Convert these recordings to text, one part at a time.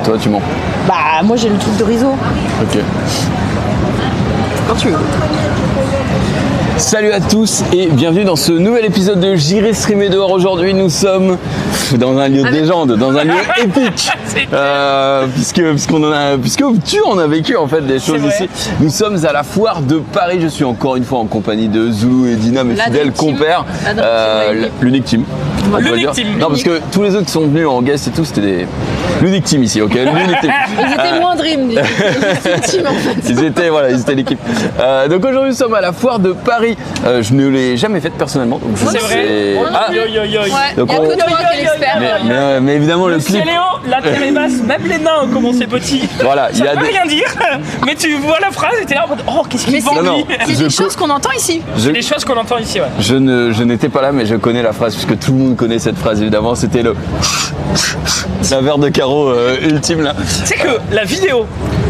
Et toi, tu mens? Bah, moi j'ai le truc de riso. Ok. Quand tu veux. Salut à tous et bienvenue dans ce nouvel épisode de J'irai streamer dehors. Aujourd'hui, nous sommes dans un lieu de légende, dans un lieu épique, puisque tu en as vécu en fait des choses ici. Nous sommes à la foire de Paris. Je suis encore une fois en compagnie de Zoulou et Dina, mes fidèles compères, l'unique team. L'unique team. Non, parce que tous les autres qui sont venus en guest et tout, c'était des l'unique team ici, ok. L'unique team. Ils étaient moins dream, team en fait. Ils étaient l'équipe. Donc aujourd'hui, nous sommes à la foire de Paris. Je ne l'ai jamais faite personnellement. Donc c'est vrai. Donc il n'y a que toi qui es l'expert. Mais évidemment, le Monsieur clip. Léo, la terre est basse, même les nains ont commencé petits. Voilà, Ça veut rien dire, mais tu vois la phrase et t'es là en mode oh, qu'est-ce qu'il vend lui. C'est des choses qu'on entend ici. C'est des choses qu'on entend ici, ouais. Je n'étais pas là, mais je connais la phrase, puisque tout le monde connaît cette phrase évidemment. C'était le. La verre de carreau ultime là. Tu sais que la vidéo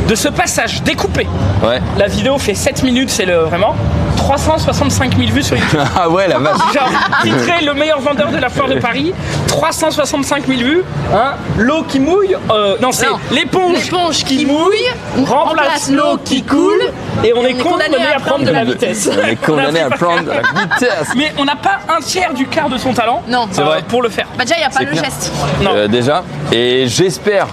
de ce passage découpé, Ouais. la vidéo fait 7 minutes, c'est le vraiment 365 000 vues sur YouTube. Ah ouais, la vache. Genre, titré le meilleur vendeur de la foire de Paris, 365 000 vues, hein, l'eau qui mouille, non c'est l'éponge qui mouille, remplace l'eau qui coule, et on est condamné à prendre de la vitesse. On est condamné à prendre la vitesse. Mais on n'a pas un tiers du quart de son talent Non. C'est vrai. pour le faire. Bah déjà, il n'y a pas le clair. geste. Non. Déjà, et j'espère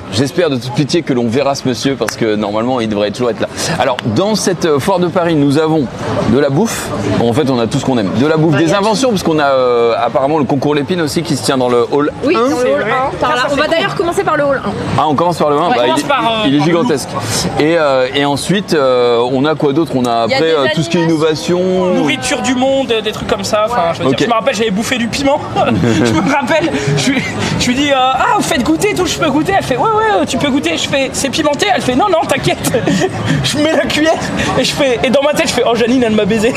de toute pitié que l'on verra ce monsieur parce que normalement il devrait toujours être là. Alors dans cette foire de Paris, nous avons de la bouffe. En fait, on a tout ce qu'on aime. De la bouffe, des inventions, parce qu'on a apparemment le concours Lépine aussi qui se tient dans le hall 1. Oui, dans le c'est hall vrai. 1. Par là. On va d'ailleurs commencer par le hall 1. Ah, on commence par le 1. Ouais, commence par, il est par gigantesque. Et ensuite, on a quoi d'autre? On a Il y a après des tout ce qui est innovation. Nourriture du monde, des trucs comme ça. Enfin, je veux dire, Ok. je me rappelle, j'avais bouffé du piment. Je me rappelle, je lui dis ah, vous faites goûter et tout, je peux goûter. Elle fait ouais, tu peux goûter. Je fais c'est pimenté. Elle fait non, t'inquiète. Je mets la cuillère et dans ma tête, je fais oh, Janine, elle m'a baisé.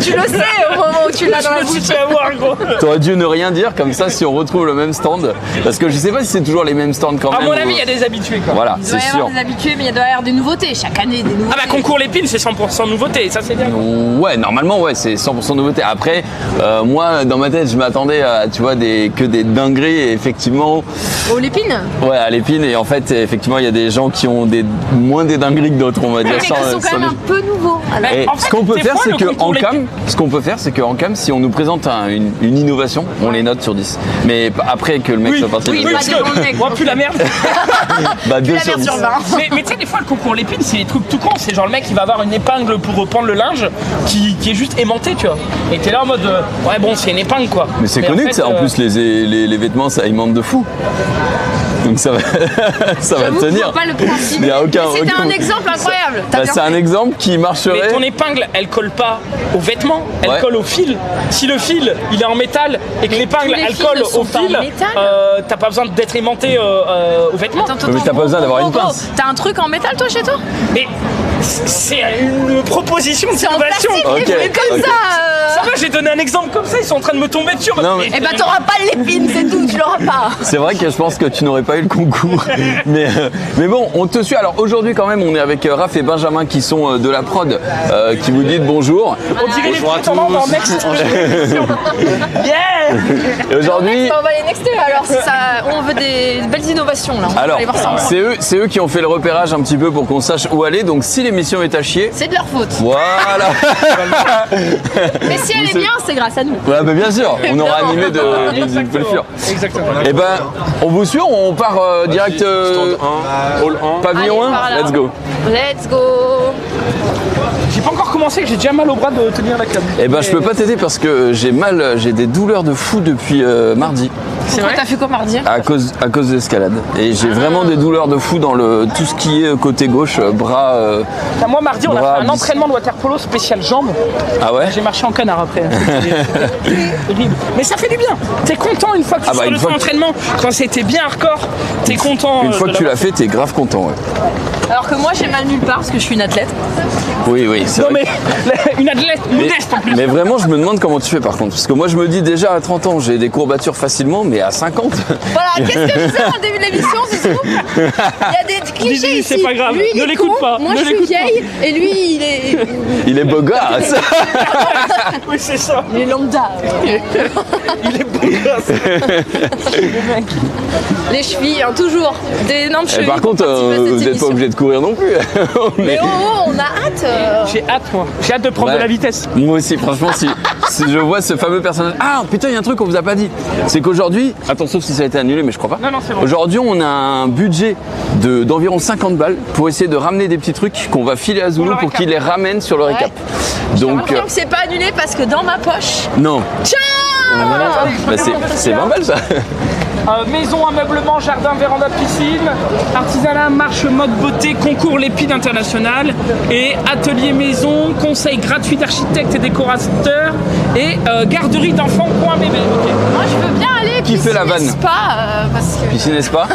Tu le sais au moment où tu l'as dans la Je me suis bouche. fait avoir, gros. T'aurais dû ne rien dire comme ça si on retrouve le même stand. Parce que je sais pas si c'est toujours les mêmes stands quand À même. mon avis, il y a des habitués, quoi. Voilà, Il doit c'est y avoir sûr. des habitués, mais il doit y avoir des nouveautés. Chaque année, des nouveautés. Ah bah concours l'épine, c'est 100% nouveauté, ça c'est bien. Ouais, normalement, ouais, c'est 100% nouveauté. Après, moi, dans ma tête, je m'attendais à, tu vois, que des dingueries. Et effectivement, Au Lépine. ouais, à l'épine. Et en fait, effectivement, il y a des gens qui ont moins des dingueries que d'autres, on va dire. Mais qui sont quand même un peu nouveaux. Alors, Et En fait, ce qu'on peut des faire, fois, c'est le que concours en Lépine- cam, si on nous présente une innovation, on les note sur 10. Mais après que le mec soit parti, oui, le- pas parce des que, grands mecs. oh, plus la merde. bah 2 la sur merde 10. sur 20. mais tu sais, des fois, le concours l'épine, c'est des trucs tout cons. C'est genre le mec, il va avoir une épingle pour reprendre le linge qui est juste aimanté, tu vois. Et t'es là en mode, ouais, bon, c'est une épingle, quoi. Mais c'est en connu fait, que ça, en plus, les vêtements, ça aimante de fou. Donc ça va, ça va J'avoue que je tenir. vois pas le principe. Il y a aucun- Mais c'était aucun- un exemple incroyable. T'as Bah, bien c'est un fait. exemple qui Mais marcherait. ton épingle, elle colle pas au vêtement, elle Ouais. colle au fil. Si le fil, il est en métal et que l'épingle, tous les elle fils colle ne sont au pas en fil, métal. t'as pas besoin d'être aimanté au vêtement. Mais t'as pas besoin d'avoir une pince. T'as un truc en métal, toi, chez toi? Mais c'est une proposition C'est en d'innovation. plastique, Ok, mais comme ok. ça. Ça va, j'ai donné un exemple comme ça, ils sont en train de me tomber dessus. Non, mais- Eh ben, t'auras pas l'épine, c'est tout, tu l'auras pas. C'est vrai que je pense que tu n'aurais pas eu le concours. Mais bon, on te suit. Alors aujourd'hui, quand même, on est avec Raph et Benjamin qui sont de la prod, qui vous disent bonjour. On dirait les Bonjour à prétendants dans tous. Next. Yeah. Et aujourd'hui. On va aller nexter alors, si ça, on veut des belles innovations là. On va Alors, aller voir ça. c'est eux qui ont fait le repérage un petit peu pour qu'on sache où aller. Donc, si l'émission est à chier, C'est de leur faute. voilà. Mais si elle est bien, c'est grâce à nous. Ouais, mais bien sûr, on aura animé du Pelfure. Exactement. Et ben, on vous suit, on part direct Hall 1. pavillon Allez, 1. par là. Let's go. Let's go. J'ai pas encore commencé, j'ai déjà mal au bras de tenir la cam. Eh ben, je peux pas t'aider parce que j'ai des douleurs de fou depuis mardi C'est vrai. T'as fait quoi mardi? à cause de l'escalade. Et j'ai vraiment des douleurs de fou dans tout ce qui est côté gauche, bras. Moi, mardi, on a Bras, fait un bis. entraînement de waterpolo spécial jambes. Ah ouais. J'ai marché en canard après. C'était horrible. Mais ça fait du bien. T'es content une fois que tu Ah bah, sors une de fois ton que- entraînement. Quand c'était bien hardcore, t'es content. Une fois de que tu l'as l'avoir fait, t'es grave content. Ouais. Alors que moi j'ai mal nulle part parce que je suis une athlète. Oui, c'est Non vrai. mais une athlète modeste en plus. Mais vraiment, je me demande comment tu fais par contre. Parce que moi, je me dis déjà à 30 ans, j'ai des courbatures facilement, mais à 50. Voilà, qu'est-ce que je disais au début de l'émission, c'est tout. Il y a des clichés Dis, ici. c'est pas grave, Lui, il ne est l'écoute con, pas, moi ne je suis l'écoute vieille et lui il est. Il est beau gosse. Oui, c'est ça. Il est lambda. Il est beau gosse. Les chevilles, hein, toujours. Des énormes chevilles. Par contre, pour participer à cette vous n'êtes pas émission. obligé de courir non plus. Mais on a hâte. J'ai hâte moi. J'ai hâte de prendre Ouais. de la vitesse. Moi aussi, franchement, si je vois ce fameux personnage. Ah putain, il y a un truc qu'on vous a pas dit. C'est qu'aujourd'hui, attends, sauf si ça a été annulé, mais je crois pas. Non, c'est bon. Aujourd'hui, on a un budget d'environ 50 balles pour essayer de ramener des petits trucs qu'on va filer à Zoulou le pour récap. qu'il les ramène sur le récap. Donc, Donc c'est pas annulé parce que dans ma poche. non. Tiens Bah, c'est 20 balles ça. Maison, ameublement, jardin, véranda, piscine, artisanat, marche, mode, beauté, concours Lépide international et atelier maison, conseil gratuit d'architectes et décorateurs et garderie d'enfants point bébé. Ok. Moi je veux bien aller. Qui fait la vanne Spa parce que. Piscine et spa.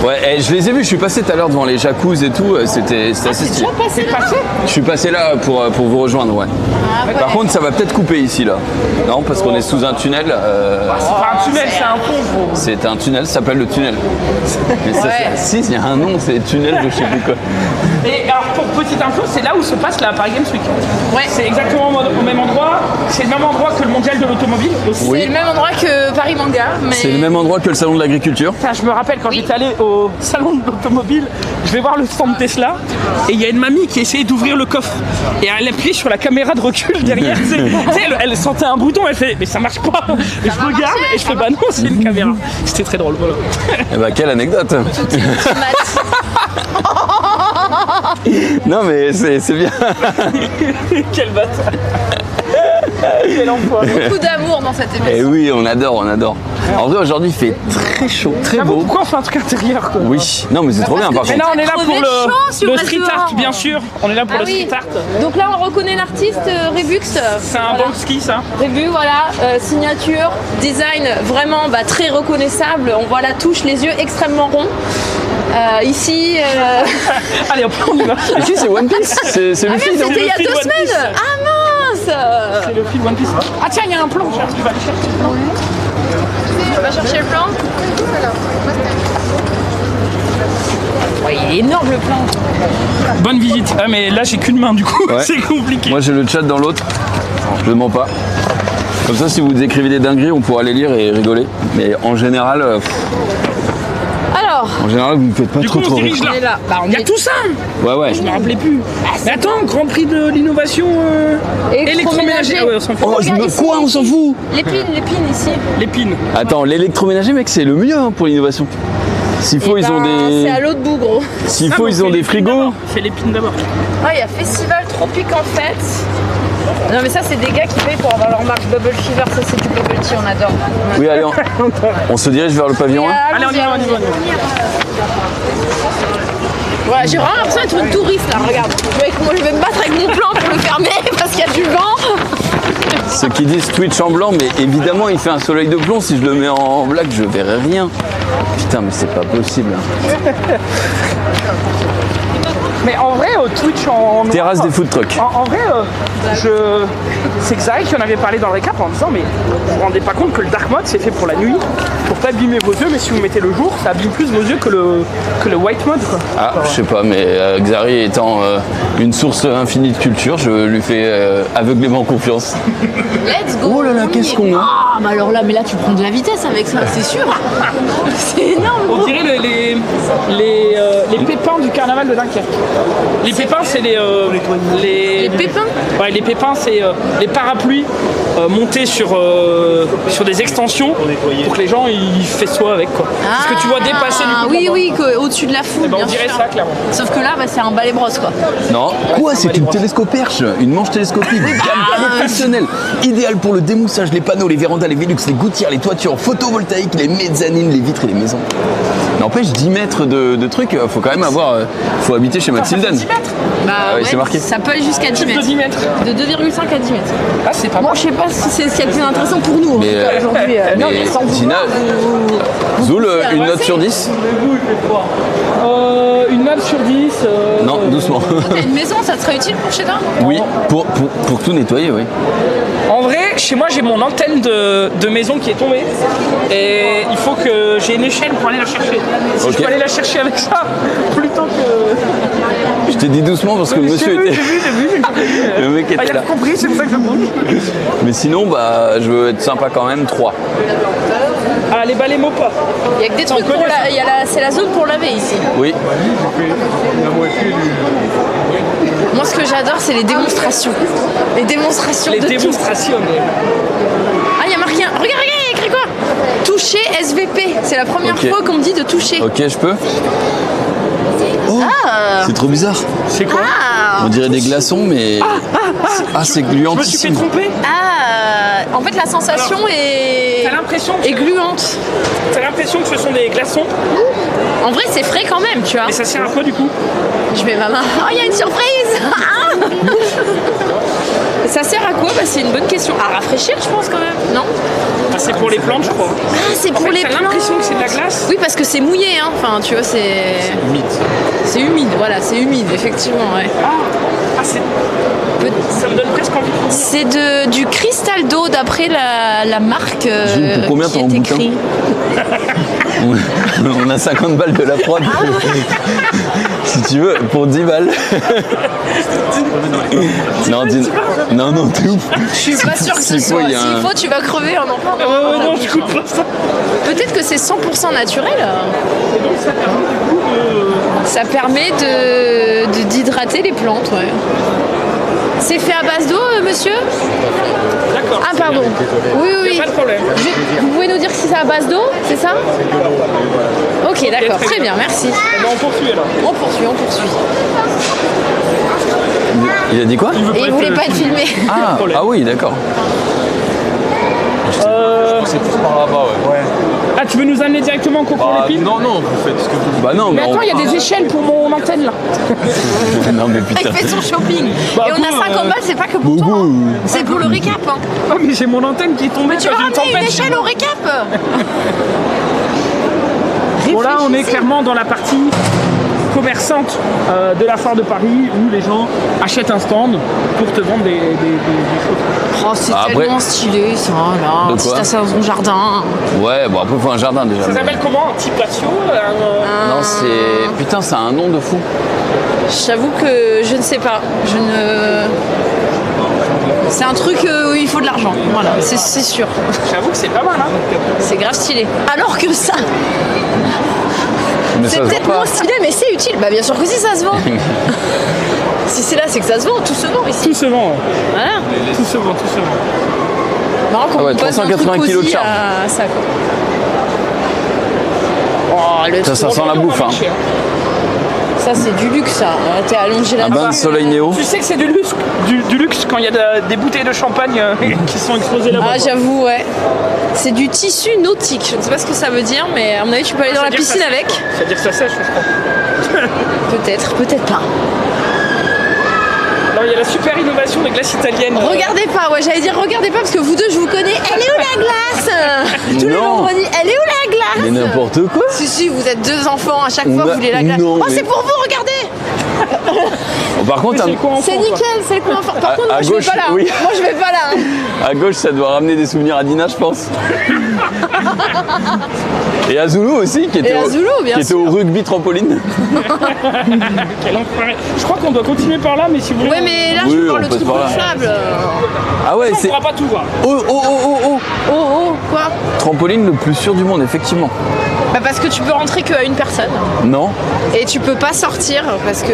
Ouais, je les ai vus, je suis passé tout à l'heure devant les jacuzzis et tout, c'était assez stylé. C'est passé. Je suis passé là pour vous rejoindre, ouais. Par contre, ça va peut-être couper ici, là. Non, parce qu'on est sous un tunnel. C'est pas un tunnel, c'est un pont gros. C'est un tunnel, ça s'appelle le tunnel. Mais ça, Ouais. si, il y a un nom, c'est tunnel de je sais plus quoi. Et alors pour petite info, c'est là où se passe la Paris Games Week. Ouais. C'est exactement au même endroit. C'est le même endroit que le mondial de l'automobile aussi. Oui. C'est le même endroit que Paris Manga, mais. C'est le même endroit que le salon de l'agriculture. Putain, je me rappelle quand j'étais allé au salon de l'automobile, je vais voir le stand Tesla et il y a une mamie qui essayait d'ouvrir le coffre et elle appuyait sur la caméra de recul derrière. Tu sais, elle sentait un bouton, elle fait mais ça marche pas. Et je va regarde marcher, et je fais bah non, c'est une caméra. C'était très drôle. Voilà. Eh ben, quelle anecdote. Non, mais c'est bien. Quel bâtard. Quel emploi. Beaucoup d'amour dans cette Et émission. oui, on adore. En vrai, aujourd'hui, il fait très chaud, très J'avoue, beau. pourquoi on fait un truc intérieur quoi. Oui, non, mais c'est trop bien par Mais contre. là on est là pour crevé chaud sur le le street dehors. art bien sûr. On est là pour Ah le oui. street art. Donc là on reconnaît l'artiste Rebux. C'est un Voilà. Banksy ça. Rebux, voilà, signature, design vraiment très reconnaissable. On voit la touche, les yeux extrêmement ronds. Ici, Allez hop, on y va. Et si, c'est One Piece. C'est le ah merde, film. c'était il y a le fil 2 One semaines. Piece. Ah mince. C'est le fil One Piece. Ah tiens, il y a un plan, tu vas aller chercher. On va chercher le plan. Ouais, il est énorme le plan. Bonne visite. Ah mais là j'ai qu'une main du coup, Ouais. c'est compliqué. Moi, j'ai le chat dans l'autre. Je ne mens pas. Comme ça, si vous écrivez des dingueries, on pourra les lire et rigoler. Mais en général, Alors, vous ne faites pas Du coup trop on se dirige rire. on est là. là. Bah, on Il y a est tout ça. Ouais, ouais. Je me rappelais plus. Mais attends, Grand Prix de l'innovation électroménager. Ah ouais, on s'en fout. Oh, Regarde ici. quoi, on s'en fout. L'épine ici. L'épine. Attends, l'électroménager, mec, c'est le mieux hein, pour l'innovation. S'il faut, Eh ils ont ben, C'est à des. l'autre bout, gros. S'il Ah, faut, mais on ils ont fait des l'épine frigos. d'abord. Fais l'épine d'abord. Ah, il y a Festival Tropique en fête. Non, mais ça, c'est des gars qui payent pour avoir leur marque Bubble Fever. Ça, c'est du bubble tea, on adore. Oui, allez, on se dirige vers le pavillon 1. Allez, on y va, on y va. Voilà, j'ai vraiment l'impression d'être une touriste là, regarde. Moi je vais me battre avec mon plan pour le fermer parce qu'il y a du vent. Ceux qui disent Twitch en blanc, mais évidemment, il fait un soleil de plomb. Si je le mets en black, je verrai rien. Putain, mais c'est pas possible. Mais en vrai, Twitch en noir, Terrasse des food trucks. En vrai, c'est Xari qui en avait parlé dans le récap en disant mais vous vous rendez pas compte que le dark mode c'est fait pour la nuit, pour pas abîmer vos yeux, mais si vous mettez le jour, ça abîme plus vos yeux que le white mode quoi. Ah, je sais pas, mais Xari étant une source infinie de culture, je lui fais aveuglément confiance. Let's go. Oh là là, qu'est-ce qu'on a? Ah, bah alors là, mais là tu prends de la vitesse avec ça, c'est sûr. C'est énorme. On Gros. dirait les pépins du carnaval de Dunkerque. Les pépins, c'est Les pépins. Ouais, les pépins, c'est les parapluies montés sur des extensions pour que les gens ils festoient avec quoi. Parce que tu vois dépasser du coup. Oui, au-dessus de la foule, Ben, on bien dirait sûr. ça clairement. Sauf que là, bah, c'est un balai brosse quoi. Non. Quoi? C'est une télescoperche, une manche télescopique, gamme professionnelle, idéale pour le démoussage, les panneaux, les vérandas, les Velux, les gouttières, les toitures photovoltaïques, les mezzanines, les vitres et les maisons. N'empêche, 10 mètres de trucs, faut quand même avoir. Faut habiter chez Tilden. 10 mètres. Bah oui, ouais, c'est marqué. ça peut aller jusqu'à 10 Type de mètres. 10 mètres. De 2,5 à 10 mètres. Ah, c'est pas Bon, mal. je sais pas si c'est ce qui est le plus intéressant pour nous en Mais, tout cas, aujourd'hui. Non, mais sans Tina, vouloir Zoul, pousser à une note avancer. sur 10? Une note sur 10. Non, doucement. T'as une maison, ça te serait utile pour chez toi? Oui, pour tout nettoyer, oui. En vrai, chez moi, j'ai mon antenne de maison qui est tombée. Et il faut que j'ai une échelle pour aller la chercher. Si Ok. je peux aller la chercher avec ça, plutôt que. Je t'ai dit doucement parce que le monsieur J'ai était. vu. Le mec Ah, était il a là. compris, c'est pour ça que je bouge. Mais sinon, bah, je veux être sympa quand même, 3. Ah, les balais Mopa. Il y a que des trucs pour la... C'est la zone pour laver ici. Oui. Moi, ce que j'adore, c'est les démonstrations. Les démonstrations Les de tout. démonstrations. Ah, il y a marqué un... Regarde, il y a écrit quoi? Toucher SVP. C'est la première Ok. fois qu'on me dit de toucher. Ok, je peux? Oh, Ah. c'est trop bizarre. C'est quoi? Ah. On dirait des glaçons, mais. Ah, c'est Je me suis fait gluantissime. tromper. Ah. En fait, la sensation T'as l'impression que, est gluante. t'as l'impression que ce sont des glaçons, En vrai, c'est frais quand même, tu vois. mais ça sert à quoi du coup? Je mets ma main. Oh, il y a une surprise. Ça sert à quoi? Bah, c'est une bonne question. À rafraîchir, je pense quand même. Non? Ah, c'est pour les plantes, je crois. Ah, c'est En pour fait, les t'as plantes. l'impression que c'est de la glace. Oui, parce que c'est mouillé, hein. Enfin, tu vois, c'est. C'est humide, voilà, c'est humide, effectivement, ouais. Ah, ça me donne presque envie. C'est du cristal d'eau d'après la marque Jules, pour combien qui ton est bouquin? écrit. On a 50 balles de la prod. Ah. Si tu veux, pour 10 balles. Non, t'es ouf. Je suis pas sûre que ce S'il faut, soit. il y a S'il un- faut, tu vas crever en enfant. Non, je coupe pas ça. Peut-être que c'est 100% naturel. Ça permet d'hydrater les plantes, ouais. C'est fait à base d'eau, monsieur? D'accord. Ah, pardon. Oui, oui. Pas de problème. Vous pouvez nous dire si c'est à base d'eau, c'est ça? Ok, d'accord, très bien, merci. Eh ben, on poursuit alors. On poursuit. Il a dit quoi? Et il voulait pas être filmé. Ah oui, d'accord. C'est plus par là-bas, ouais. Ah, tu veux nous amener directement au concours Bah, Lépine? non, vous faites ce que vous Bah non, Mais attends, il y a des échelles pour mon antenne là. Non, mais Il putain. fait son shopping. Bah, Et on a bon, 50 balles, c'est pas que pour toi. hein. C'est pour le récap. Hein. Ah, mais j'ai mon antenne qui est tombée Tu dans vas une ramener une tempête. échelle au récap. Bon, là, on est clairement dans la partie commerçante de la foire de Paris où les gens achètent un stand pour te vendre des choses. Oh, c'est Après- tellement stylé ça, là. De Si quoi t'as ça dans ton jardin. Ouais, bon, après, il faut un jardin déjà. Ça mais- s'appelle comment? Un petit patio? Non, c'est. Putain, ça a un nom de fou. J'avoue que je ne sais pas. C'est un truc où il faut de l'argent. Voilà, c'est sûr. J'avoue que c'est pas mal, hein? C'est grave stylé. Alors que ça, Mais c'est ça se peut-être vend moins pas. stylé, mais c'est utile. Bah bien sûr que si ça se vend. Si c'est là, c'est que ça se vend. Tout se vend ici. Tout se vend, ouais. Voilà. Tout se vend. Marrant qu'on Ah ouais, me pose un 380 truc kilos de cosy charge. à ça, quoi. Oh, le Ça truc. sent la bouffe, hein. Ça, c'est du luxe, ça. T'es allongé Un là-bas. bain de soleil néo. Tu sais que c'est du luxe, du luxe quand il y a des bouteilles de champagne qui sont exposées là-bas. Ah, quoi. j'avoue, ouais. C'est du tissu nautique. Je ne sais pas ce que ça veut dire, mais à mon avis, tu peux aller dans la C'est-à-dire que piscine ça- avec. C'est-à-dire que ça sèche, je crois. Peut-être, peut-être pas. Non, il y a la super innovation des glaces italiennes. Regardez pas, ouais, j'allais dire regardez pas parce que vous deux, je vous connais. Elle est où la glace? Tous les Non. vendredis, elle est où la glace? Mais n'importe quoi. Si, vous êtes deux enfants, à chaque fois, Bah, vous voulez la glace. non, Oh, mais- c'est pour vous, regardez! Bon, par contre, C'est quoi enfant, C'est quoi. nickel, c'est le coin fort. Par À- contre, moi, à je vais gauche, pas là. hein. oui. Moi, je vais pas là. hein. à gauche, ça doit ramener des souvenirs à Dina, je pense. Et à Zulu aussi, qui était, à Zulu, bien qui était au rugby trampoline. Quel enfoiré. Je crois qu'on doit continuer par là, mais si vous voulez. Ouais, mais là, Oui, je veux on voir le peut truc se voir là. gonflable. Ah ouais, on c'est. pourra pas tout voir. Oh, oh, oh, oh, oh. Oh, quoi? Trampoline le plus sûr du monde, effectivement. Bah, parce que tu peux rentrer qu'à une personne. Non. Et tu peux pas sortir parce que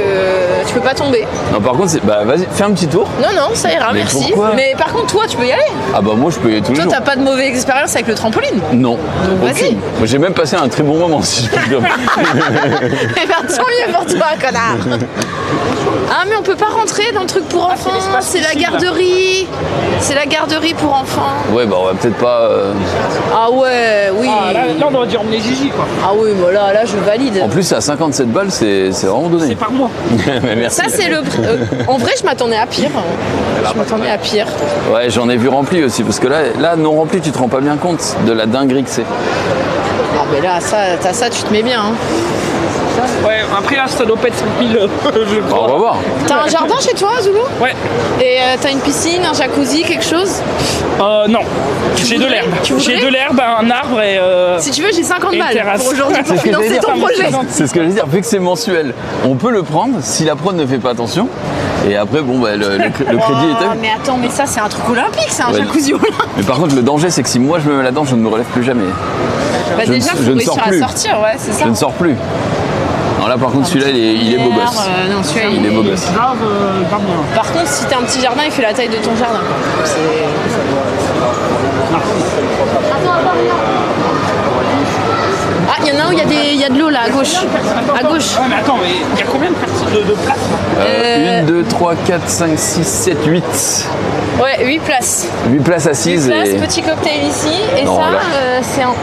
tu peux pas tomber. Non, par contre, c'est. Bah, vas-y, fais un petit tour. Non, ça ira, Mais merci. pourquoi Mais par contre, toi, tu peux y aller. Ah bah, moi, je peux y aller tous les Toi, jours. t'as pas de mauvaise expérience avec le trampoline. Non. vas-y. Aucune. Moi, j'ai même passé un très bon moment, si je peux le dire. Eh ben, tant mieux pour toi, connard. Ah mais on peut pas rentrer dans le truc pour enfants, c'est la garderie. C'est la garderie pour enfants. Ouais, bah on va peut-être pas. Ah ouais, oui. Ah, là, on aurait dû emmener Gigi, quoi. Ah oui, bah là je valide. En plus, à 57 balles, c'est vraiment donné. C'est par mois. Mais merci. Ça c'est le prix. En vrai, je m'attendais à pire. Je m'attendais à pire. Ouais, j'en ai vu rempli aussi, parce que là, non rempli, tu te rends pas bien compte de la dinguerie que c'est. Ah mais là, t'as ça, tu te mets bien. Hein. Ouais, après là, ça doit pas être 5000, je Bah, crois. on va voir. T'as un jardin chez toi, Zoulou? Ouais. Et t'as une piscine, un jacuzzi, quelque chose? Non. J'ai de voudrais l'herbe. Tu voudrais J'ai de l'herbe, un arbre et. Si tu veux, j'ai 50 Et une balles terrasse. pour aujourd'hui pour C'est ce que j'allais financer dire. ton projet. C'est ce que je veux dire. Vu que c'est mensuel, on peut le prendre si la prod ne fait pas attention. Et après, bon, bah, le crédit est Oh, mais attends, mais ça c'est un truc olympique, c'est un Ouais. jacuzzi olympique. Mais par contre, le danger, c'est que si moi je me mets là-dedans, je ne me relève plus jamais. Bah Je ne- déjà, je faut ne réussir sors à plus. sortir, ouais, c'est ça. Je ne sors plus. Alors là, par contre, celui-là, il est beau gosse. Non, celui-là, Il est beau gosse. Grave, grave bien. Par contre, si t'as un petit jardin, il fait la taille de ton jardin. Quoi. Ah, il y en a un où il y a de l'eau là, à gauche. À gauche. Ouais, mais attends, mais il y a combien de places 1, 2, 3, 4, 5, 6, 7, 8. Ouais, 8 places. 8 places assises. 8 places, Et petit cocktail ici. Et Non, ça, là. c'est un.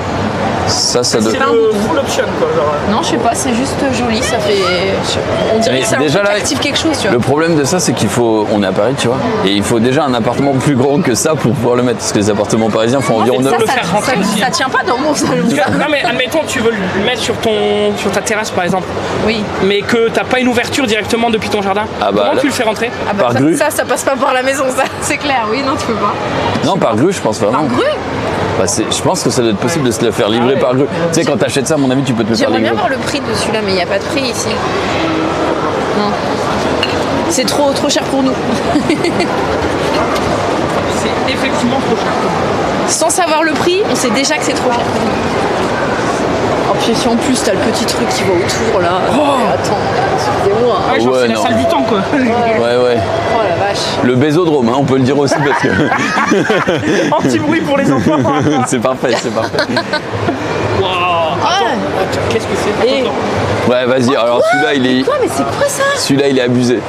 ça doit. C'est le full option, quoi. Genre. Non, je sais pas, c'est juste joli. Ça fait. On dirait Mais que ça déjà, là, active quelque chose, tu vois. Le problème de ça, c'est qu'il faut. On est à Paris, tu vois. Et il faut déjà un appartement plus grand que ça pour pouvoir le mettre. Parce que les appartements parisiens font environ Ça, 9. le faire rentrer aussi, ça hein. tient pas dans mon salon. Tu vois, non mais admettons tu veux le mettre sur ta terrasse par exemple, Oui. mais que t'as pas une ouverture directement depuis ton jardin. Ah bah, Comment là- tu le fais rentrer? Ah bah Par grue. ça passe pas par la maison, ça, c'est clair. Oui, non, tu peux pas. Non, par grue, je pense vraiment. Par grue. Bah, je pense que ça doit être possible de se le faire livrer par grue. Tu sais, quand t'achètes ça, à mon avis, tu peux te le faire J'aimerais livrer. bien voir le prix de celui-là, mais il n'y a pas de prix ici. Non. C'est trop cher pour nous. C'est effectivement trop cher. Sans savoir le prix, on sait déjà que c'est trop cher pour nous. Oh, puis si en plus t'as le petit truc qui va autour là. Mais attends, excusez-moi. Ouais, genre Ouais, c'est la non. salle du temps quoi. Ouais. Oh la vache. Le bésodrome, hein, on peut le dire aussi parce que. Anti-bruit pour les enfants. c'est parfait, c'est parfait. Waouh. Attends, qu'est-ce que c'est? Et- Ouais, vas-y. Alors celui-là, il est. Quoi, mais c'est quoi ça? Celui-là, il est abusé.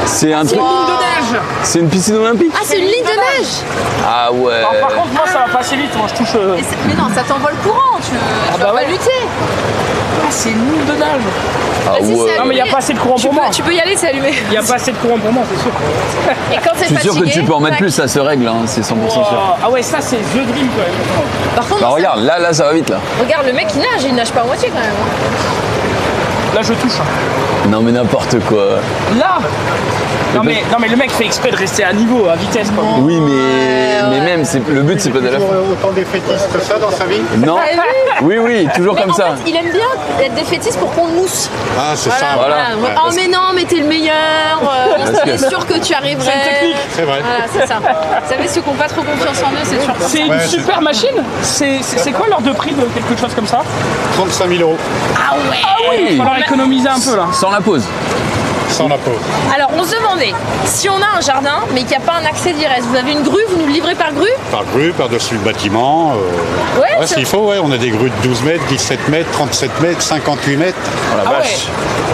C'est un truc. Ligne de neige. C'est une piscine olympique. Ah, c'est une ligne de neige. Ah ouais. Alors, par contre moi ça va pas assez vite, moi je touche. Mais non, ça t'envoie le courant, tu bah vas ouais. pas lutter. Ah c'est une ligne de nage. Ah Vas-y, ouais. c'est Non mais il y a allumé. pas assez de courant pour moi. Tu peux y aller, c'est allumé. Il y a pas assez de courant pour moi, c'est sûr. Et quand t'es Je suis sûr que fatigué, tu peux en mettre tac. plus, ça se règle, hein, c'est 100% sûr. Ah ouais ça c'est The Dream quand même. Par contre, Bah ça- regarde, là ça va vite là. regarde le mec il nage pas à moitié quand même. Là je touche. Non mais n'importe quoi. Là non mais le mec fait exprès de rester à niveau, à vitesse quoi. Oui mais même le but c'est pas de la faire. Autant défaitiste que ça dans sa vie? Non. Oui, toujours Mais comme en ça. fait, il aime bien être défaitiste pour qu'on le mousse. Ah, c'est ça. Voilà. Ouais, Oh mais non, mais t'es le meilleur. On est sûr que tu arriverais. C'est une technique. c'est vrai. Voilà, c'est ça. Vous savez, ceux qui n'ont pas trop confiance en eux, c'est toujours ça. C'est une Ouais, c'est super machine. C'est quoi l'heure de prix de quelque chose comme ça? 35 000 euros, Ah ouais. Il va falloir économiser un peu là. Sans la pause. sans la pause. Alors, on se demandait si on a un jardin, mais qu'il n'y a pas un accès direct. Vous avez une grue, vous nous le livrez par grue? Par grue, par-dessus le bâtiment. Ouais, Ouais, c'est- s'il faut, ouais. On a des grues de 12 mètres, 17 mètres, 37 mètres, 58 mètres. Oh la Ah vache.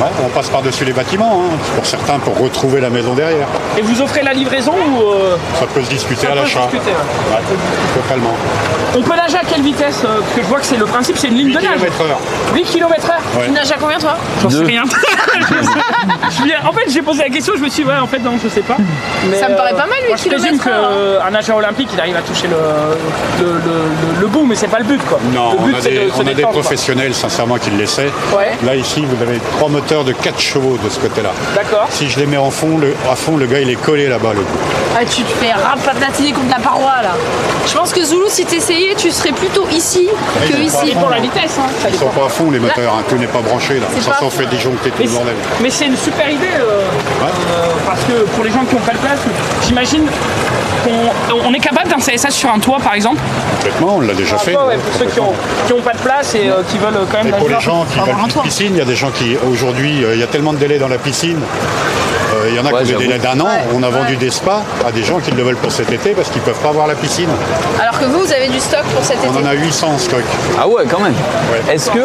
Ouais, on passe par-dessus les bâtiments, hein, pour certains, pour retrouver la maison derrière. Et vous offrez la livraison ou Ça peut se discuter ça à peut se l'achat. discuter, ouais. Ouais, totalement. On peut nager à quelle vitesse? Parce que je vois que c'est le principe, c'est une ligne 8 de nage. km/h. 8 km/h. Ouais. Tu nages à combien, toi? J'en sais Deux. rien. En fait, j'ai posé la question, je me suis dit, ouais, en fait, non, je sais pas. Mais, Ça me paraît pas mal, 8 moi, je présume km/h, qu'un nageur olympique, il arrive à toucher le bout, mais c'est pas le but, quoi. Non, le but, on a c'est des, de se on a des détendre, quoi. professionnels, sincèrement, qui l'essaient. Ouais. Là, ici, vous avez 3 moteurs de 4 chevaux de ce côté-là. D'accord. Si je les mets à fond, le gars, il est collé là-bas, le coup. Ah, tu te fais rapatiner contre la paroi, là. Je pense que Zoulou, si t'essayais, tu serais plutôt ici que ils ont ici. Et pour la vitesse, hein, ça Ils sont dépend. pas à fond, les moteurs, hein, tout n'est pas branché, là. C'est Ça pas s'en à fait fond. disjoncter tout Mais le bordel. c'est une super idée, parce que pour les gens qui n'ont pas de place, j'imagine qu'on est capable d'installer ça sur un toit, par exemple. Complètement, on l'a déjà fait. Ouais, pour ceux qui n'ont pas de place et qui veulent quand même Et pour les nager. gens qui avoir un veulent toit. une piscine, il y a des gens qui, aujourd'hui, il y a tellement de délais dans la piscine. Il y en a Ouais, qui ont des j'avoue. délais d'1 an. On a vendu des spas à des gens qui le veulent pour cet été parce qu'ils ne peuvent pas avoir la piscine. Alors que vous avez du stock pour cet été. On en a 800 en stock. Ah ouais, quand même. Ouais. Est-ce que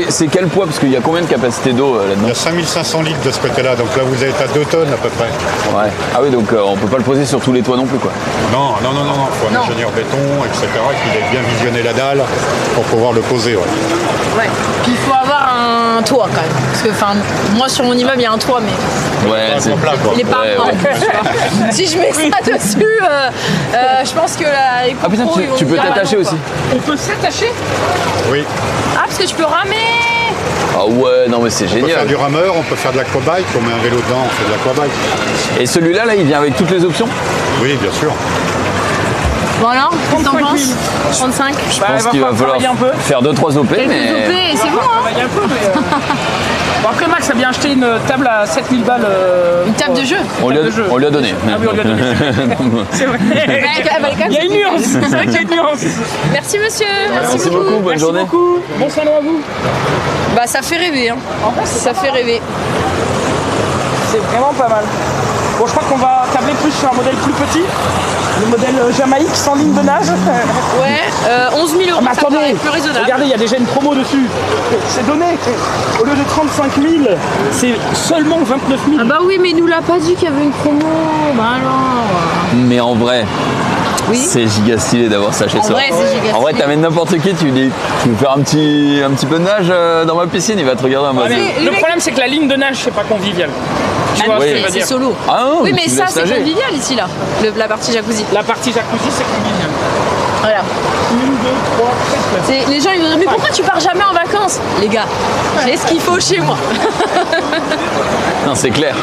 c'est quel poids? Parce qu'il y a combien de capacité d'eau Il là-dedans? y a 5500 litres de ce côté-là, donc là vous êtes à 2 tonnes à peu près. Ouais. Ah oui, donc on peut pas le poser sur tous les toits non plus, quoi. Non, il faut un ingénieur béton, etc., qui ait bien visionné la dalle pour pouvoir le poser. Ouais. Ouais. Puis il faut avoir un toit quand même. Parce que enfin, moi sur mon immeuble il y a un toit, mais Ouais, Pas un plat, quoi. il est pas Ouais, grand, ouais. tu vois. Si je mets ça dessus, je pense que les Ah putain, cocos, ils vont tu me peux dire, t'attacher bah non, aussi. quoi. On peut s'attacher. Oui. Ah parce que tu peux ramer. Ah ouais, non mais c'est On peut faire génial. du rameur, on peut faire de l'aquabike, on met un vélo dedans, on fait de l'aquabike. Et celui-là, là, il vient avec toutes les options? Oui, bien sûr. Bon alors, qu'est-ce que t'en 35 penses 35. Je pense qu'il va falloir travailler un peu. faire 2-3 OP, Quelques mais... OP et c'est bon hein. Travailler un peu, mais, Bon, après, Max a bien acheté une table à 7000 balles. Une table de jeu. On lui a donné. Ah oui, on lui a donné. C'est vrai. Il y a une nuance. C'est vrai qu'il y a une nuance. Merci monsieur. Merci beaucoup, bonne Merci journée. beaucoup. Bon salon à vous. Bah ça fait rêver hein. Ça fait rêver. C'est vraiment pas mal. Bon, je crois qu'on va tabler plus sur un modèle plus petit. Le modèle Jamaïque sans ligne de nage. Ouais, 11 000 euros, Mais ça paraît attendez, plus raisonnable. regardez, il y a déjà une promo dessus. C'est donné. Au lieu de 35 000, c'est seulement 29 000. Ah bah oui, mais il nous l'a pas dit qu'il y avait une promo. Bah alors. Mais en vrai, Oui. c'est giga stylé d'avoir ça chez En soi. vrai, c'est giga En vrai, stylé. t'amènes n'importe qui, tu lui dis, tu veux faire un petit peu de nage dans ma piscine, il va te regarder en mode... Ouais, mais le le mec- problème, c'est que la ligne de nage, c'est pas convivial. Tu vois Ah, ce que oui. je veux c'est dire. solo. Ah non, oui, mais tu ça, laisses c'est nager. convivial ici, là. La partie jacuzzi. La partie jacuzzi, c'est convivial. Voilà. 1, 2, 3, 4. Les gens, ils vont dire, mais pourquoi tu pars jamais en vacances? Les gars, j'ai ce qu'il faut chez moi. Non, c'est clair.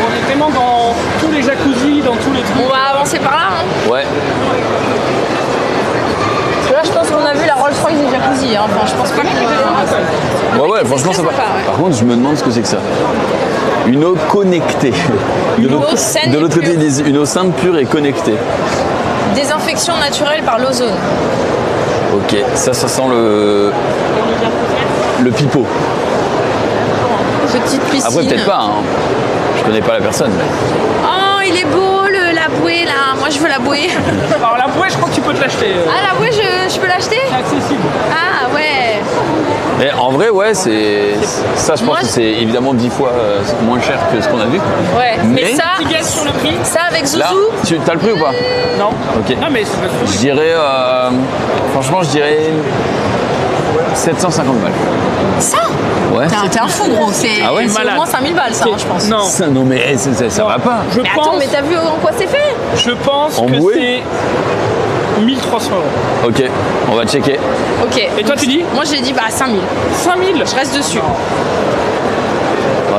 On est vraiment dans tous les jacuzzis, dans tous les trucs. On va avancer par là. Hein. Ouais. Parce que là, je pense qu'on a vu la Rolls-Royce des jacuzzi. Hein. Enfin, je pense pas que... Ouais, franchement, ça va. sympa, ouais. Par contre, je me demande ce que c'est que ça. Une eau connectée. Une eau saine de et l'autre côté, pure. ils disent une eau sainte, pure et connectée. Désinfection naturelle par l'ozone. Ok, ça sent le pipeau. Petite piscine. Après, peut-être pas, hein. Je connais pas la personne. Mais... Oh, il est beau, la bouée, là. Moi, je veux la bouée. Alors la bouée, je crois que tu peux te l'acheter. Ah, la bouée, je peux l'acheter? C'est accessible. Ah, ouais. Mais en vrai, ouais, c'est. Ça, je pense Moi, que c'est évidemment 10 fois moins cher que ce qu'on a vu. Ouais. Mais Mais- ça, Petit gaz sur le prix. ça avec Zouzou, Là, tu as le prix ou pas? Non. Ok. Non, mais c'est pas Je dirais. Franchement, je dirais. 750 balles. ça Ouais. T'es un fou, gros. C'est Ah ouais, c'est au malade. moins 5000 balles, ça, hein, je pense. Non. Ça, non, mais ça va pas. Je Mais pense, attends, mais t'as vu en quoi c'est fait? je pense En que bouée c'est 1300 euros. Ok, on va checker. Ok. Et toi, tu dis Moi, j'ai dit, bah, 5000. 5000. Je reste dessus.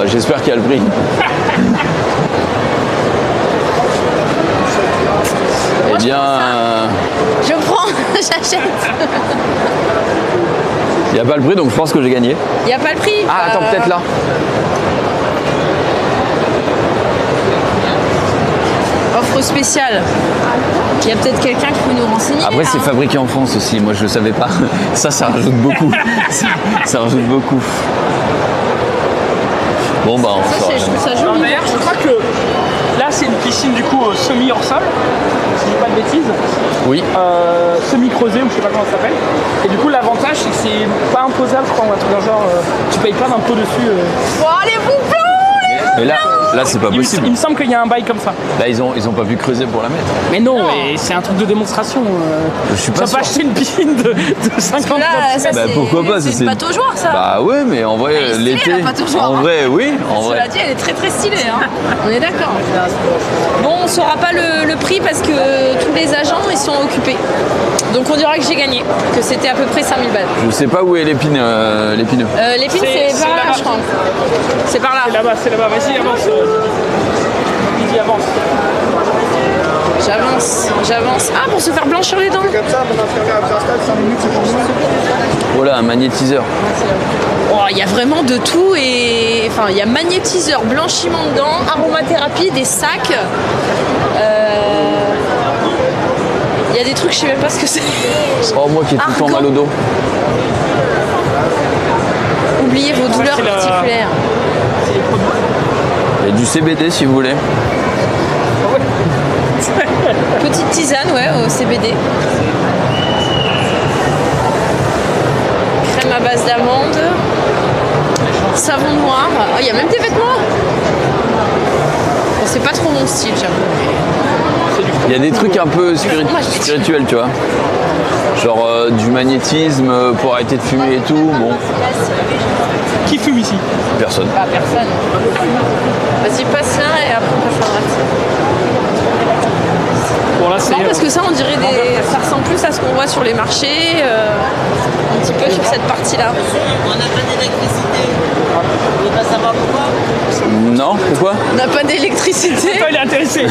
J'espère qu'il y a le prix. Eh bien, Je prends, j'achète. il n'y a pas le prix, donc je pense que j'ai gagné. Y a pas le prix. Ah, attends, peut-être là. Offre spéciale. Il y a peut-être quelqu'un qui peut nous renseigner. Après, c'est hein. fabriqué en France aussi. Moi, je le savais pas. Ça rajoute beaucoup. ça rajoute beaucoup. Bon, bah, on Ça, saura je jamais. trouve ça Alors, joli. d'ailleurs, je crois que là, c'est une piscine du coup semi-hors-sol, si je dis pas de bêtises, Oui. semi-creusée ou je sais pas comment ça s'appelle. Et du coup, l'avantage, c'est que c'est pas imposable, je crois, ou un truc dans le genre, tu payes pas d'impôt dessus. Oh, les bouffons. Mais là, c'est pas Il possible. me semble qu'il y a un bail comme ça. Là, ils ont pas pu creuser pour la mettre. Mais non, mais c'est un truc de démonstration. Je suis Tu pas vas pas sûr. acheter une piscine de 50 Là, ça, Bah, c'est pourquoi pas, ça, c'est une pataugeoire, ça. Bah ouais, mais en vrai, Elle est stylée, l'été. la pataugeoire, En hein. vrai, oui. En Cela vrai. dit, elle est très très stylée. Hein. On est d'accord. Bon, on saura pas le prix parce que tous les agents ils sont occupés. Donc on dira que j'ai gagné, que c'était à peu près 5000 balles. Je sais pas où est l'épine. L'épineux. L'épine, C'est c'est par là, là-bas. je crois. C'est par là. C'est là-bas. Vas-y, avance. Vas-y, avance. J'avance. Ah, pour se faire blanchir les dents. Voilà, un magnétiseur. Oh, il y a vraiment de tout et enfin, il y a magnétiseur, blanchiment de dents, aromathérapie, des sacs. Il y a des trucs, je sais même pas ce que c'est. Oh, moi qui ai tout le temps Argan. mal au dos. Oubliez vos douleurs c'est la- articulaires. C'est les produits Et du CBD si vous voulez. Petite tisane, ouais, au CBD. Crème à base d'amande. Savon noir. Oh, il y a même des vêtements. Bon, c'est pas trop mon style, j'avoue. Il y a des trucs un peu spirituels, tu vois. Genre du magnétisme pour arrêter de fumer et tout. Bon, Qui fume ici? personne. Pas personne. Vas-y, passe là et après on passe à droite. Bon, là, c'est. Non, parce que ça, on dirait ça ressemble plus à ce qu'on voit sur les marchés, un petit peu sur cette partie-là. On n'a pas d'électricité. Vous voulez pas savoir pourquoi? Non, pourquoi? On n'a pas d'électricité. Toi, il est intéressé.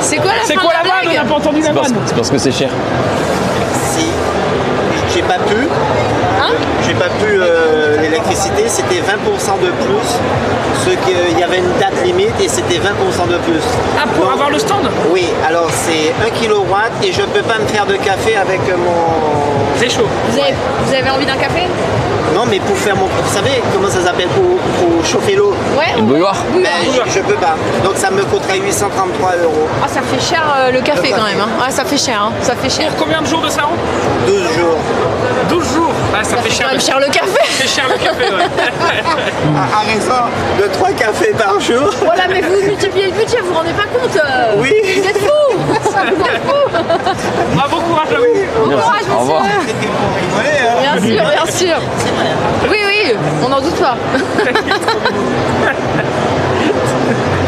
C'est quoi la C'est fin quoi de la vanne? On n'a blague pas entendu la vanne. C'est parce que c'est cher. Si. J'ai pas pu. Hein? J'ai pas pu l'électricité, c'était 20% de plus. Il y avait une date limite et c'était 20% de plus. Ah, pour Donc, avoir le stand? Oui, alors c'est 1 kW et je peux pas me faire de café avec mon... C'est chaud. Vous avez envie d'un café? Non, mais pour faire mon... Vous savez comment ça s'appelle pour chauffer l'eau? Ouais. Une bouilloire? Je peux pas. Donc ça me coûterait 833 €. Ah, ça fait cher le café quand même. Hein. Ah, ça fait cher. Hein. Ça fait cher. Pour combien de jours de salon? 12 jours. 12 jours. Ah, ça fait C'est cher. quand même cher le café. C'est cher le café, ouais. À raison de 3 cafés par jour. Voilà, mais vous multipliez le budget, vous vous rendez pas compte? Oui. Vous êtes fous. Vous êtes fous. Ah, bon courage à vous. Bon courage, Au revoir. monsieur. C'était pour rigoler, hein. Bien sûr, bien sûr. Oui, oui, on n'en doute pas.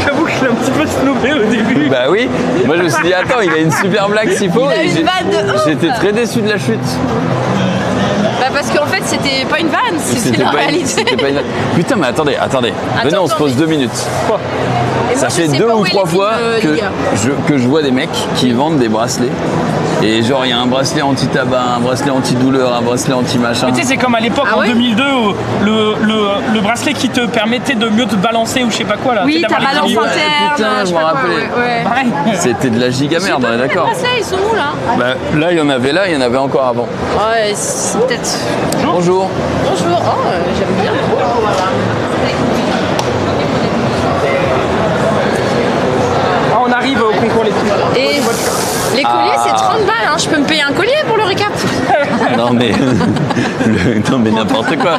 J'avoue que je l'ai un petit peu snobé au début. Bah oui. Moi je me suis dit attends, il a une super blague s'il faut. Il a et une vanne de ouf. J'étais très déçu de la chute. Bah parce qu'en fait, c'était pas une vanne, c'était la pas une- réalité. c'était pas une- Putain mais attendez. Venez on se pose 2 minutes. Et moi, Ça je fait sais 2 pas ou où est 3 les fois films, les gars. que je vois des mecs qui vendent des bracelets. Et genre il y a un bracelet anti-tabac, un bracelet anti-douleur, un bracelet anti-machin. Tu sais, c'est comme à l'époque Ah en ouais 2002, où le bracelet qui te permettait de mieux te balancer ou je sais pas quoi là. Oui, Tu sais, ta d'avoir balance l'équilibre. interne, putain, je sais me pas quoi, rappelais. ouais. Pareil. C'était de la giga merde, on est Les d'accord. bracelets, ils sont où là? Bah, là il y en avait encore avant. Ouais, c'est peut-être. Bonjour. Bonjour, oh, j'aime bien. Ah, on arrive au concours les Et les colliers, c'est 30 balles, hein. Je peux me payer un collier pour le récap? Non mais non mais n'importe quoi.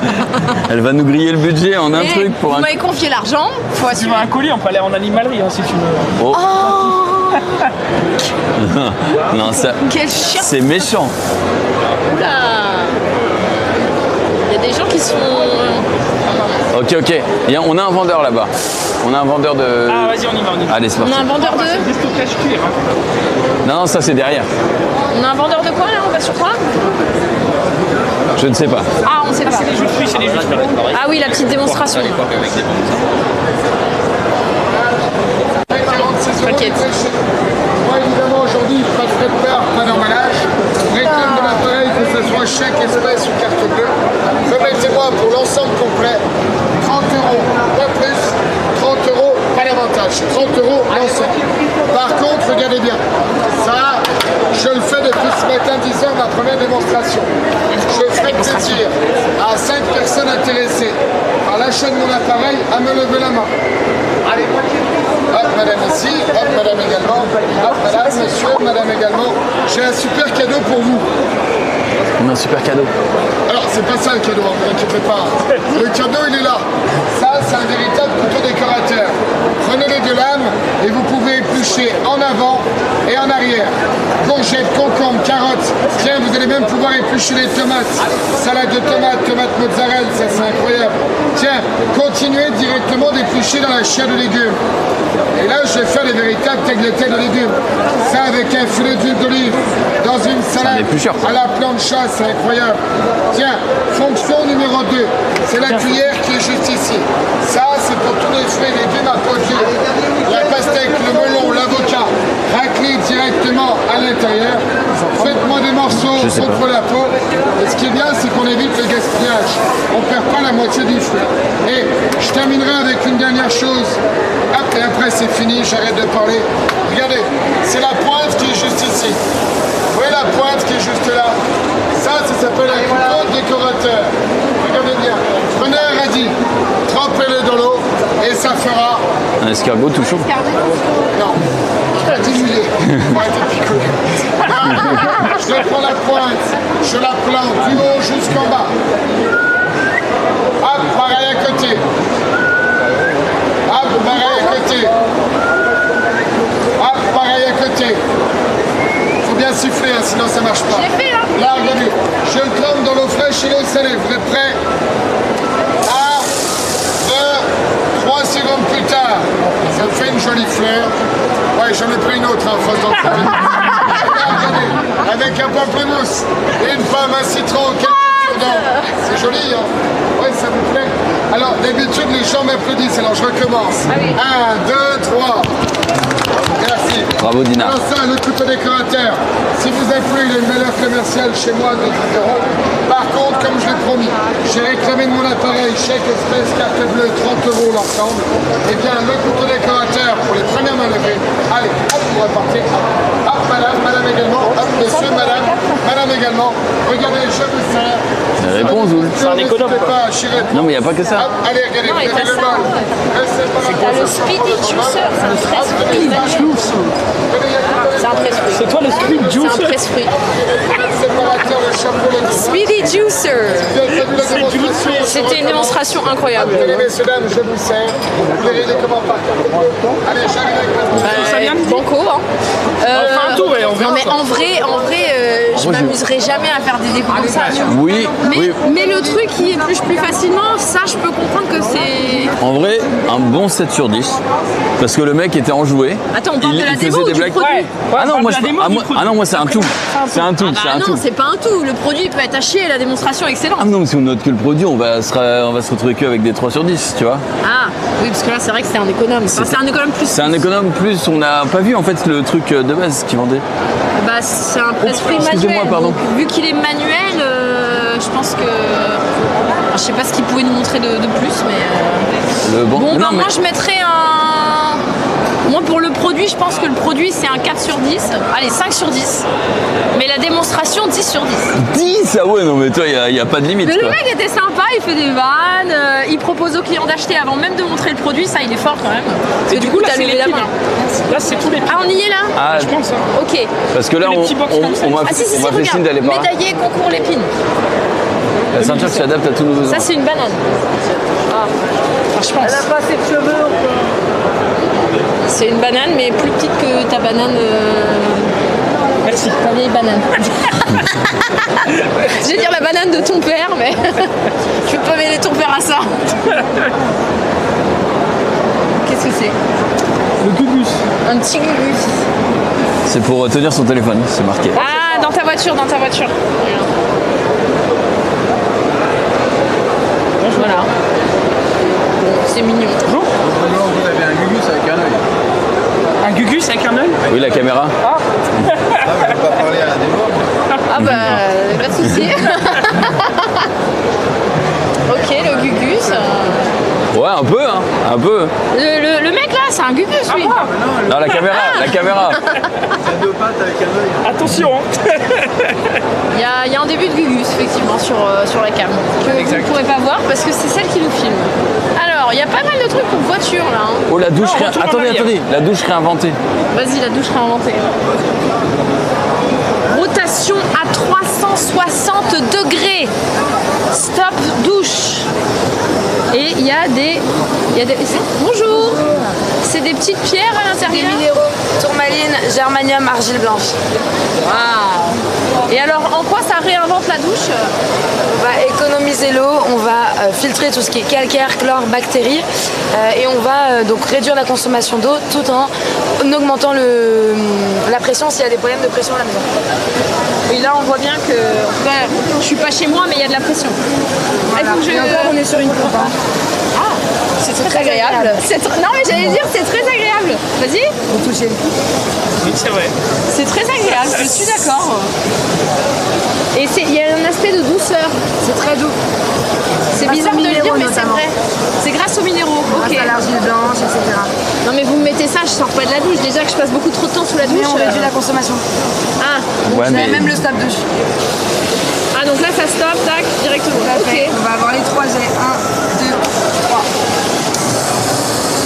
Elle va nous griller le budget en un Et truc pour vous un. m'avez confié l'argent, faut Si tu veux assumer. un colis, on peut aller en animalerie hein, si tu veux. Oh. Oh, Non ça. quel chien! C'est méchant. Oula! Il y a des gens qui sont. Ok. On a un vendeur là-bas. On a un vendeur de. Ah, vas-y, on y va. Allez c'est On parti. a un vendeur C'est de. des stockages cuir. Hein. Non ça c'est derrière. On a un vendeur de quoi là? On va sur quoi? Je ne sais pas. Ah, on sait pas. C'est des jus de fruits, c'est des jus de fruits. Ah oui, la petite démonstration. T'inquiète. Moi, évidemment, aujourd'hui, pas de frais de part, pas d'emballage. Réclame de l'appareil, que ce soit chèque, espèce ou carte bleue. Remettez-moi pour l'ensemble complet 30 €, pas plus. 30 €, pas davantage. 30 € l'ensemble. Par contre, regardez bien. Ça, je le fais depuis ce matin 10 h, ma première démonstration. Je ferai plaisir à 5 personnes intéressées par l'achat de mon appareil à me lever la main. Allez, hop, madame ici, hop, madame également, hop, madame, monsieur, madame également. J'ai un super cadeau pour vous. On a un super cadeau. Alors, c'est pas ça le cadeau, ne vous inquiétez pas. Le cadeau, il est là. Ça, c'est un véritable couteau décorateur. Prenez les 2 lames et vous pouvez éplucher en avant et en arrière. Courgettes, concombres, carottes. Tiens, vous allez même pouvoir éplucher les tomates. Salade de tomates, tomates mozzarella, ça c'est incroyable. Tiens, continuez directement d'éplucher dans la chair de légumes. Et là, je vais faire les véritables tagliatelles de légumes. Ça avec un filet d'huile d'olive dans une salade éplucheur, ça. à la plancha, c'est incroyable. Tiens, fonction numéro 2, c'est la cuillère qui est juste ici. Ça, c'est pour tous les fruits et légumes à pot dur. La pastèque, le melon, l'avocat, raclés directement à l'intérieur. Faites-moi des morceaux contre la peau. Et ce qui est bien, c'est qu'on évite le gaspillage. On ne perd pas la moitié du fruit. Et je terminerai avec une dernière chose. Hop, et après c'est fini, j'arrête de parler. Regardez, c'est la pointe qui est juste ici. Vous voyez la pointe qui est juste là? Ça s'appelle un couteau décorateur. Regardez bien. Prenez un radis, trempez-le dans l'eau et ça fera. Un escargot tout chaud. Non, je vais diminuer. Pour être picolé. Je prends la pointe, je la plante du haut jusqu'en bas. Hop, pareil à côté. Hop, pareil à côté. Hop, pareil à côté. Faut bien siffler, hein, sinon ça marche pas. J'ai fait, hein. Là, regardez, je le trempe dans l'eau fraîche et l'eau salée. Vous êtes prêts? 1, 2, 3 secondes plus tard. Ça me fait une jolie fleur. Ouais, j'en ai pris une autre en face dans le Regardez, avec un pamplemousse et une pomme, un citron, quelques dedans. C'est joli, hein? Ouais, ça vous plaît? Alors, d'habitude, les gens m'applaudissent, alors je recommence. 1, 2, 3. Merci. Bravo Dina. Alors ça, le couteau décorateur. Si vous avez plu, il a une valeur commerciale chez moi de 10 €. Par contre, comme je l'ai promis, j'ai réclamé de mon appareil, chèque espèce, carte bleue, 30 € l'ensemble. Eh bien, le couteau décorateur pour les premières mains levées. Allez, hop, on va partir. Hop, madame également. Hop, monsieur, madame également. Regardez, je vous sers. Réponse ou C'est un économe, N'hésitez quoi. pas à chirer. Non mais il n'y a pas que ça. Hop, allez, regardez, Non, vous il y a avez le ça. bol. Restez pas là. T'as le Speedy Juicer, c'est un presse-fruit manuel. C'est un presse-fruit. C'est toi le speed C'est un juicer. presse-fruit. Séparateur, le chapeau, le Speedy Juicer. C'était une démonstration incroyable. Allez, messieurs, dames, je vous sers. Vous verrez comment pas. Allez, j'arrive avec ma Banco, hein. Enfin, un tour, ouais, on verra non mais ça. en vrai, je m'amuserai jamais à faire des décos comme ça. tu vois. Oui, Mais, oui. mais le truc qui épluche plus facilement, ça je peux comprendre que c'est... En vrai, un bon 7 sur 10. Parce que le mec était enjoué. Attends, on parle de la démo ou du produit? Ah non, moi, la démo, du produit. moi c'est un tout. C'est un tout, c'est Ah un non, tout. c'est pas un tout. Le produit peut être à chier, la démonstration est excellente. Ah non, mais si on note que le produit, on va se retrouver que avec des 3 sur 10, tu vois. Ah, oui, parce que là, c'est vrai que c'était un économe. Enfin, c'est un économe plus. C'est un économe plus, on n'a pas vu en fait le truc de base qu'ils vendaient. Bah, c'est un presse-fruit excusez-moi, manuel. pardon. Donc, vu qu'il est manuel, je pense que. Enfin, je sais pas ce qu'il pouvait nous montrer de plus, mais. Le Bon, non, bah, mais moi, je mettrais un. Moi, pour le produit, je pense que le produit, c'est un 4 sur 10. Allez, 5 sur 10. Mais la démonstration, 10 sur 10. 10, ah ouais, non mais toi, il n'y a pas de limite. Mais le quoi. mec était sympa, il fait des vannes, il propose aux clients d'acheter avant même de montrer le produit, ça il est fort quand même. Parce Et que du coup, là, t'as c'est levé les la pins. main. Là, c'est tous les pins. Ah, on y est là Ah, Je pense. Hein. Ok. parce que là, les petits box comme ça. on m'a Ah si, si, on si, m'a fait regarde. signe d'aller pas. Médaillé, concours l'épine. La ceinture qui s'adapte à tous nos besoins. Ça c'est une banane. Ah, enfin, je pense. Elle a pas assez de cheveux. C'est une banane, mais plus petite que ta banane. Merci. Ta vieille banane. Je vais dire la banane de ton père, mais je peux pas mêler ton père à ça. Qu'est-ce que c'est? Le gugus. Un petit gugus. C'est pour tenir son téléphone, c'est marqué. Ah, dans ta voiture, dans ta voiture. Voilà. Bon, c'est mignon. Bonjour. Vous avez un gugus avec un œil. Un gugus avec un œil. Oui, la caméra. Ah, mais je vais pas parler à la démo. Ah bah, pas de soucis. Ok, le gugus. Ouais, un peu, hein, un peu. Le mec là, c'est un gugus, oui. Non, la caméra, la caméra. C'est deux pattes avec un œil. Attention. Hein. Il y a un début de gugus, effectivement, sur la cam. Que vous ne pourrez pas voir parce que c'est celle qui nous filme. Alors, il y a pas mal de trucs pour voiture là. Hein. Oh, la douche Non, retourne en Attendez, arrière. attendez, la douche réinventée. Vas-y, la douche réinventée. Rotation à 360 degrés. Stop douche. Et il y a des... Bonjour. C'est des petites pierres à l'intérieur. Des minéraux, tourmaline, germanium, argile blanche. Waouh. Et alors, en quoi ça réinvente la douche? On va économiser l'eau, on va filtrer tout ce qui est calcaire, chlore, bactéries et on va donc réduire la consommation d'eau tout en augmentant la pression s'il y a des problèmes de pression à la maison. Oui, là, on voit bien que... En tout cas, je suis pas chez moi, mais il y a de la pression. Il faut que je... Et encore, on est sur une pompe. Hein. Ah, c'est très agréable. Non, mais j'allais dire, c'est très agréable. Vas-y. Vous touchez le cou. Oui, c'est vrai. C'est très agréable, je suis d'accord. Et il y a un aspect de douceur. C'est très doux. C'est Grâce bizarre aux de le dire, minéraux, mais c'est notamment. vrai. C'est grâce aux minéraux. Ok. Grâce à l'argile blanche, etc. Non, mais vous me mettez ça, je sors pas de la douche. Déjà que je passe beaucoup trop de temps sous la douche. Mais on réduit la consommation. Ah. Ouais, Vous avez mais même le stop douche. Ah, donc là, ça stoppe, tac, directement. Après, Ok. on va avoir les 3 jets. 1, 2, 3.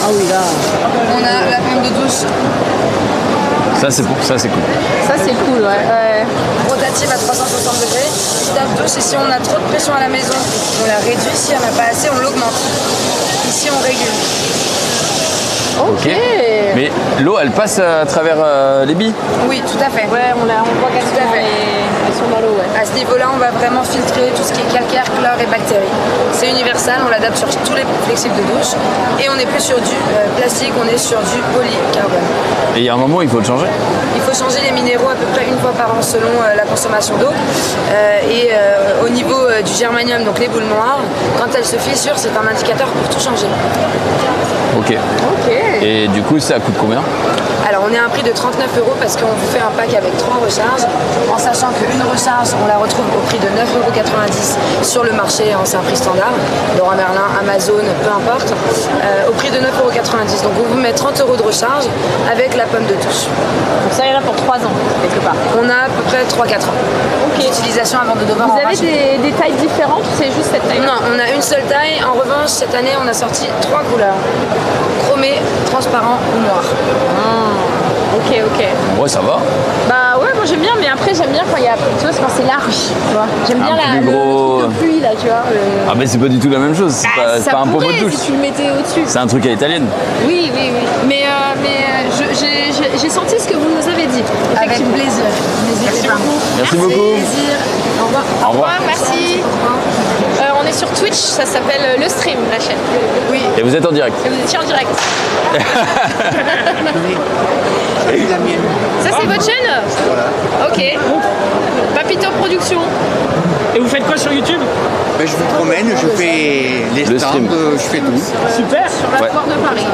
Ah oui, là. On a la pomme de douche Ça c'est cool. Ça, c'est cool, ouais. rotative à 360 degrés. Lave-douche, et si on a trop de pression à la maison, on la réduit. Si on n'a pas assez, on l'augmente. Ici, on régule. Ok. Mais l'eau, elle passe à travers les billes. Oui, tout à fait. Ouais, on voit qu'elles sont elles sont dans l'eau, ouais. À ce niveau-là, on va vraiment filtrer tout ce qui est calcaire, chlore et bactéries. C'est universal, on l'adapte sur tous les flexibles de douche. Et on n'est plus sur du plastique, on est sur du polycarbone. Et il y a un moment, il faut le changer. Il faut changer les minéraux à peu près une fois par an selon la consommation d'eau. Au niveau du germanium, donc les boules noires, quand elles se fissurent, c'est un indicateur pour tout changer. Ok. Et du coup, ça coûte combien? Alors on est à un prix de 39 € parce qu'on vous fait un pack avec 3 recharges, en sachant qu'une recharge, on la retrouve au prix de 9,90 € sur le marché, hein, c'est un prix standard, Leroy Merlin, Amazon, peu importe, au prix de 9,90 €. Donc on vous met 30 € de recharge avec la pomme de douche. Donc ça, il y en a pour 3 ans, quelque part. On a à peu près 3-4 ans d'utilisation avant de devoir Vous en avez racheter. des tailles différentes ou c'est juste cette taille? Non, on a une seule taille. En revanche, cette année, on a sorti 3 couleurs. Chromé, transparent ou noir. Ok. Ouais, ça va. Bah ouais, moi j'aime bien, mais après j'aime bien quand il y a, tu vois, quand c'est large, tu vois. J'aime bien plus gros. le truc de pluie là, tu vois. Ah, mais c'est pas du tout la même chose. C'est pas ça un pommeau de pourrait douche. si tu le mettais au-dessus. C'est un truc à l'italienne. Oui. Mais j'ai senti ce que vous nous avez dit. Avec Effectivement. plaisir. N'hésitez pas. Merci beaucoup. Plaisir. Au revoir. Au revoir. Merci. On est sur Twitch, ça s'appelle Le Stream, la chaîne. Oui. Et vous êtes en direct. Et vous étiez en direct. Ça, c'est votre chaîne? Voilà. Ok. Papito Production. Et vous faites quoi sur YouTube? Ben, je vous promène, je fais les Le stands, stream. je fais tout. Super. Sur la Ouais. foire de Paris.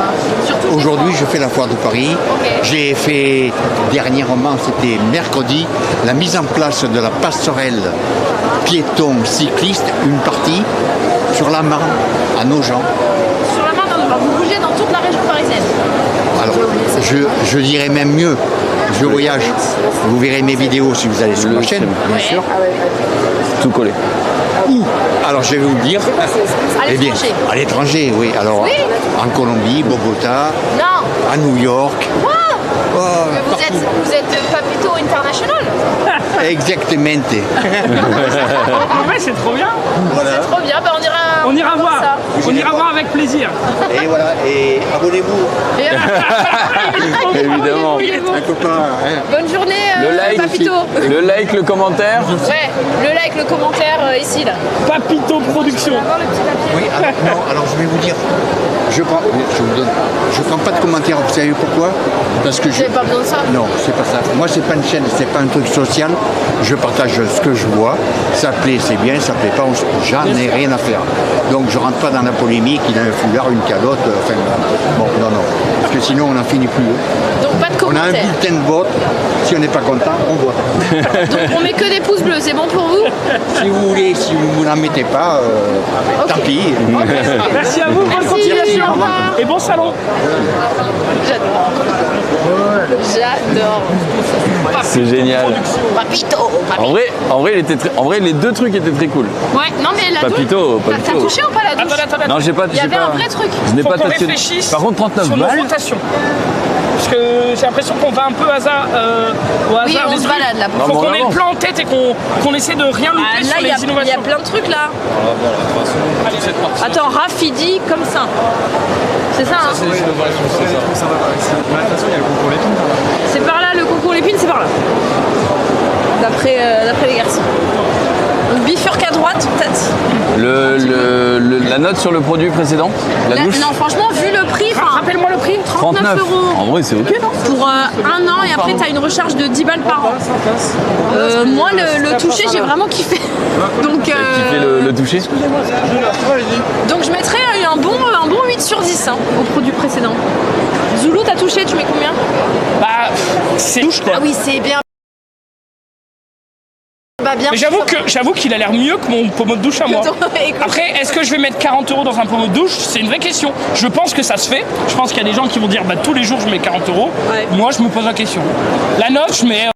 Surtout Aujourd'hui, je fais la foire de Paris. Ok. J'ai fait dernièrement, c'était mercredi, la mise en place de la passerelle piéton cycliste, une partie sur la Marne, à Nogent. sur la Marne, vous bougez dans toute la région parisienne. Alors, je dirais même mieux, je voyage. Vous verrez mes vidéos si vous allez sur ma chaîne, bien Ouais. sûr. Tout collé. Où? Alors, je vais vous le dire. À Eh bien, l'étranger. à l'étranger, oui. Alors, Oui. en Colombie, Bogota, Non. à New York. Quoi? Oh, Vous êtes Papito International? exactement. En vrai, c'est trop bien. C'est trop bien, bah, On ira voir. ça. On ira voir avec plaisir. Et voilà, et abonnez-vous. Et- Évidemment. Un copain. Hein. Bonne journée, Le like, Papito. le like, le commentaire. Ouais, le like, le commentaire ici là. Papito Production. Oui, alors, non, alors je vais vous dire, je prends pas de commentaires, vous savez pourquoi? Parce que Vous n'avez pas besoin de ça. Non, c'est pas ça. Moi, c'est pas une chaîne, c'est pas un truc social. Je partage ce que je vois. Ça plaît, c'est bien. Ça plaît pas, j'en ai rien à faire. Donc, je rentre pas dans la polémique. Il a un foulard, une calotte. Enfin, bon, non. Parce que sinon, on n'en finit plus. Donc pas de On a un commentaire. bulletin de vote. Si on n'est pas content, on vote. Donc on met que des pouces bleus, c'est bon pour vous? Si vous voulez, si vous n'en mettez pas, tant pis. Merci à vous. Bonne Merci, continuation. au revoir. Et bon salon. J'adore. C'est génial. Papito. En vrai, en vrai, les deux trucs étaient très cool. Ouais, non mais la Papito, douche. T'as Papito. touché ou pas la douche? Attends. Non, j'ai pas. Il y avait un vrai truc. Je n'ai Faut pas qu'on touché. réfléchisse Par contre, 39 sur nos balles. rotations. Parce que j'ai l'impression qu'on va un peu au hasard Oui, on des se trucs. balade, là. Non, Faut mais on qu'on ait le avance. plan en tête et qu'on essaie de rien louper Ah, sur là, il y, les a innovations. plein de trucs là. Attends, Raph il dit comme ça. C'est ça, hein? C'est par là, le concours Lépine, c'est par là. D'après les garçons. Donc bifurque à droite, peut-être. La note sur le produit précédent, la douche. Non, franchement, vu le prix, Rappelle-moi le prix. 39 €. En vrai, c'est ok, non? Pour un an et après t'as une recharge de 10 balles par an. Moi le toucher j'ai vraiment kiffé. Donc, Qui fait le toucher? donc je mettrais un bon 8 sur 10 hein, au produit précédent. Zoulou t'as touché, tu mets combien? Bah, c'est douche quoi. Ah oui c'est bien. Bah bien. Mais j'avoue qu'il a l'air mieux que mon pommeau de douche à moi. Après, est-ce que je vais mettre 40 € dans un pommeau de douche? C'est une vraie question. Je pense que ça se fait. Je pense qu'il y a des gens qui vont dire bah tous les jours je mets 40 €. Ouais. Moi je me pose la question. La note, je mets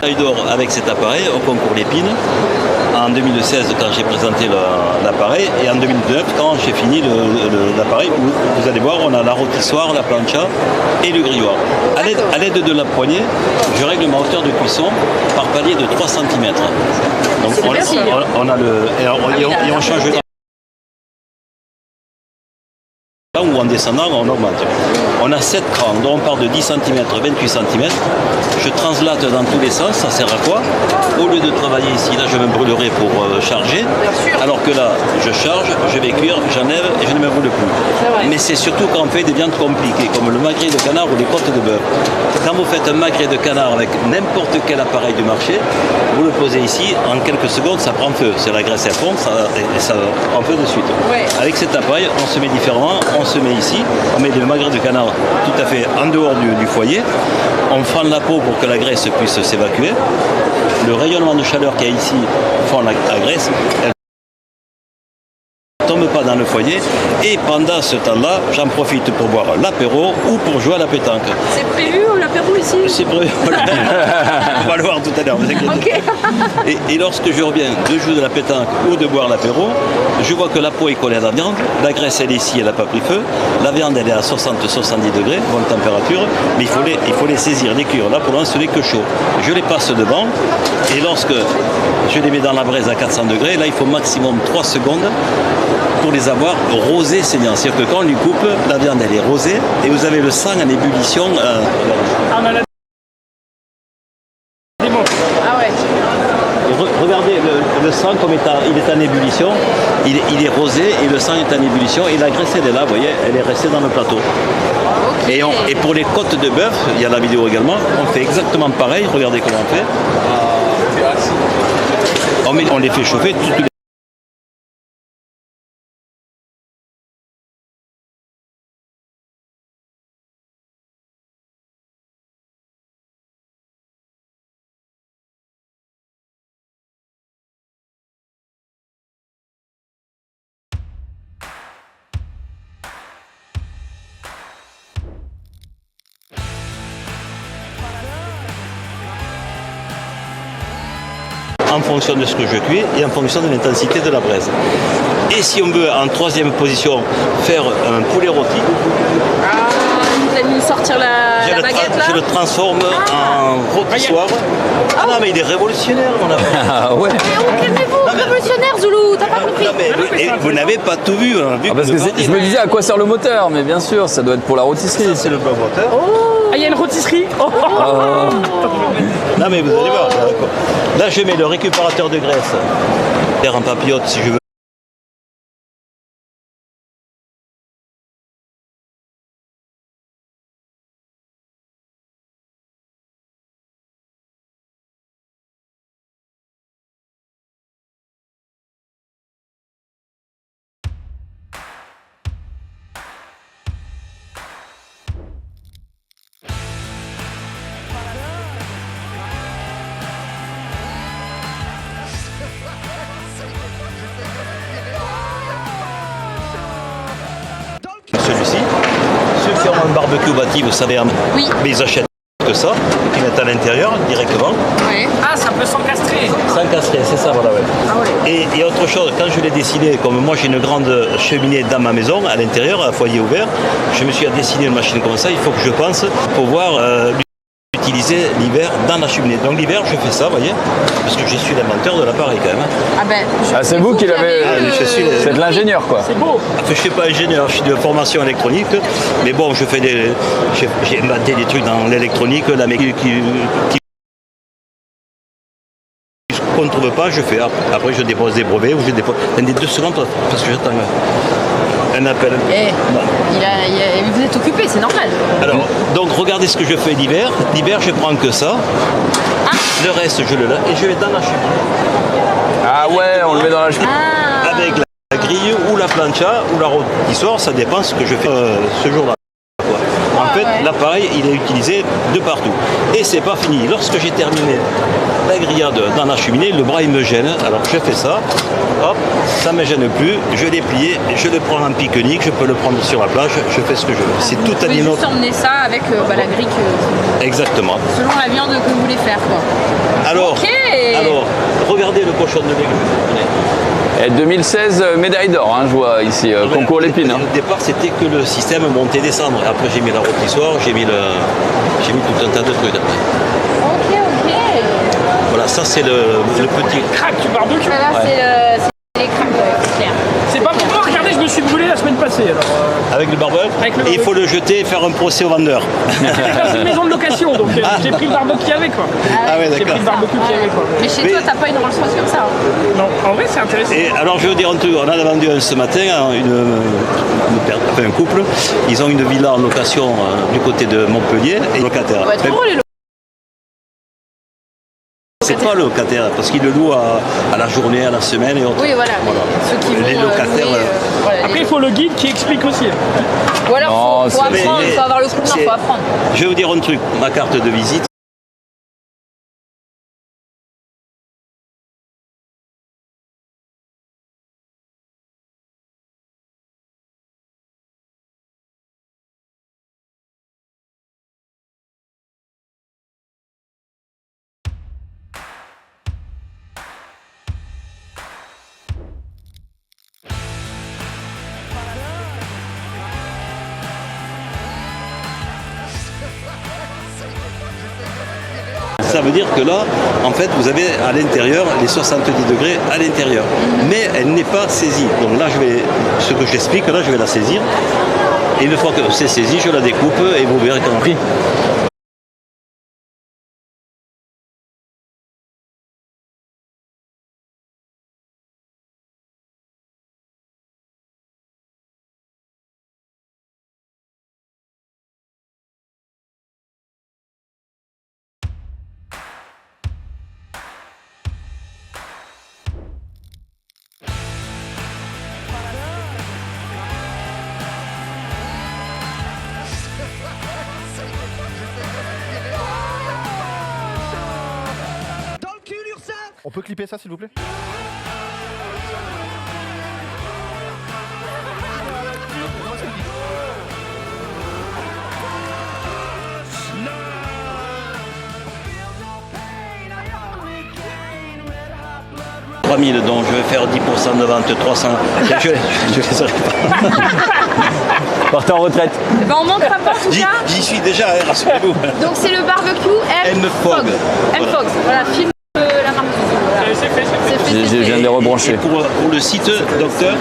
médaille d'or avec cet appareil au concours Lépine en 2016 quand j'ai présenté l'appareil et en 2009 quand j'ai fini l'appareil où vous allez voir on a la rôtissoire, la plancha et le grilloir. À l'aide de la poignée, je règle ma hauteur de cuisson par palier de 3 cm. Donc on a et on change ou en descendant, on augmente. On a 7 crans, donc on part de 10 cm, 28 cm. Je translate dans tous les sens, ça sert à quoi? Au lieu de travailler ici, là je me brûlerai pour charger, alors que là je charge, je vais cuire, j'enlève et je ne me brûle plus. Mais c'est surtout quand on fait des viandes compliquées, comme le magret de canard ou les côtes de bœuf. Quand vous faites un magret de canard avec n'importe quel appareil du marché, vous le posez ici, en quelques secondes ça prend feu. C'est la graisse à fond, ça prend feu de suite. Avec cet appareil, on se met différemment, on se met ici, on met le magret de canard tout à fait en dehors du foyer, on fend la peau pour que la graisse puisse s'évacuer. Le rayonnement de chaleur qu'il y a ici fend la graisse, elle ne tombe pas dans le foyer et pendant ce temps-là, j'en profite pour boire l'apéro ou pour jouer à la pétanque. C'est prévu l'apéro ici? C'est prévu. On va le voir tout à l'heure, vous inquiétez pas. Et lorsque je reviens de jouer de la pétanque ou de boire l'apéro, je vois que la peau est collée à la viande, la graisse elle est ici, elle n'a pas pris feu, la viande elle est à 60-70 degrés, bonne température, mais il faut les saisir, les cuire. Là pour l'instant ce n'est que chaud. Je les passe devant et lorsque je les mets dans la braise à 400 degrés, là il faut maximum 3 secondes pour les avoir rosés saignants. C'est-à-dire que quand on lui coupe, la viande elle est rosée et vous avez le sang en ébullition. Regardez le sang comme il est en ébullition, il est rosé et le sang est en ébullition et la graisse elle est là, vous voyez, elle est restée dans le plateau. Et pour les côtes de bœuf, il y a la vidéo également, on fait exactement pareil, regardez comment on fait. On les fait chauffer tout en fonction de ce que je cuis et en fonction de l'intensité de la braise. Et si on veut en troisième position faire un poulet rôti, vous allez nous sortir la baguette là? Je le transforme en rôtissoire. Ah non mais il est révolutionnaire mon affaire. Ah ouais. Mais calmez-vous, révolutionnaire Zoulou, t'as pas compris? Vous n'avez pas tout vu. Parce que je me disais à quoi sert le moteur, mais bien sûr, ça doit être pour la rôtisserie. C'est le moteur. Ah, il y a une rôtisserie. Non mais vous allez voir. Là je mets le récupérateur de graisse. Faire en papillote si je veux. Celui-ci, ceux qui ont un barbecue bâti, vous savez, oui. Mais ils achètent que ça, qu'ils mettent à l'intérieur directement. Ouais. Ah, ça peut s'encastrer. S'encastrer, c'est ça, voilà. Ouais. Ah ouais. Et autre chose, quand je l'ai dessiné, comme moi j'ai une grande cheminée dans ma maison, à l'intérieur, à foyer ouvert, je me suis à dessiner une machine comme ça, il faut que je pense pouvoir l'utiliser l'hiver dans la cheminée. Donc l'hiver, je fais ça, vous voyez, parce que je suis l'inventeur de l'appareil quand même. Ah ben, c'est vous qui l'avez. C'est de l'ingénieur quoi. C'est beau. Je ne suis pas ingénieur, je suis de formation électronique, mais bon, j'ai inventé des trucs dans l'électronique, la mécanique qui qu'on ne trouve pas, je fais. Après, je dépose des brevets ou je dépose. Attendez 2 secondes parce que j'attends un appel. Vous êtes occupé, c'est normal. Alors, donc regardez ce que je fais l'hiver. L'hiver, je prends que ça. Le reste, je le lave et je vais dans la cheminée. Ah ouais, on le met dans la cheminée. Avec la grille ou la plancha ou la rôtissoire, ça dépend ce que je fais ce jour-là. En fait, l'appareil, il est utilisé de partout. Et c'est pas fini. Lorsque j'ai terminé la grillade dans la cheminée, le bras il me gêne. Alors je fais ça, hop, ça me gêne plus, je l'ai plié, je le prends en pique-nique, je peux le prendre sur la plage, je fais ce que je veux. C'est tout à juste emmener ça avec la grille Exactement. Selon la viande que vous voulez faire, quoi. Alors, regardez le cochon de légumes. Et 2016, médaille d'or, hein, je vois ici, concours Lépine. Au départ, c'était que le système monter-descendre. Après, j'ai mis la rôtissoire, j'ai mis tout un tas de trucs après. Ok. Voilà, ça c'est le petit crack du barbecue. Là, c'est les cracks, c'est clair. C'est pas pour moi, regardez, je me suis brûlé la semaine passée. Alors, Avec le barbecue. Et il faut le jeter et faire un procès au vendeur. C'est une maison de location, donc j'ai pris le barbecue qu'il y avait, quoi. Ah ouais, d'accord. J'ai pris le barbecue qu'il y avait, quoi. Mais chez toi, t'as pas une Rolls-Royce comme ça. Non, en vrai, c'est intéressant. Et alors, je veux dire un truc, on a vendu ce matin un couple. Ils ont une villa en location du côté de Montpellier et locataire. Ouais, trop les c'est pas le locataire, parce qu'ils le louent à la journée, à la semaine et autres. Oui, voilà. Ceux qui les vont locataires. louer, Après, il faut le guide qui explique aussi. Ou alors, faut apprendre, il faut avoir le coup de main, faut apprendre. Je vais vous dire un truc, ma carte de visite. Ça veut dire que là, en fait, vous avez à l'intérieur les 70 degrés à l'intérieur. Mais elle n'est pas saisie. Donc là, ce que j'explique, là, je vais la saisir. Et une fois que c'est saisi, je la découpe et vous verrez qu'en prix. On peut clipper ça s'il vous plaît? « 3000, donc je vais faire 10% de vente, 300. Je les aurai pas. Partez en retraite. Ben, on manquera pas en tout cas. J'y suis déjà, rassurez-vous. Donc c'est le barbecue M-Fogs. M-Fogs, voilà, filme la marque. Voilà. C'est fait. Je viens de les rebrancher. Pour le site, docteur?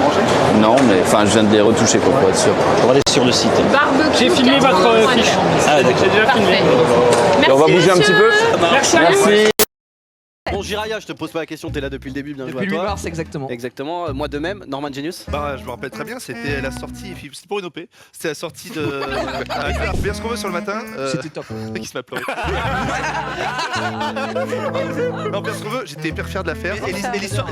Non, mais enfin, je viens de les retoucher pour être sûr. On va aller sur le site. Barbecue. J'ai filmé votre fiche. Ah, d'accord. J'ai déjà filmé. Merci, on va bouger un petit peu. Merci. Bon Jiraya, je te pose pas la question, t'es là depuis le début, bien joué à toi. Depuis 8 mars, exactement. Exactement, moi de même, Norman Genius. Bah je me rappelle très bien, c'était la sortie, c'était pour une OP, c'était la sortie de... faire ce qu'on veut sur le matin. C'était top. Qui se m'a pleuré. Non, faire ce qu'on veut, j'étais hyper fier de la faire. Et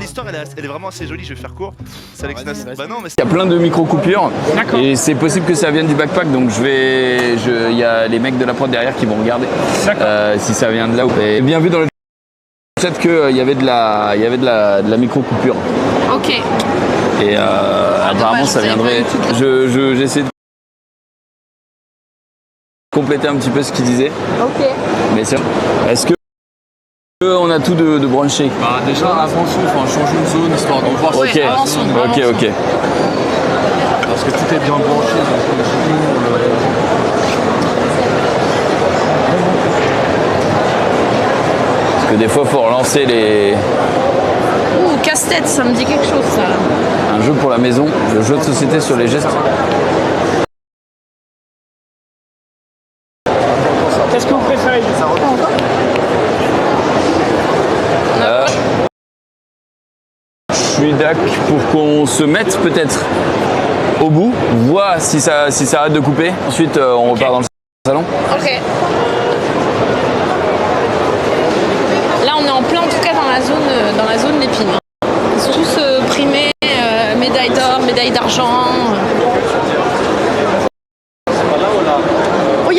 l'histoire elle est vraiment assez jolie, je vais faire court. C'est Alex Nas. Bah non, mais il y a plein de micro-coupures et c'est possible que ça vienne du backpack, donc il y a les mecs de la prod derrière qui vont regarder si ça vient de là ou pas. Et bien vu dans le peut-être qu'il y avait de la micro-coupure. Ok. Et apparemment ça viendrait. J'essaie de compléter un petit peu ce qu'il disait. Ok. Mais est-ce que on a tout de branché? Bah déjà avançons, enfin changeons de zone histoire de voir. Ok, ok. Parce que tout est bien branché. Parce que des fois, il faut relancer les... Ouh, casse-tête, ça me dit quelque chose, ça. Un jeu pour la maison, le jeu de société sur les gestes. Qu'est-ce que vous préférez? Je suis d'accord pour qu'on se mette peut-être au bout, voit si ça arrête de couper. Ensuite, on repart dans le salon. Ok. Là, on est en plein, en tout cas, dans la zone Lépine. Ils sont tous primés, médaille d'or, médaille d'argent.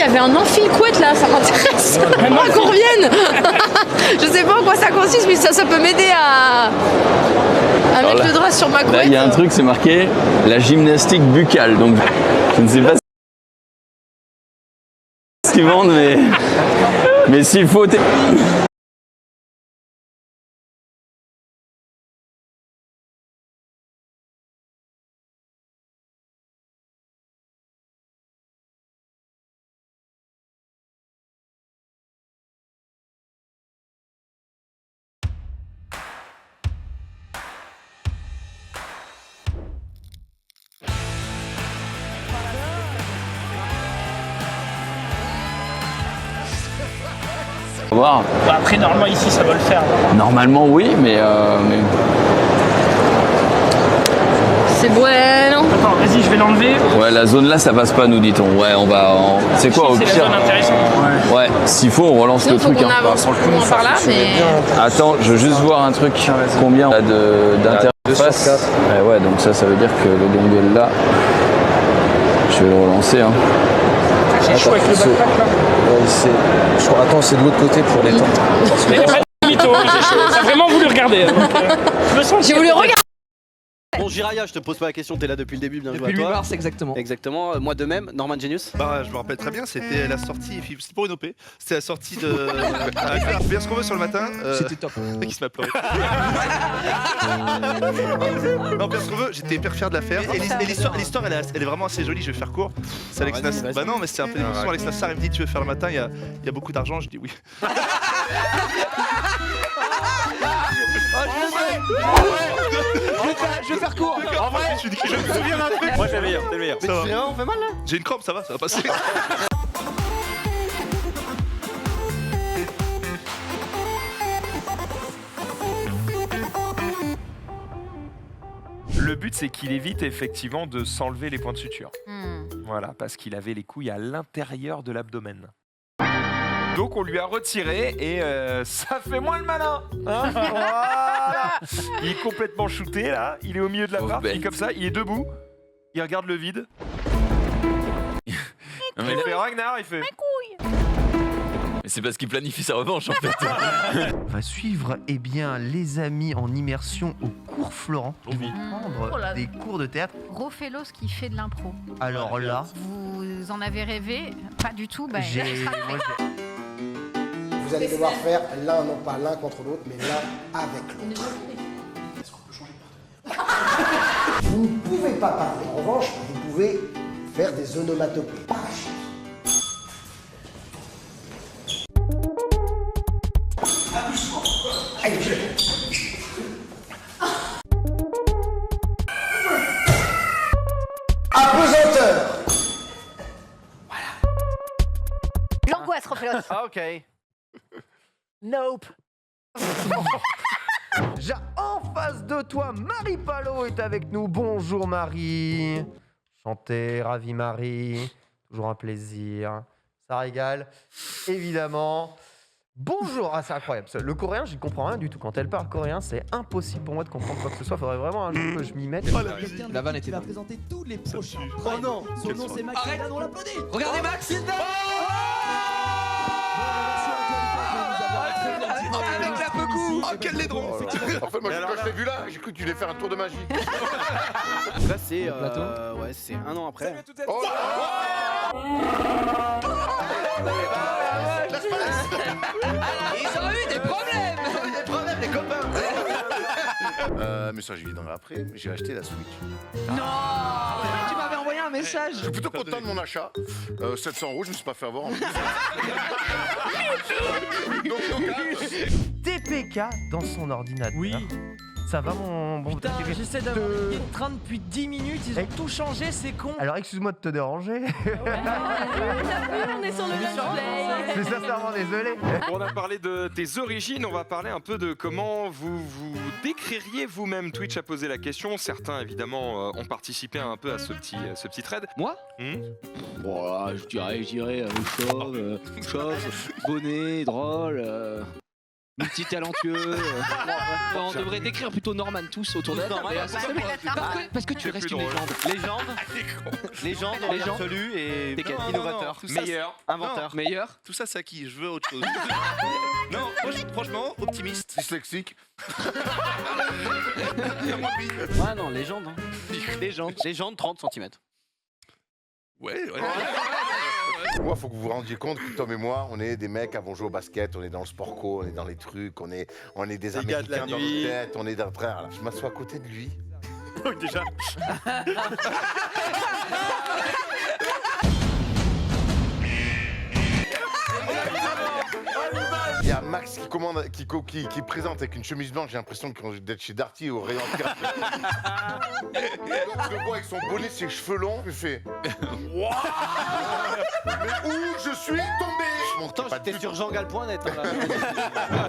y avait un enfile-couette là, ça m'intéresse. Moi qu'on revienne. Je sais pas en quoi ça consiste, mais ça peut m'aider à mettre le drap sur ma couette. Là, il y a un truc, c'est marqué la gymnastique buccale. Donc, je ne sais pas ce qu'ils vendent, mais s'il faut. Voir. Après, normalement, ici, ça va le faire. Normalement, oui, mais... C'est bueno. Attends, vas-y, je vais l'enlever. Ouais, la zone là, ça passe pas, nous dit-on. Ouais, on va... C'est quoi, au pire? C'est la zone intéressante. Ouais, s'il faut, on relance le truc. On avance plus loin par là, mais... Attends, je veux juste voir un truc. Combien on a d'interface? Ouais, donc ça veut dire que le dongle là, je vais le relancer. Hein. J'ai chaud avec le backpack là. Attends, c'est de l'autre côté pour les temps. Mais il n'y a pas de mytho, j'ai chaud. T'as vraiment voulu regarder. Je me sens. J'ai voulu regarder. Bon, Jiraya, je te pose pas la question, t'es là depuis le début, bien joué à toi. Depuis le 8 mars, exactement. Exactement, moi de même. Norman Genius. Bah, je me rappelle très bien, c'était la sortie, c'était pour une OP, c'était la sortie de. Bien ce qu'on veut sur le matin. C'était top. Qui se m'a pleuré. Non, bien ce qu'on veut, j'étais hyper fier de la faire. Et l'histoire, elle est vraiment assez jolie, je vais faire court. C'est Alex Nassar. Bah non, mais c'est un peu l'émotion. Alex Nassar, il me dit tu veux faire le matin, il y a beaucoup d'argent, je dis oui. Je vais faire court. En vrai, je me souviens d'un truc. Moi, t'es le meilleur, t'es le meilleur. Ça va. On fait mal là. J'ai une crampe, ça va passer. Le but, c'est qu'il évite effectivement de s'enlever les points de suture. Voilà, parce qu'il avait les couilles à l'intérieur de l'abdomen. Donc on lui a retiré et ça fait moins le malin. Hein. Voilà. Il est complètement shooté là, il est au milieu de la barre, il est comme ça, il est debout, il regarde le vide. Il fait Ragnar, il fait... Mais c'est parce qu'il planifie sa revanche en fait. On va suivre les amis en immersion au cours Florent. Ils vont prendre des cours de théâtre. Gros Félos qui fait de l'impro. Alors là... Vous en avez rêvé? Pas du tout. Bah, Vous allez devoir faire l'un, non pas l'un contre l'autre, mais l'un avec l'autre. Est-ce qu'on peut changer de partenaire? Vous ne pouvez pas parler. En revanche, vous pouvez faire des onomatopées. Allez, je... Apesanteur. L'angoisse, Rofelos. Ok. Nope. En face de toi, Marie Palot est avec nous. Bonjour Marie. Chantez, ravi Marie. Toujours un plaisir. Ça régale, évidemment. Bonjour, c'est incroyable. Le coréen, je ne comprends rien du tout. Quand elle parle coréen, c'est impossible pour moi de comprendre quoi que ce soit. Faudrait vraiment un jour que je m'y mette. La vanne était va présenter tous les prochains. Oh non. Son nom c'est Max. Arrête, on l'applaudit. Regardez Max. Avec la pecou. Oh, quel laidron. En fait, moi, quand je t'ai vu là, j'ai cru que tu allais faire un tour de magie. Là, c'est ouais, c'est un an après. Oh Ils ont eu des problèmes. Des problèmes, les copains. Message évident après, j'ai acheté la Switch. Non. Tu m'avais envoyé un message. Je suis plutôt content de mon achat. 700 €, je me suis pas fait avoir en plus. TPK dans son ordinateur. Oui. Ça va mon bon Putain, j'essaie d'avoir une train depuis 10 minutes, ils ont tout changé, c'est con. Alors excuse-moi de te déranger. On est sur le même play. Je suis sincèrement désolé. On a parlé de tes origines, on va parler un peu de comment vous vous décririez vous-même. Twitch a posé la question, certains évidemment ont participé un peu à ce petit thread. Moi Bon, je dirais chauve, bonnet, drôle. multitalentueux. On devrait décrire plutôt Norman tous autour de Norman. Parce que tu restes une légende. Légende en absolu et innovateur. Meilleur. Inventeur. Meilleur. Tout ça, c'est à qui? Je veux autre chose. Non, franchement, optimiste. Dyslexique. Ouais, non, légende. Légende 30 cm. Ouais. Moi, il faut que vous vous rendiez compte que Tom et moi, on est des mecs qui avons joué au basket, on est dans le sport co, on est dans les trucs, on est des gars de la Américains dans nuit. nos têtes, on est d'un frère. Je m'assois à côté de lui. Déjà. Il y a Max qui présente avec une chemise blanche, j'ai l'impression d'être chez Darty au rayon de carte. Je le vois avec son bonnet, ses cheveux longs, je fais Waouh. Mais où je suis tombé? Pourtant, j'étais sur Jean Galpoint.net.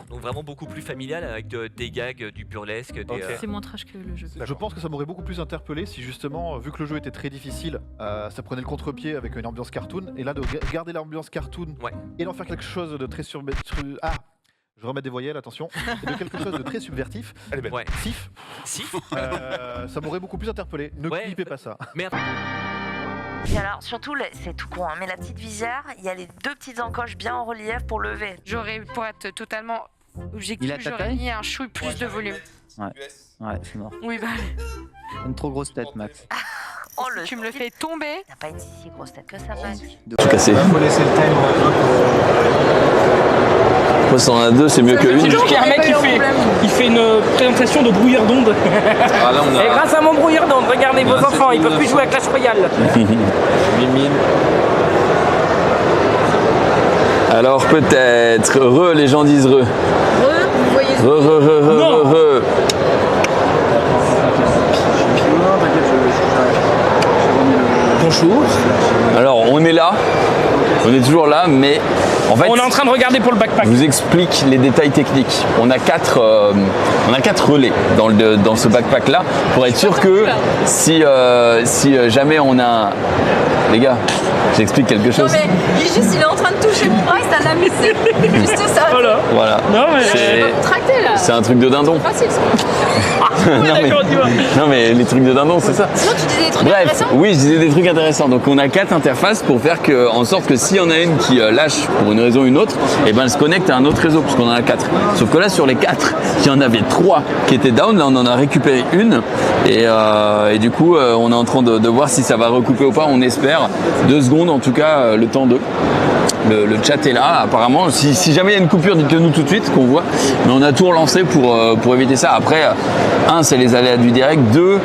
Donc vraiment beaucoup plus familial avec des gags, du burlesque. C'est moins trash que le jeu. Je pense que ça m'aurait beaucoup plus interpellé si justement, vu que le jeu était très difficile, ça prenait le contre-pied avec une ambiance cartoon. Et là, de garder l'ambiance cartoon et d'en faire quelque chose de très je remets des voyelles, attention. Et de quelque chose de très subvertif. Elle est belle. Sif. Ça m'aurait beaucoup plus interpellé. Ne clippez pas ça. Et alors, surtout, c'est tout con, hein, mais la petite visière, il y a les deux petites encoches bien en relief pour lever. Pour être totalement objectif, Il a ta j'aurais taille mis un chouille plus de volume. Ouais, c'est mort. Oui, bah allez. Une trop grosse tête, Max. Oh, Tu me le fais tomber. T'as pas une si grosse tête que ça, Max. Tout cassé. Faut laisser le time. Après, si on en a deux, c'est mieux que C'est une. juste qu'il y a un mec qui fait une présentation de brouillard d'onde. Ah, là, on a- Et grâce à mon brouillard d'onde, regardez vos enfants, ils peuvent plus jouer à Clash Royale. Mimine. Alors peut-être, les gens disent Vous voyez re. Bonjour. Alors on est là, on est toujours là, mais en fait, On est en train de regarder pour le backpack. je vous explique les détails techniques. On a quatre relais dans ce backpack là pour être sûr que si jamais on a les gars, j'explique quelque chose. Non mais il est en train de toucher mon bras et ça l'amuse. C'est juste ça. Voilà. Non mais Tracté là. C'est un truc de dindon. Facile ça. Non mais les trucs de dindon, c'est ça. Sinon tu disais des trucs Bref, intéressants. oui, je disais des trucs intéressants. Donc on a 4 interfaces pour faire en sorte que s'il y en a une qui lâche pour une raison ou une autre, et ben elle se connecte à un autre réseau puisqu'on en a 4. Sauf que là sur les 4, il y en avait 3 qui étaient down. Là on en a récupéré une et du coup on est en train de voir si ça va recouper ou pas. On espère 2 secondes en tout cas le temps de. Le chat est là, apparemment. Si jamais il y a une coupure, dites-le nous tout de suite qu'on voit. Mais on a tout relancé pour éviter ça. Après, 1, c'est les aléas du direct. 2,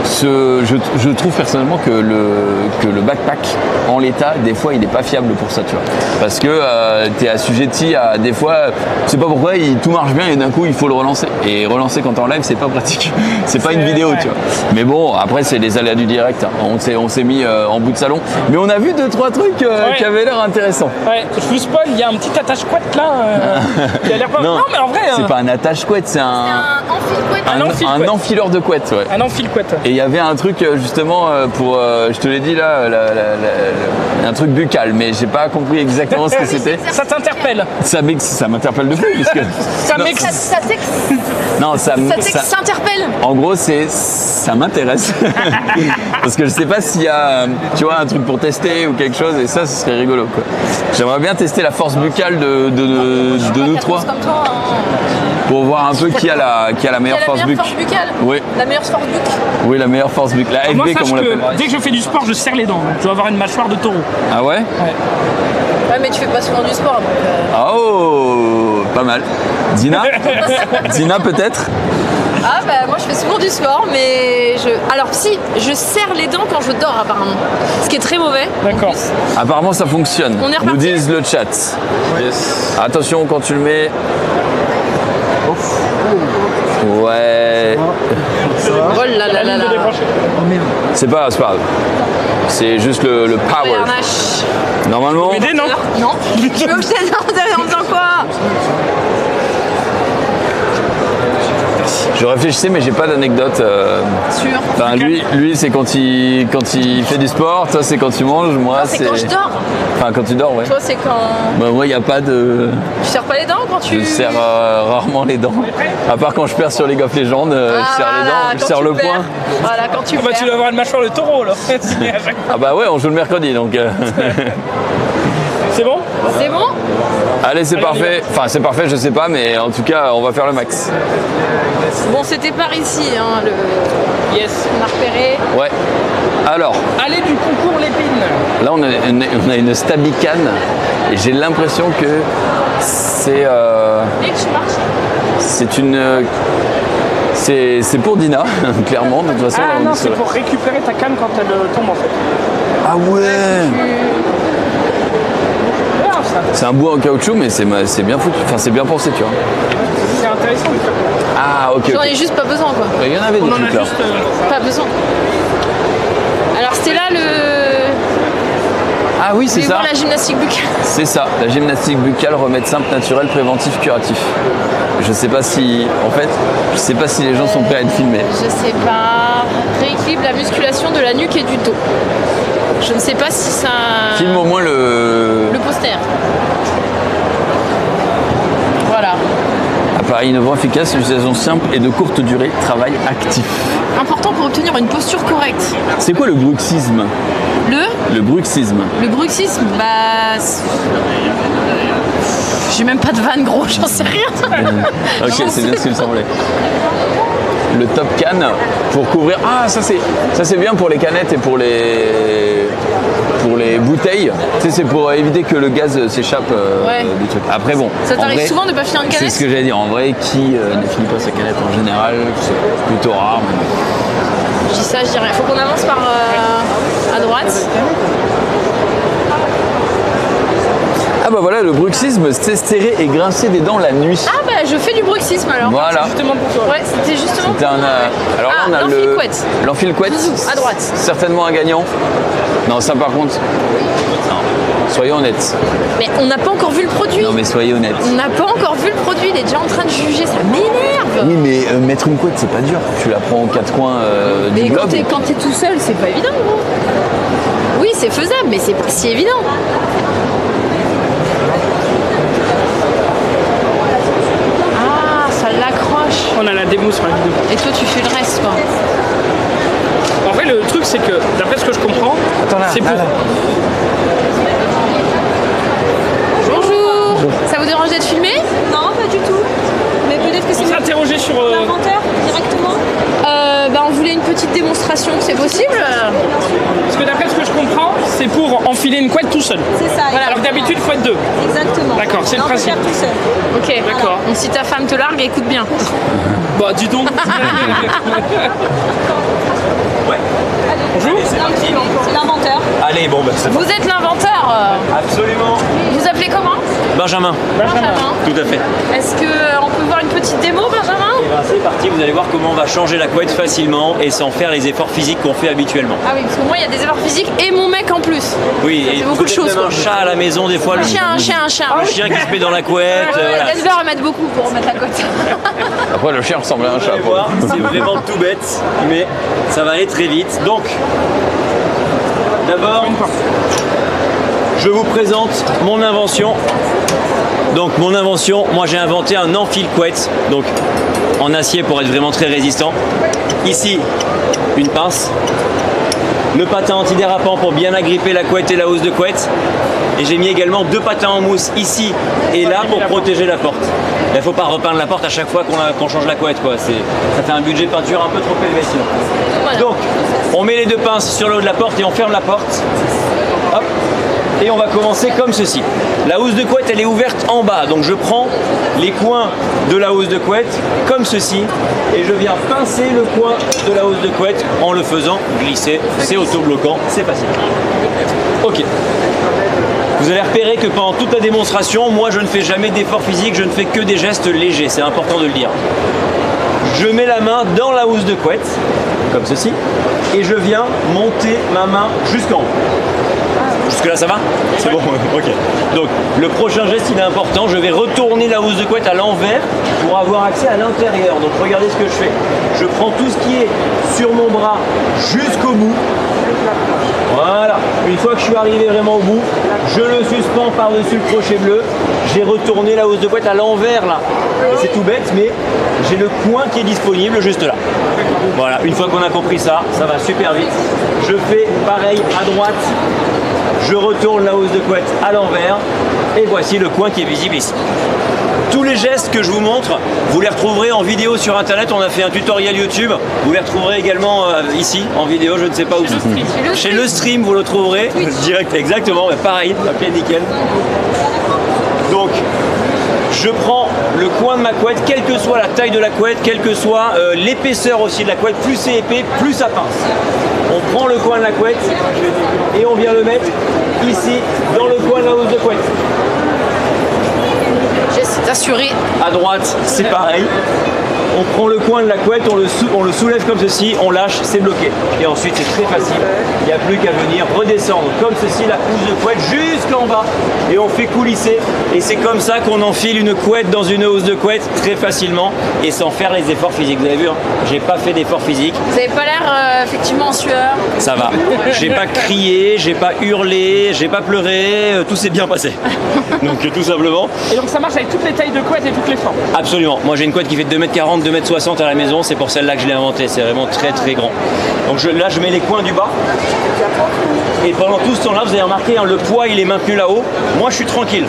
je trouve personnellement que le backpack en l'état, des fois, il n'est pas fiable pour ça, tu vois. Parce que tu es assujetti à des fois, je sais pas pourquoi, tout marche bien et d'un coup, il faut le relancer. Et relancer quand t'es en live, c'est pas pratique. C'est pas une vidéo, tu vois. Mais bon, après, c'est les aléas du direct. Hein. On s'est mis en bout de salon. Mais on a vu 2-3 trucs qui avaient l'air intéressants. Ouais, je vous spoil, il y a un petit attache-couette là. Qui a l'air pas. Non, mais en vrai. C'est pas un attache-couette, c'est un enfileur de couette. Ouais. Un enfile-couette. Et il y avait un truc justement pour, je te l'ai dit là, un truc buccal, mais j'ai pas compris exactement ce que c'était. Ça t'interpelle. Ça m'interpelle de fou, puisque. Non, ça s'interpelle. En gros, ça m'intéresse. Parce que je sais pas s'il y a, tu vois, un truc pour tester ou quelque chose, et ça, ce serait rigolo, quoi. J'aimerais bien tester la force buccale de nous trois. Comme toi, hein. Pour voir un peu qui a la meilleure force buccale. Oui. La meilleure force buccale. Oui, la meilleure force buccale. La Moi, FB, comme on l'appelle. dès que je fais du sport, je serre les dents. Je dois avoir une mâchoire de taureau. Ah ouais? Ouais, mais tu fais pas souvent du sport. Donc, Oh, pas mal. Dina Dina, peut-être? Ah bah moi je fais souvent du sport, mais alors si, je serre les dents quand je dors apparemment. Ce qui est très mauvais. D'accord. Apparemment, ça fonctionne. On est reparti. Nous disent le chat. Yes. Attention quand tu le mets. Ouais. Oh là là là là. C'est pas grave. C'est juste le power. Normalement. Non. Non. Je suis obsédée en faisant quoi? Je réfléchissais, mais j'ai pas d'anecdote. Sûr. Enfin, lui c'est quand il fait du sport, toi c'est quand tu manges, moi c'est quand je dors. Enfin, quand tu dors, ouais. Toi, c'est quand. Bah, moi, il n'y a pas de. Tu serres pas les dents quand tu. Je serre rarement les dents. À part quand je perds sur League of Legends, je serre les dents, je serre le poing. Voilà, quand tu bah, tu dois avoir une mâchoire de taureau là. Ah bah ouais, on joue le mercredi donc. C'est bon? C'est bon? Allez, c'est parfait. Enfin, c'est parfait, je sais pas, mais en tout cas, on va faire le max. Bon, c'était par ici, hein, le. Yes. On a repéré. Ouais. Alors. Allez du concours l'épine. Là, on a une Stabicane et j'ai l'impression que c'est. C'est une. C'est pour Dina, clairement, de toute façon. Ah non, c'est pour récupérer ta canne quand elle tombe en fait. Ah ouais. C'est un bout en caoutchouc, mais c'est bien foutu. Enfin, c'est bien pensé, tu vois. C'est intéressant. Ah, ok. J'en ai juste pas besoin, quoi. Il y en avait des trucs là. Pas besoin. Alors, c'était là le. Ah oui, c'est ça. La gymnastique buccale. C'est ça, la gymnastique buccale, remède simple, naturel, préventif, curatif. Je sais pas si. En fait, je sais pas si les gens sont prêts à être filmés. Je sais pas. Rééquilibre la musculation de la nuque et du dos. Je ne sais pas si ça. Filme au moins le poster. Voilà. Appareil innovant, efficace, utilisation simple et de courte durée, travail actif. Important pour obtenir une posture correcte. C'est quoi le bruxisme? Le bruxisme. Le bruxisme, bah. J'ai même pas de vanne, gros, j'en sais rien. Ok, c'est bien ce qu'il me semblait. Le top can pour couvrir. Ah, ça c'est bien pour les canettes et pour les bouteilles. Tu sais, c'est pour éviter que le gaz s'échappe du truc. Après, bon. Ça t'arrive souvent de pas finir une canette? C'est ce que j'allais dire. En vrai, qui ne finit pas sa canette en général? C'est plutôt rare. Je dis ça, je dis rien. Faut qu'on avance par à droite. Ah bah voilà, le bruxisme, c'est serrer et grincer des dents la nuit. Ah bah je fais du bruxisme alors. Voilà. C'est justement pour toi. Ouais, c'était justement pour alors là, on a l'enfile-couette. À droite. Certainement un gagnant. Non, ça par contre. Non. Soyons honnêtes. Mais on n'a pas encore vu le produit. Non mais soyez honnêtes. On n'a pas encore vu le produit, il est déjà en train de juger, ça m'énerve. Oui mais mettre une couette c'est pas dur. Tu la prends aux quatre coins du globe. Mais quand t'es tout seul, c'est pas évident gros. Oui c'est faisable mais c'est pas si évident. On a la démo sur la vidéo. Et toi tu fais le reste quoi. En vrai le truc c'est que d'après ce que je comprends, c'est pour. Bonjour. Ça vous dérange d'être filmé? Non pas du tout. Mais peut-être que c'est. On s'est interrogé sur l'inventaire directement. Bah on voulait une petite démonstration, c'est possible? Parce que d'après ce que je comprends, c'est pour enfiler une couette tout seul. C'est ça. Voilà, alors que d'habitude il faut être deux. Exactement. D'accord, c'est le principe. Tout seul. Ok, d'accord. Donc si ta femme te largue, écoute bien. Bah dis donc. Ouais. Bonjour. C'est l'inventeur. Allez, bon, bah c'est Vous êtes l'inventeur. Absolument. Vous appelez comment? Benjamin. Tout à fait. Est-ce qu'on peut voir une petite démo, Benjamin? Et ben c'est parti, vous allez voir comment on va changer la couette facilement et sans faire les efforts physiques qu'on fait habituellement. Ah oui, parce que moi il y a des efforts physiques et mon mec en plus. Oui, et beaucoup de choses. Même un chat à la maison des fois. Un chien. Le chien qui se met dans la couette. Voilà. Denver en mettent beaucoup pour remettre la couette. Après le chien ressemble à un chat. Vous allez voir, c'est vraiment tout bête, mais ça va aller très vite. Donc, d'abord, je vous présente mon invention. Donc mon invention, moi j'ai inventé un enfile-couette, donc en acier pour être vraiment très résistant. Ici, une pince, le patin antidérapant pour bien agripper la couette et la housse de couette. Et j'ai mis également 2 patins en mousse ici et là pour protéger la porte. Il ne faut pas repeindre la porte à chaque fois qu'on change la couette, quoi. Ça fait un budget peinture un peu trop élevé sinon. Voilà. Donc, on met les 2 pinces sur le haut de la porte et on ferme la porte. Hop. Et on va commencer comme ceci. La housse de couette, elle est ouverte en bas. Donc je prends les coins de la housse de couette comme ceci. Et je viens pincer le coin de la housse de couette en le faisant glisser. C'est auto-bloquant, c'est facile. Ok. Vous allez repérer que pendant toute la démonstration, moi je ne fais jamais d'effort physique, je ne fais que des gestes légers. C'est important de le dire. Je mets la main dans la housse de couette, comme ceci. Et je viens monter ma main jusqu'en haut. Jusque-là, ça va? C'est bon. Ok. Donc, le prochain geste, il est important. Je vais retourner la housse de couette à l'envers pour avoir accès à l'intérieur. Donc, regardez ce que je fais. Je prends tout ce qui est sur mon bras jusqu'au bout. Voilà. Une fois que je suis arrivé vraiment au bout, je le suspends par-dessus le crochet bleu. J'ai retourné la housse de couette à l'envers là. Et c'est tout bête, mais j'ai le coin qui est disponible juste là. Voilà. Une fois qu'on a compris ça, ça va super vite. Je fais pareil à droite. Je retourne la housse de couette à l'envers. Et voici le coin qui est visible ici. Tous les gestes que je vous montre, vous les retrouverez en vidéo sur internet. On a fait un tutoriel YouTube. Vous les retrouverez également ici en vidéo. Je ne sais pas où. Chez le stream, vous le trouverez direct. Exactement. Mais pareil. Ok, nickel. Donc, je prends le coin de ma couette, quelle que soit la taille de la couette, quelle que soit l'épaisseur aussi de la couette. Plus c'est épais, plus ça pince. On prend le coin de la couette et on vient le mettre ici dans le coin de la housse de couette. Geste assuré. À droite, c'est pareil. On prend le coin de la couette, on le soulève comme ceci, on lâche, c'est bloqué. Et ensuite, c'est très facile. Il n'y a plus qu'à venir redescendre comme ceci, la housse de couette jusqu'en bas. Et on fait coulisser. Et c'est comme ça qu'on enfile une couette dans une housse de couette très facilement et sans faire les efforts physiques. Vous avez vu, hein, j'ai pas fait d'efforts physiques. Vous n'avez pas l'air effectivement en sueur. Ça va. J'ai pas crié, j'ai pas hurlé, j'ai pas pleuré, tout s'est bien passé. Donc tout simplement. Et donc ça marche avec toutes les tailles de couette et toutes les formes. Absolument. Moi j'ai une couette qui fait 2m40, 2m60 à la maison, c'est pour celle-là que je l'ai inventée, c'est vraiment très très grand. Donc là je mets les coins du bas. Et pendant tout ce temps-là, vous avez remarqué, hein, le poids il est maintenu là-haut. Moi je suis tranquille.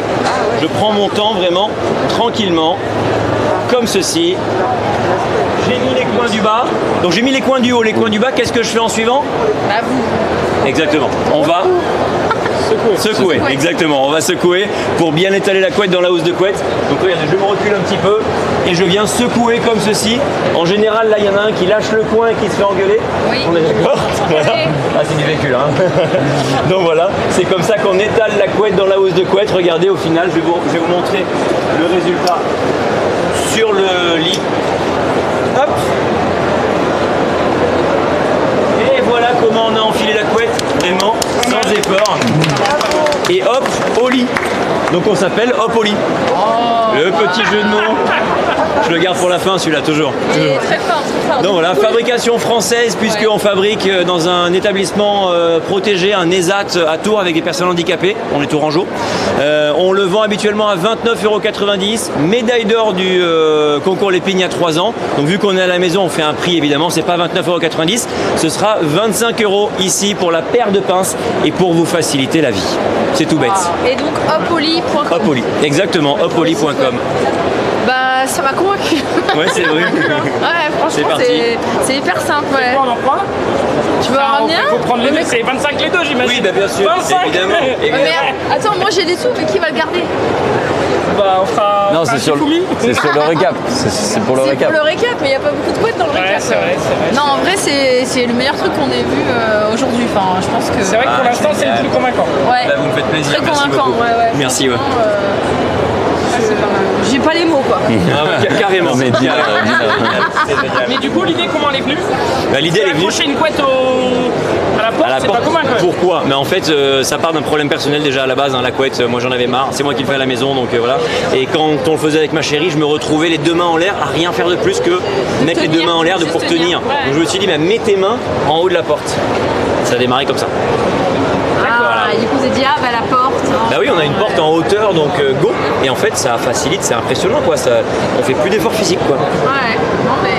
Je prends mon temps vraiment tranquillement, comme ceci. J'ai mis les coins du bas. Donc j'ai mis les coins du haut, les coins du bas. Qu'est-ce que je fais en suivant? Bah vous. Exactement. On va secouer, exactement. On va secouer pour bien étaler la couette dans la housse de couette. Donc regardez, je me recule un petit peu et je viens secouer comme ceci. En général, là, il y en a un qui lâche le coin et qui se fait engueuler. Oui. On est d'accord? Voilà. Ah, c'est du véhicule, hein. Donc voilà, c'est comme ça qu'on étale la couette dans la housse de couette. Regardez, au final, je vais vous montrer le résultat sur le lit. Hop. Et voilà comment on a enfilé la couette, vraiment, sans effort. Et hop, au lit. Donc on s'appelle hop au lit. Le petit jeu de mots. Je le garde pour la fin, celui-là, toujours. Il est très fort, très fort. Donc voilà, fabrication française, puisqu'on fabrique dans un établissement protégé, un ESAT à Tours avec des personnes handicapées. On est tourangeau. On le vend habituellement à 29,90 €. Médaille d'or du concours Lépine il y a 3 ans. Donc vu qu'on est à la maison, on fait un prix évidemment. C'est pas 29,90 €. Ce sera 25 € ici pour la paire de pinces et pour vous faciliter la vie. C'est tout bête. Et donc hopoli.com. Hopoli, exactement, hopoli.com. Bah ça m'a convaincu. Ouais, c'est vrai. Ouais, franchement, c'est hyper simple. Ouais. Tu veux en ramener un? Faut prendre les deux, c'est 25 les deux, j'imagine. Oui, bah bien sûr, 25, évidemment. Mais attends, moi j'ai des sous, mais qui va le garder? Bah on fera. Non, c'est sur le récap. C'est pour le C'est récap. pour le récap, mais il n'y a pas beaucoup de couettes dans le récap. Ouais, c'est vrai. Non, en vrai, c'est le meilleur truc qu'on ait vu aujourd'hui. Enfin, je pense que. C'est vrai que pour l'instant, c'est le plus convaincant. Ouais. Bah, vous me faites plaisir. Très Merci convaincant, beaucoup. ouais. Merci, ouais. C'est pas mal. J'ai pas les mots, quoi. Ah ouais, carrément. Mais dis- Mais du coup, l'idée, comment elle est venue? Bah, l'idée, elle est venue Accrocher une couette à la porte, c'est pas commun quand même. Pourquoi? Mais en fait, ça part d'un problème personnel déjà à la base. Hein, la couette, moi j'en avais marre. C'est moi qui le fais à la maison, donc voilà. Et quand on le faisait avec ma chérie, je me retrouvais les deux mains en l'air à rien faire de plus que mettre les deux mains en l'air pour tenir. Ouais. Donc je me suis dit, bah, mets tes mains en haut de la porte. Ça a démarré comme ça. Ah, du coup, vous avez dit, ah, bah la porte. Hein. Bah oui, on a une porte en hauteur, donc go. Et en fait, ça facilite, c'est impressionnant, quoi. Ça, on fait plus d'efforts physiques, quoi. Ouais, non, mais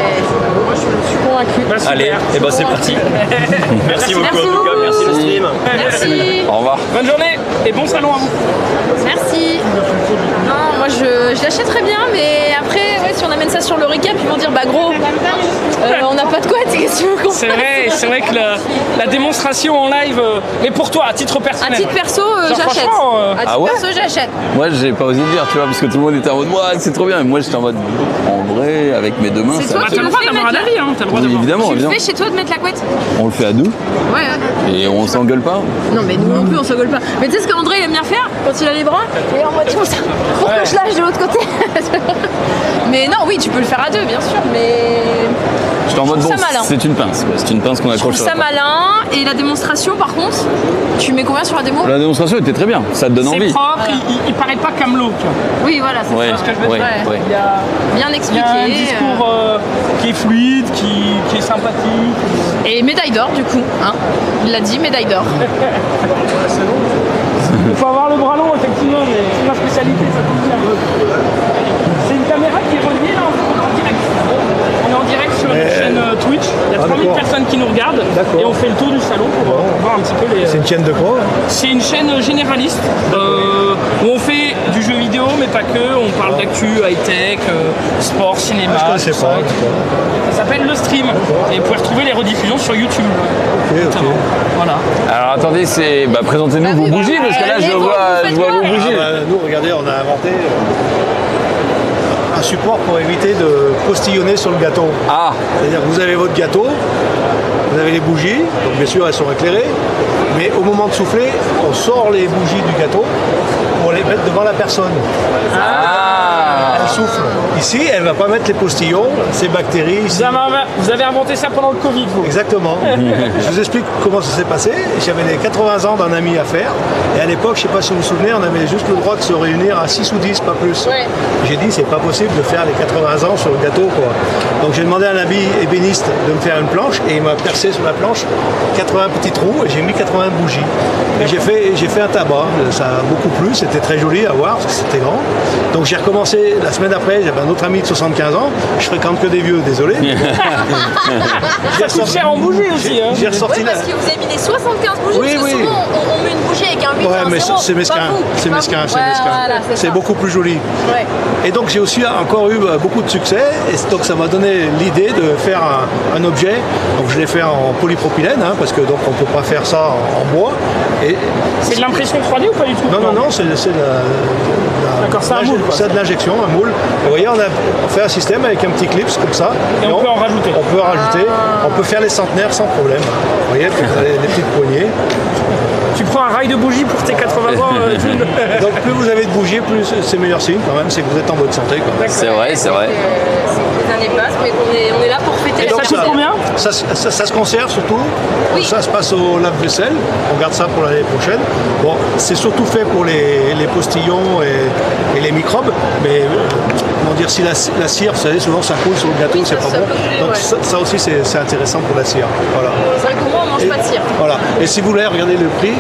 moi je suis convaincue. Bah, super. Allez, et ben c'est parti. Merci beaucoup en tout cas, merci le stream. Merci. Au revoir. Bonne journée et bon salon à vous. Merci. Non, moi je l'achèterais bien, mais après, ouais, si on amène ça sur le récap, ils vont dire, bah gros, on n'a pas de couette, qu'est-ce que tu veux qu'on fasse? C'est vrai que la démonstration en live, mais pour toi, à titre personnel. À titre perso, Genre, j'achète. franchement, À titre Ah ouais perso, j'achète. Moi, j'ai pas osé le dire, tu vois, parce que tout le monde était en mode, ouais, c'est trop bien. Et moi, j'étais en mode, en vrai, avec mes deux mains, C'est ça. toi Bah, qui t'as le le droit fais d'avoir un mettre avis, hein, t'as le droit Oui, d'avoir. évidemment, Tu le évidemment. fais chez toi de mettre la couette? On le fait à deux Ouais, ouais. et on s'engueule pas. Non, mais nous non plus, on s'engueule pas. Mais tu sais ce qu'André il aime bien faire quand il a les bras? Il est en mode comme ça, pour que je lâche de l'autre côté. Mais non, oui, tu peux le faire à deux, bien sûr, mais. Je J'étais en mode Je bon, trouve ça malin. c'est une pince. Ouais, c'est une pince qu'on Je trouve accroche. ça malin. Et la démonstration, par contre, tu mets combien sur la démo? La démonstration était très bien. Ça te donne envie. C'est propre, il paraît pas camelot. Oui, voilà, c'est Ouais, ça. Ce que je veux dire. ouais. Il y a, Bien il y expliqué. a un discours qui est fluide, qui est sympathique. Et médaille d'or, du coup. Hein. Il l'a dit, médaille d'or. Il faut avoir le bras long, effectivement, mais c'est ma spécialité, ça tombe bien. C'est une caméra qui est reliée là, en direct. On est en direct sur une chaîne Twitch. Il y a 3000 personnes qui nous regardent. Et on fait le tour du salon pour voir un petit peu les. C'est une chaîne de quoi? C'est une chaîne généraliste où on fait du jeu vidéo, mais pas que. On parle d'actu, high-tech, sport, cinéma. Je connaissais tout ça. pas. Ça s'appelle Le Stream. Et vous pouvez retrouver les rediffusions sur YouTube. Voilà. Alors attendez, c'est présentez-nous vos bougies parce que là je vois vos bougies. Nous, regardez, on a inventé un support pour éviter de postillonner sur le gâteau. Ah. C'est-à-dire que vous avez votre gâteau, vous avez les bougies, donc bien sûr elles sont éclairées, mais au moment de souffler, on sort les bougies du gâteau pour les mettre devant la personne. Elle souffle. Ici, elle ne va pas mettre les postillons, ces bactéries. Ici. Vous avez inventé ça pendant le Covid, vous? Exactement. Je vous explique comment ça s'est passé. J'avais les 80 ans d'un ami à faire. Et à l'époque, je ne sais pas si vous vous souvenez, on avait juste le droit de se réunir à 6 ou 10, pas plus. Ouais. J'ai dit, c'est pas possible de faire les 80 ans sur le gâteau, quoi. Donc j'ai demandé à un ami ébéniste de me faire une planche et il m'a percé sur la planche 80 petits trous et j'ai mis 80 bougies. Et j'ai fait un tabac. Ça a beaucoup plu, c'était très joli à voir parce que c'était grand. Donc j'ai recommencé la semaine après, j'avais un autre ami de 75 ans. Je fréquente que des vieux, désolé. Ça coûte cher en bougies aussi. Hein. J'ai ressorti Parce que vous avez mis des 75 bougies. Oui, parce que oui. souvent, on met une bougie avec un 8 Ouais, mais zéro. c'est mesquin, Pas vous. c'est Pas mesquin, vous. c'est Ouais, mesquin. voilà, C'est ça. beaucoup plus joli. Ouais. Et donc j'ai aussi encore eu beaucoup de succès, et donc ça m'a donné l'idée de faire un objet. Donc je l'ai fait en polypropylène, hein, parce que donc on peut pas faire ça en bois. C'est de l'impression 3D ou pas du tout? Non, c'est D'accord, c'est un moule, quoi. C'est de l'injection, un moule. Et vous voyez, on fait un système avec un petit clips comme ça. Et on peut en rajouter. On peut en rajouter. On peut faire les centenaires sans problème. Vous voyez, les petites poignées. Tu prends un rail de bougie pour tes 80 ans. Donc plus vous avez de bougies, plus c'est meilleur signe quand même, c'est que vous êtes en bonne santé. C'est vrai, c'est vrai. Les années passent, mais on est là pour fêter Et la donc, fête. ça se conserve surtout. Donc ça se passe au lave-vaisselle. On garde ça pour l'année prochaine. Bon, c'est surtout fait pour les postillons et les microbes. Mais comment dire, si la cire, vous savez, souvent ça coule sur le gâteau, c'est pas bon. Donc ça aussi c'est intéressant pour la cire. Voilà. C'est vrai que moi, on mange pas de cire. Voilà. Et si vous voulez regarder le prix,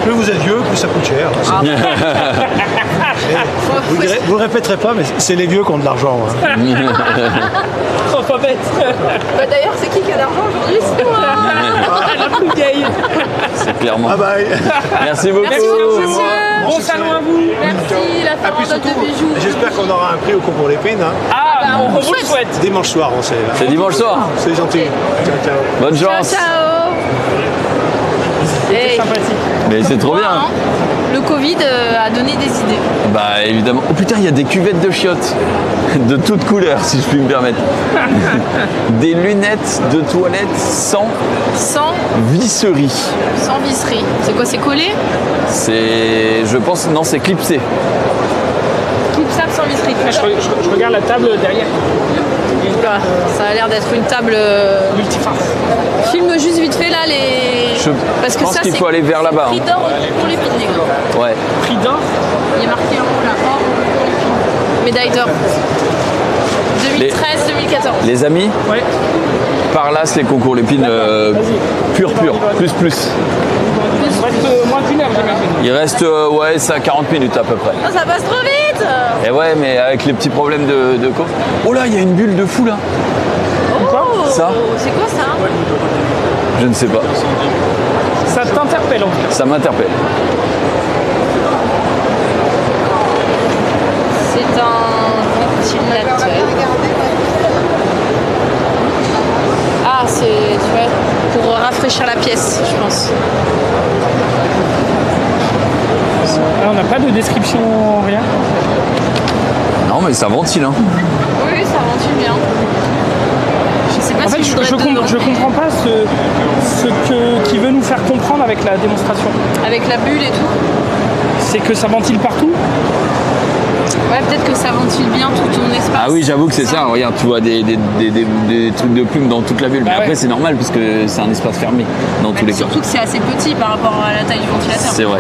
plus vous êtes vieux, plus ça coûte cher. Vous le répéterez pas, mais c'est les vieux qui ont de l'argent. Hein. Oh, pas bête. D'ailleurs, c'est qui a l'argent aujourd'hui? C'est moi. La plus vieille. C'est clairement. Ah bah, Merci beaucoup. Merci, monsieur. Bon salon à vous. Merci, la Ah, puis farandole surtout, de bijoux. j'espère qu'on aura un prix au concours l'épine. Hein. Ah, on vous le souhaite. Dimanche soir, on sait. C'est dimanche soir. C'est gentil. Ciao, ciao. Bonne Ciao, chance. ciao. Hey. Mais c'est trop bien. Le Covid a donné des idées. Bah évidemment. Oh putain, il y a des cuvettes de chiottes de toutes couleurs, si je puis me permettre. Des lunettes de toilette sans visserie. Sans visserie. C'est quoi, c'est collé? C'est, je pense, non, c'est clipsé. Clipsable sans visserie. Je regarde la table derrière. Voilà, ça a l'air d'être une table multiface. Filme juste vite fait là les. Je pense qu'il faut aller vers là-bas. Prix d'or pour les piniers. Ouais. Prix d'or. Il est marqué en haut là, or pour les piniers. Médaille d'or. 2013-2014. Les amis. Ouais. Par là, c'est les concours l'épine pur, plus. Il reste moins d'une heure, j'imagine. Il reste, ouais, ça 40 minutes à peu près. Oh, ça passe trop vite. Et ouais, mais avec les petits problèmes de co. Oh là, il y a une bulle de fou là. Oh, ça c'est quoi ça? Je ne sais pas. Ça t'interpelle en tout cas. Ça m'interpelle. C'est un ventilateur. Ah, c'est, tu vois, pour rafraîchir la pièce, je pense. On n'a pas de description, rien. Non, mais ça ventile, hein. Oui, ça ventile bien. Je sais pas En si fait, je je comprends pas ce qu'il veut nous faire comprendre avec la démonstration. Avec la bulle et tout. C'est que ça ventile partout. Ouais, peut-être que ça ventile bien tout ton espace. Ah oui, j'avoue que c'est ça. Regarde, tu vois des trucs de plumes dans toute la bulle. Mais après, c'est normal parce que c'est un espace fermé dans tous les cas. Surtout que c'est assez petit par rapport à la taille du ventilateur. C'est vrai.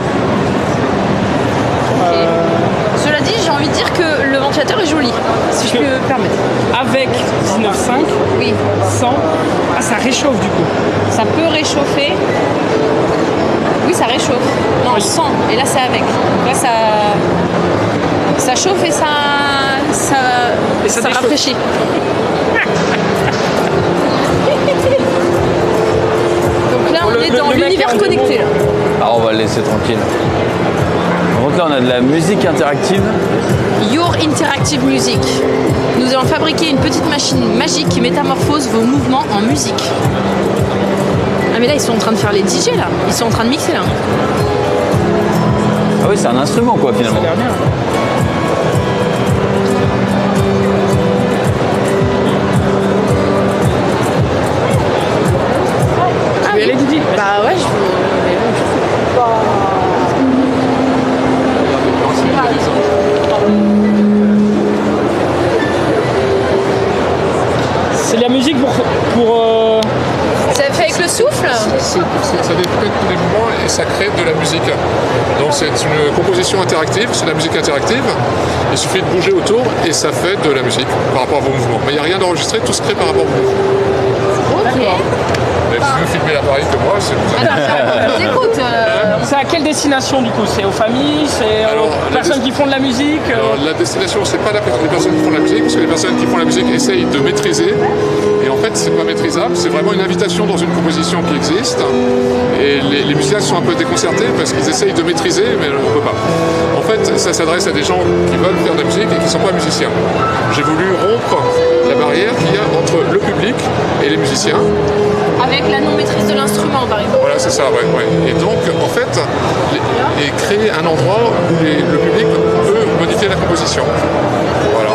Cela dit, j'ai envie de dire que le ventilateur est joli, si je peux me permettre. Avec 19,5, oui. Sans, ça réchauffe du coup. Ça peut réchauffer. Oui, ça réchauffe. Non, sans. Et là, c'est avec. Donc là, ça chauffe et ça rafraîchit. Donc là, on est dans l'univers connecté. Alors, on va le laisser tranquille. Donc là, on a de la musique interactive. Your Interactive Music. Nous allons fabriquer une petite machine magique qui métamorphose vos mouvements en musique. Ah mais là, ils sont en train de faire les DJ là. Ils sont en train de mixer là. Ah oui, c'est un instrument quoi finalement. Ah oui. Bah ouais, je veux. C'est de la musique pour Ça fait avec le souffle. Ça détecte des mouvements et ça crée de la musique. Donc c'est une composition interactive, c'est de la musique interactive. Il suffit de bouger autour et ça fait de la musique par rapport à vos mouvements. Mais il n'y a rien d'enregistré, tout se crée par rapport à vos mouvements. Ok. Mais si vous filmez l'appareil que moi, c'est vous. Écoute, c'est à quelle destination du coup? C'est aux familles? C'est aux personnes qui font de la musique? Alors, la destination, c'est pas les personnes qui font de la musique, parce que les personnes qui font de la musique essayent de maîtriser. Et en fait, c'est pas maîtrisable, c'est vraiment une invitation dans une composition qui existe. Et les musiciens sont un peu déconcertés parce qu'ils essayent de maîtriser, mais on ne peut pas. En fait, ça s'adresse à des gens qui veulent faire de la musique et qui ne sont pas musiciens. J'ai voulu rompre la barrière qu'il y a entre le public et les musiciens. avec la non-maîtrise de l'instrument, par exemple. Voilà, c'est ça, ouais. Et donc, en fait, et créer un endroit où le public peut modifier la composition. Voilà.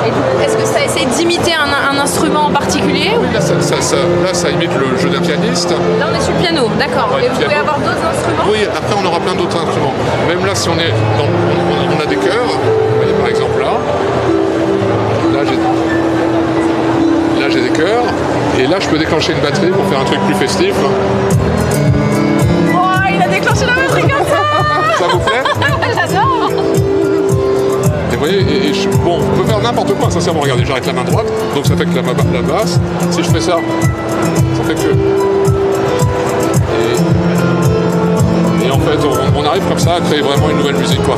Et du coup, est-ce que ça essaie d'imiter un instrument en particulier? Oui, là, ça imite le jeu d'un pianiste. Là, on est sur le piano, d'accord. Ouais, et vous pouvez avoir d'autres instruments? Oui, après, on aura plein d'autres instruments. Même là, si on est on a des chœurs, vous voyez, par exemple là j'ai des chœurs, et là, je peux déclencher une batterie pour faire un truc plus festif. Oh, il a déclenché la batterie comme ça! Ça vous plaît? J'adore! Et vous voyez, bon, on peut faire n'importe quoi, sincèrement. Regardez, j'arrête la main droite, donc ça fait que la basse. Si je fais ça, ça fait que... Et en fait, on arrive comme ça à créer vraiment une nouvelle musique, quoi.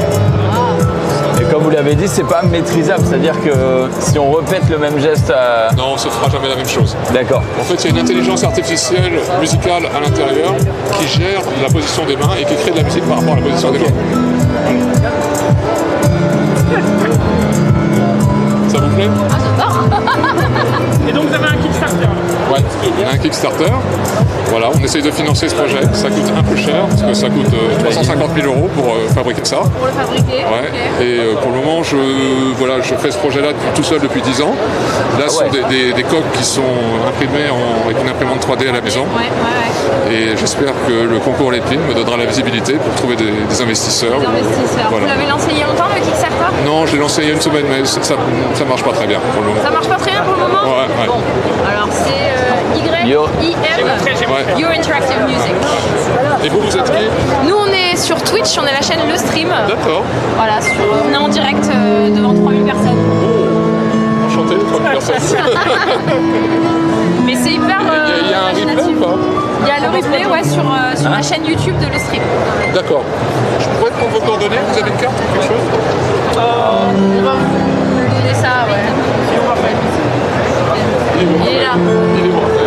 Et comme vous l'avez dit, c'est pas maîtrisable, c'est-à-dire que si on répète le même geste à... Non, on ne se fera jamais la même chose. D'accord. En fait, il y a une intelligence artificielle musicale à l'intérieur qui gère la position des mains et qui crée de la musique par rapport à la position des mains. Ça vous plaît? Ah, j'adore! Et donc vous avez un Kickstarter? Ouais, on a un Kickstarter. Voilà, on essaye de financer ce projet. Ça coûte un peu cher, parce que ça coûte 350 000 € pour fabriquer ça. Pour le fabriquer? Ouais. Okay. Et pour le moment, je fais ce projet-là tout seul depuis 10 ans. Là, ce sont des coques qui sont imprimées avec une imprimante 3D à la maison. Ouais. Et j'espère que le concours Lépine me donnera la visibilité pour trouver des investisseurs. Des investisseurs. Voilà. Vous l'avez lancé il y a longtemps, le Kickstarter? Non, je l'ai lancé il y a une semaine, mais ça marche pas très bien pour le moment. Ça marche pas très bien pour le moment? Ouais. Bon, alors c'est YIM, Your Interactive Music. Et vous êtes qui? Nous, on est sur Twitch, on est la chaîne Le Stream. D'accord. Voilà, on est en direct devant 3000 personnes. Enchanté, 3000 personnes. Mais c'est hyper. Il y a un replay ou pas? Il y a le replay, sur la chaîne YouTube de Le Stream. D'accord. Je pourrais prendre vos coordonnées? Vous avez une carte ou quelque chose? On va vous donner ça, ouais. Il est là.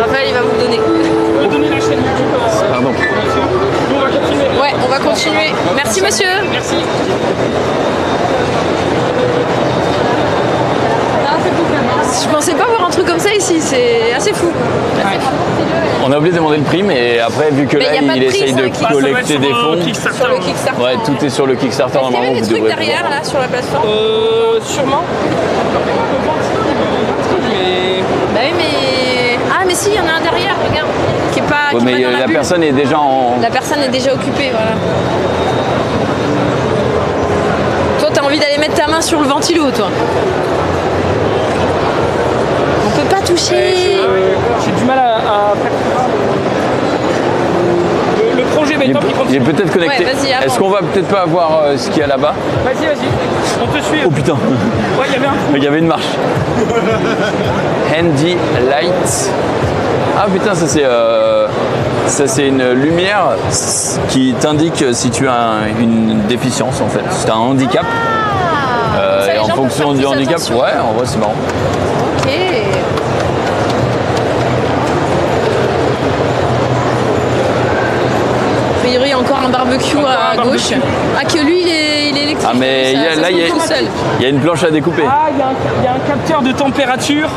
Raphaël, il va vous le donner. On va donner la chaîne YouTube. Pardon. Nous, on va continuer. Ouais, on va continuer. Merci, monsieur. Merci. Je pensais pas voir un truc comme ça ici, c'est assez fou. On a oublié de demander le prix, mais après, vu que là, il essaye de collecter des fonds. Sur le Kickstarter. Ouais, tout est sur le Kickstarter. Est-ce qu'il y Normalement, avait des vous trucs devrez derrière, pouvoir. là, sur la plateforme? Sûrement. Bah oui, mais... Ah, mais si, il y en a un derrière, regarde. Qui est pas, Ouais, qui est mais pas dans la la bulle. personne est déjà en... La personne est déjà occupée, voilà. Toi, t'as envie envie d'aller mettre ta main sur le ventilo, toi. On peut pas toucher. J'ai du mal à... Le projet béton qui Il continue. est peut-être connecté. Ouais, vas-y, avance. Est-ce qu'on va peut-être pas voir ce qu'il y a là-bas? Vas-y, on te suit. Oh putain. Ouais, il y avait un trou. Il y avait une marche. Handy light. Ah putain, ça c'est une lumière qui t'indique si tu as une déficience en fait. Si tu as un handicap. Ça, les Et en gens fonction peuvent du faire plus handicap, attention. ouais, en vrai c'est marrant. Ok. A priori, il y a encore un barbecue à gauche. Ah, que lui, il est électrique. Ah mais là il y a tout seul. une planche à découper. Ah, il y a un capteur de température.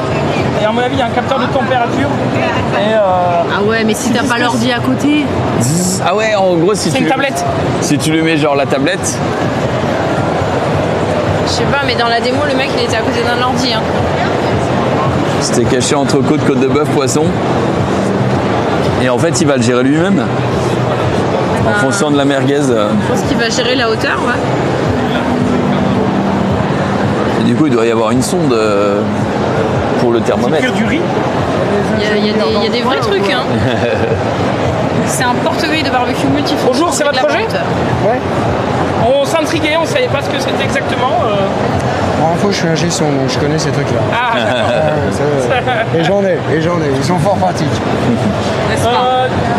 Et à mon avis, il y a un capteur de température. Et Ah ouais, mais si t'as pas l'ordi à côté. Ah ouais, en gros si c'est tu une tablette. si tu lui mets genre la tablette, Je sais pas, mais dans la démo, le mec, il était à côté d'un ordi. Hein. c'était caché entre côte de bœuf, poisson. Et en fait, il va le gérer lui-même. En fonction de la merguez. Je pense qu'il va gérer la hauteur, ouais. Et du coup, il doit y avoir une sonde pour le thermomètre. Que du riz. Il y a des vrais trucs, hein. C'est un porte-grille de barbecue multifonction. Bonjour, c'est votre projet? Ouais. On s'intriguait, on savait pas ce que c'était exactement. En info, je suis ingé son, donc je connais ces trucs-là. Ah, Et j'en ai, ils sont fort pratiques.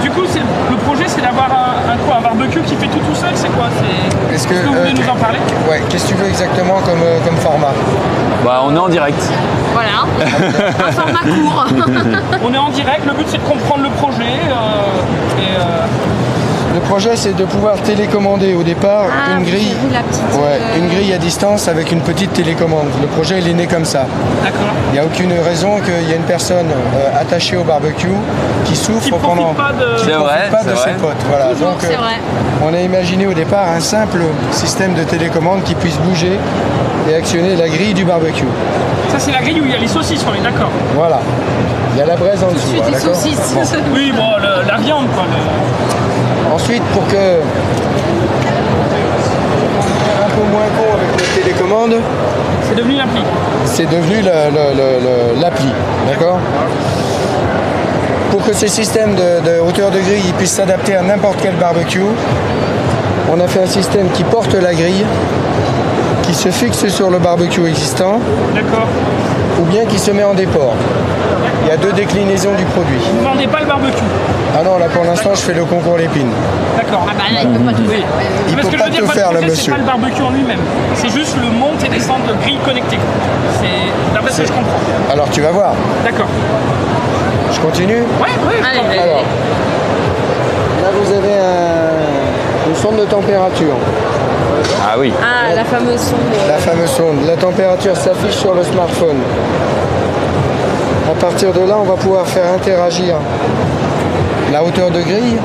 Du coup, le projet, c'est d'avoir un barbecue qui fait tout seul, c'est quoi? Est-ce que vous voulez nous en parler? Ouais, qu'est-ce que tu veux exactement comme format? Bah, on est en direct. Voilà, un format court. On est en direct, le but c'est de comprendre le projet. Le projet, c'est de pouvoir télécommander au départ une grille. Une grille à distance avec une petite télécommande. Le projet, il est né comme ça. D'accord. Il n'y a aucune raison qu'il y ait une personne attachée au barbecue qui souffre pendant. C'est vrai, pas de ses potes. Voilà. Toujours, Donc, c'est vrai. on a imaginé au départ un simple système de télécommande qui puisse bouger et actionner la grille du barbecue. Ça, c'est la grille où il y a les saucisses, on est d'accord? Voilà. Il y a la braise en dessous. Des d'accord saucisses. Bon. Oui, bon, la viande, quoi. Ensuite, pour que. Un peu moins con avec la télécommande. C'est devenu l'appli. C'est devenu l'appli. D'accord? Pour que ce système de hauteur de grille puisse s'adapter à n'importe quel barbecue, on a fait un système qui porte la grille, qui se fixe sur le barbecue existant, ou bien qui se met en déport. Il y a deux déclinaisons du produit. Vous ne vendez pas le barbecue? Ah non, là pour l'instant je fais le concours l'épine. D'accord. Ah bah là, il peut pas tout faire. Il Parce peut que pas je veux dire, tout votre faire, le projet, monsieur. c'est pas le barbecue en lui-même. C'est juste le monte et descente de grille connectée. C'est d'après ce que je comprends. Alors tu vas voir. D'accord. Je continue? Ouais. Alors, là vous avez une sonde de température. Ah oui. Ah, la fameuse sonde. La fameuse sonde. La température s'affiche sur le smartphone. À partir de là, on va pouvoir faire interagir la hauteur de grille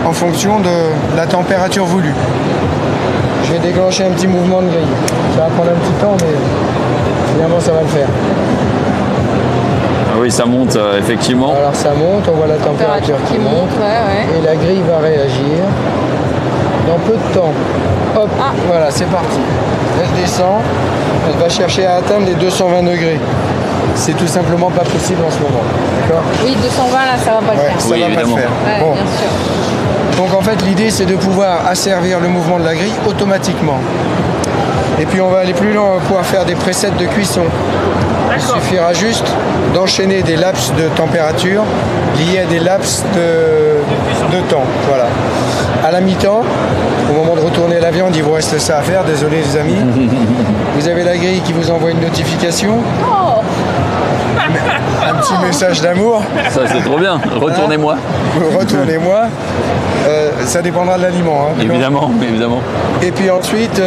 en fonction de la température voulue. Je vais déclencher un petit mouvement de grille. Ça va prendre un petit temps, mais finalement ça va le faire. Ah oui, ça monte effectivement. Alors ça monte, on voit la température qui monte. Et la grille va réagir dans peu de temps. Hop, voilà, c'est parti. Elle descend, elle va chercher à atteindre les 220 degrés. C'est tout simplement pas possible en ce moment. D'accord? Oui, 220 là, ça va pas le faire. Ça va pas le faire. Ouais, Bon. bien sûr. Donc en fait, l'idée c'est de pouvoir asservir le mouvement de la grille automatiquement. Et puis on va aller plus loin, on va pouvoir faire des presets de cuisson. Il suffira juste d'enchaîner des laps de température liés à des laps de temps. Voilà. À la mi-temps, au moment de retourner la viande, il vous reste ça à faire, désolé les amis. Vous avez la grille qui vous envoie une notification. Un petit message d'amour. Ça c'est trop bien. Retournez-moi. Retournez-moi. Ça dépendra de l'aliment. Hein, évidemment. Et puis ensuite,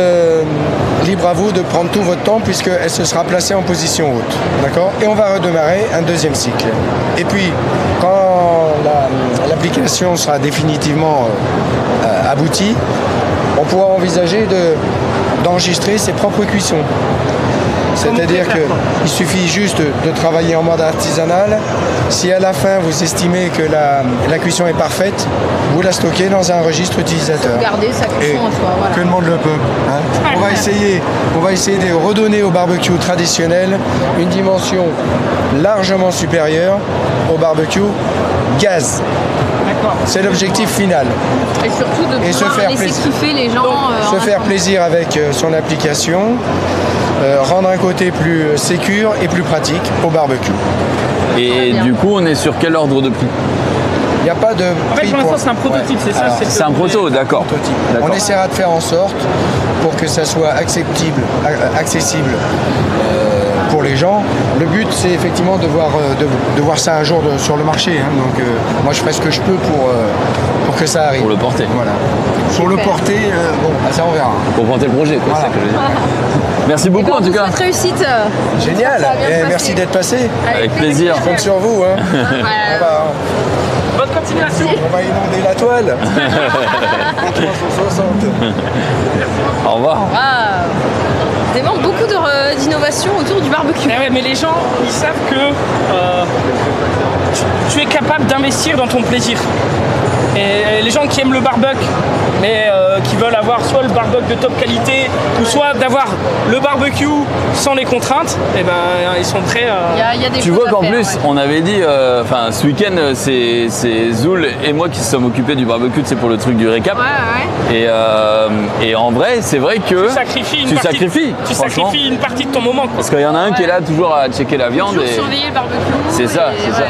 libre à vous de prendre tout votre temps puisqu'elle se sera placée en position haute. D'accord? Et on va redémarrer un deuxième cycle. Et puis, quand l'application sera définitivement aboutie, on pourra envisager d'enregistrer ses propres cuissons. C'est-à-dire qu'il suffit juste de travailler en mode artisanal. Si à la fin vous estimez que la cuisson est parfaite, vous la stockez dans un registre utilisateur. Garder sa cuisson en soi, voilà. Que le monde le peut. Hein. On va essayer. essayer de redonner au barbecue traditionnel une dimension largement supérieure au barbecue gaz. C'est l'objectif final. Et surtout de Et se pouvoir faire laisser plaisir. kiffer les gens. Se faire plaisir avec son application, rendre un côté plus sécure et plus pratique au barbecue. Et du coup, on est sur quel ordre de prix? Il n'y a pas de En fait, prix pour l'instant, c'est un prototype, c'est ça? Alors, C'est un proto, d'accord. On essaiera de faire en sorte pour que ça soit accessible pour les gens. Le but, c'est effectivement de voir ça un jour sur le marché. Hein. Donc, moi, je ferai ce que je peux pour que ça arrive. Pour le porter. Voilà. Pour le porter, bon, ça on verra. Pour porter le projet, quoi, Voilà. c'est ça que je veux dire. Merci beaucoup en tout cas. Souhaite réussite. Génial. Ça va bien se passer. Merci d'être passé. Avec plaisir. Je compte sur vous. Hein. Bonne continuation. On va inonder la toile. En 360. Au revoir. Il manque beaucoup d'innovation autour du barbecue. Eh ouais, mais les gens, ils savent que tu es capable d'investir dans ton plaisir. Et les gens qui aiment le barbecue, mais qui veulent avoir soit le barbecue de top qualité, ou soit d'avoir le barbecue sans les contraintes, et ben ils sont prêts à... Il y a des Tu choses vois à qu'en faire, plus, ouais. on avait dit, enfin ce week-end, c'est Zoul et moi qui se sommes occupés du barbecue, c'est pour le truc du récap. Et en vrai, c'est vrai que Tu sacrifies une tu partie, sacrifies, tu franchement. sacrifies une partie de ton moment. Quoi. Parce qu'il y en a un qui est là toujours à checker la viande. Toujours Et... surveiller le barbecue. C'est ça, et c'est ça.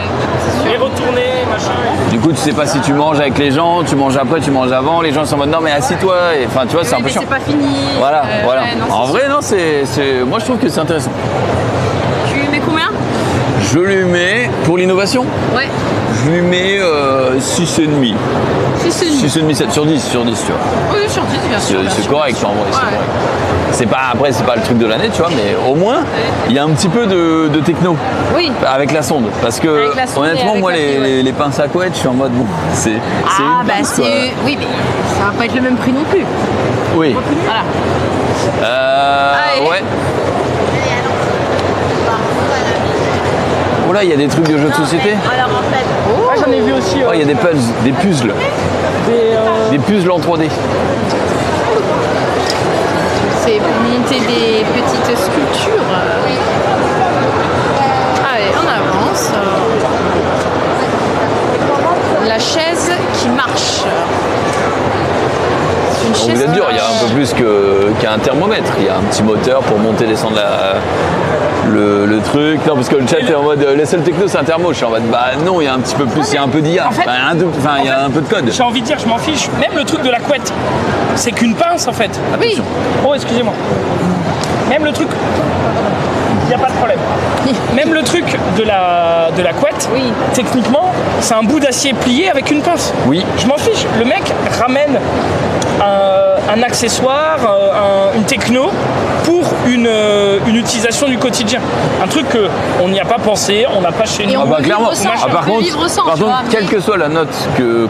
Et retourner, machin. Du coup, tu sais pas si tu manges avec les gens, tu manges après, tu manges avant. Les gens sont en mode non, mais assis-toi. Et enfin, tu vois, c'est un peu mais chiant. c'est pas fini. Voilà, voilà. ouais, non, En c'est vrai, sûr. non, moi je trouve que c'est intéressant. Tu mets combien? Je lui mets, pour l'innovation, Ouais. je lui mets 6,5. 6,5, 7 sur 10, tu vois. Oui, sur 10, bien sûr. bien C'est sûr. correct en vrai. c'est Ouais. correct. Après, c'est pas le truc de l'année, tu vois, mais au moins, il y a un petit peu de techno. Oui. Avec la sonde. Parce que, Avec la sonde et honnêtement, avec moi, l'appli, les pinces à couette, je suis en mode, bon, c'est Ah, une bah pince, quoi. c'est. Oui, mais ça va pas être le même prix non plus. Oui. Voilà. Ouais. Oh là, il y a des trucs de jeux de société. Ah, j'en ai vu aussi. Oh, il y a des puzzles. Des puzzles en 3D. C'est pour monter des petites sculptures. Allez, on avance. La chaise qui marche. Une Donc, chaise vous êtes qui dur, il y a un peu plus qu'un thermomètre. Il y a un petit moteur pour monter, descendre le truc. Non, parce que le chat est en mode les seuls techno, c'est un thermo. Je suis en mode bah non, il y a un petit peu plus, il y a un peu d'IA. En fait- il y a un peu de code. J'ai envie de dire, je m'en fiche. Même le truc de la couette, c'est qu'une pince en fait. Oui. Oh, excusez-moi. Même le truc. Il n'y a pas de problème. Même le truc de la couette, techniquement, c'est un bout d'acier plié avec une pince. Oui. Je m'en fiche. Le mec ramène un accessoire, une techno pour une utilisation du quotidien. Un truc qu'on n'y a pas pensé, on n'a pas chez nous. Ah bah clairement. Par contre, quelle que soit la note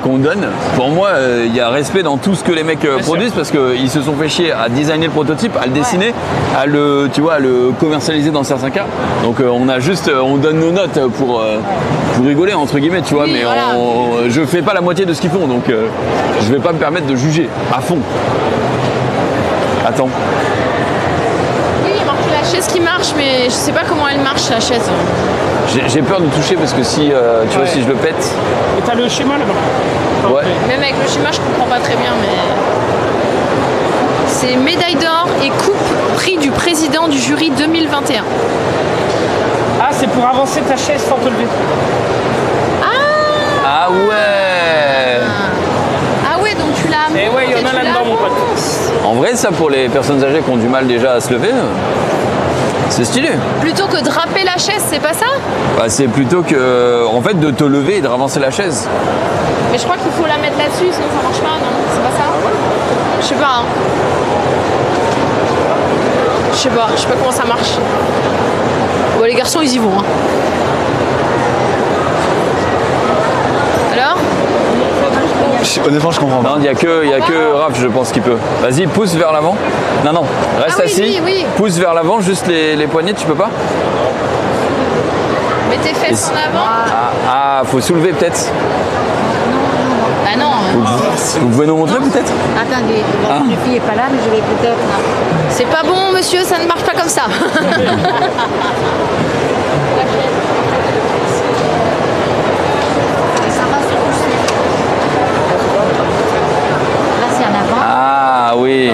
qu'on donne, pour moi, il y a respect dans tout ce que les mecs produisent parce qu'ils se sont fait chier à designer le prototype, à le dessiner, à le commercialiser dans certains cas. Donc on donne nos notes pour rigoler entre guillemets, tu vois, Oui, mais voilà. je fais pas la moitié de ce qu'ils font, donc je vais pas me permettre de juger à fond. Attends. Oui, il y a marqué la chaise qui marche, mais je sais pas comment elle marche la chaise. J'ai peur de toucher parce que si tu vois si je le pète. Et t'as le schéma là-bas. Ouais. Même avec le schéma, je comprends pas très bien, mais. C'est médaille d'or et coupe prix du président du jury 2021. Ah, c'est pour avancer ta chaise sans te lever. Ah ouais. Ah ouais, donc tu l'as. Eh ouais, il y en a là-dedans, mon pote. En vrai, ça pour les personnes âgées qui ont du mal déjà à se lever, c'est stylé. Plutôt que draper la chaise, c'est pas ça? Bah, c'est plutôt que en fait de te lever et de ravancer la chaise. Mais je crois qu'il faut la mettre là-dessus, sinon ça marche pas, non? C'est pas ça? Je sais pas. Hein. Je sais pas comment ça marche. Bon, les garçons, ils y vont. Hein. Alors? Honnêtement, je comprends pas. Non, il y a que Raph, je pense, qui peut. Vas-y, pousse vers l'avant. Non, reste Ah oui, assis. oui. Pousse vers l'avant, juste les poignets, tu peux pas? Mets tes fesses en avant. Ah, faut soulever peut-être. Bah non. Vous pouvez nous montrer peut-être? Attendez, la fille est pas là, mais je vais peut-être. C'est pas bon, monsieur, ça ne marche pas comme ça. Ah oui.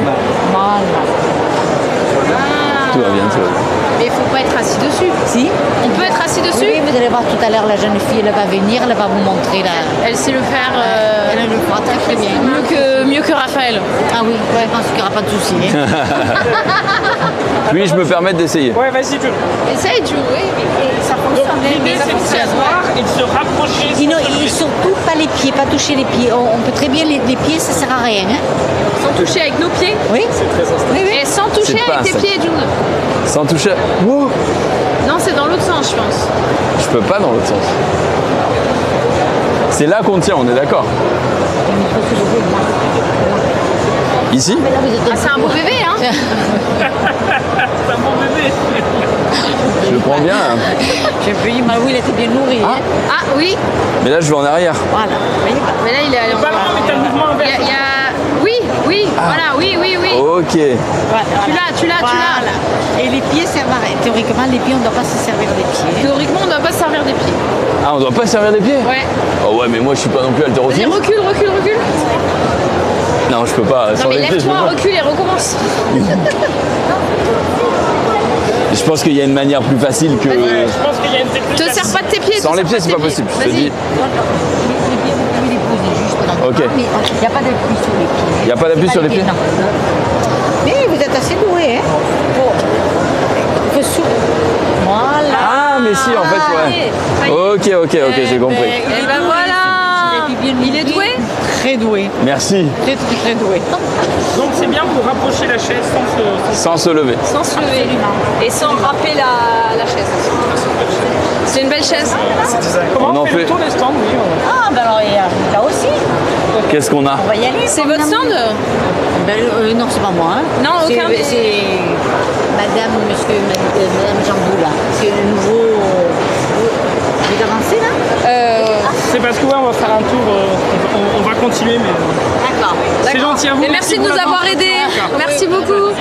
Tout va bien, tout va bien. Mais il faut pas être assis dessus. Si. On peut être assis dessus. Oui, vous allez voir tout à l'heure, la jeune fille, elle va venir, elle va vous montrer la... Elle sait le faire. Elle le fera très très bien. Mieux que Raphaël. Ah oui, ouais, je pense qu'il n'y aura pas de souci. Hein. Puis-je me permettre d'essayer? Ouais, vas-y, tu. Essaye, tu. Oui, ça fonctionne. L'idée, c'est de s'asseoir et de se rapprocher. Et surtout pas les pieds, pas toucher les pieds. On peut très bien les pieds, ça sert à rien. Hein. Sans toucher avec nos pieds. Oui. C'est très oui. Et sans toucher avec tes pieds, June. Sans toucher. Ouh. Non, c'est dans l'autre sens, je pense. Je peux pas dans l'autre sens. C'est là qu'on tient, on est d'accord. Ici? Ah, c'est un beau bébé, hein. C'est un bon bébé. Je le prends bien. Hein. J'ai vu, Malou, il était bien nourri. Ah. Ah oui. Mais là, je vais en arrière. Voilà. Mais là, il est allé en arrière. Mais t'as le mouvement inverse. Oui, voilà, oui. Ok. Voilà. Tu l'as. Et les pieds servent à rien. Théoriquement, les pieds, on ne doit pas se servir des pieds. Théoriquement, on ne doit pas se servir des pieds. Ah, on doit pas se servir des pieds? Ouais. Oh ouais, mais moi, je suis pas non plus haltérophile. Vas-y, recule. Non, je peux pas. Non, mais lève-toi, recule et recommence. Je pense qu'il y a une manière plus facile que... Je pense qu'il y a une technique. Te sers pas de tes pieds. Sans les pieds, c'est pas possible. Je te dis. Ok. Mais il n'y a pas d'appui sur les pieds. Il n'y a pas d'appui sur les pieds? Non. Mais vous êtes assez doué, hein. Voilà. Ah, mais si, en fait, ouais. Ok, j'ai compris. Et ben voilà. Il est doué? Très doué. Merci. Très doué. Donc c'est bien pour rapprocher la chaise sans se lever. Sans se lever. Et sans râper la chaise. C'est une belle chaise. Comment on en fait le tour des stands? Oui, Ah, ben alors, il y a là aussi. Qu'est-ce qu'on a? On va y aller. C'est votre stand? Non, c'est pas moi. Hein. Non, aucun. C'est madame Jambou, là. C'est le nouveau... Vous avancez, là C'est parce que on va faire un tour, on va continuer, mais... D'accord. C'est gentil à vous. Et merci de nous avoir aidés. Merci beaucoup.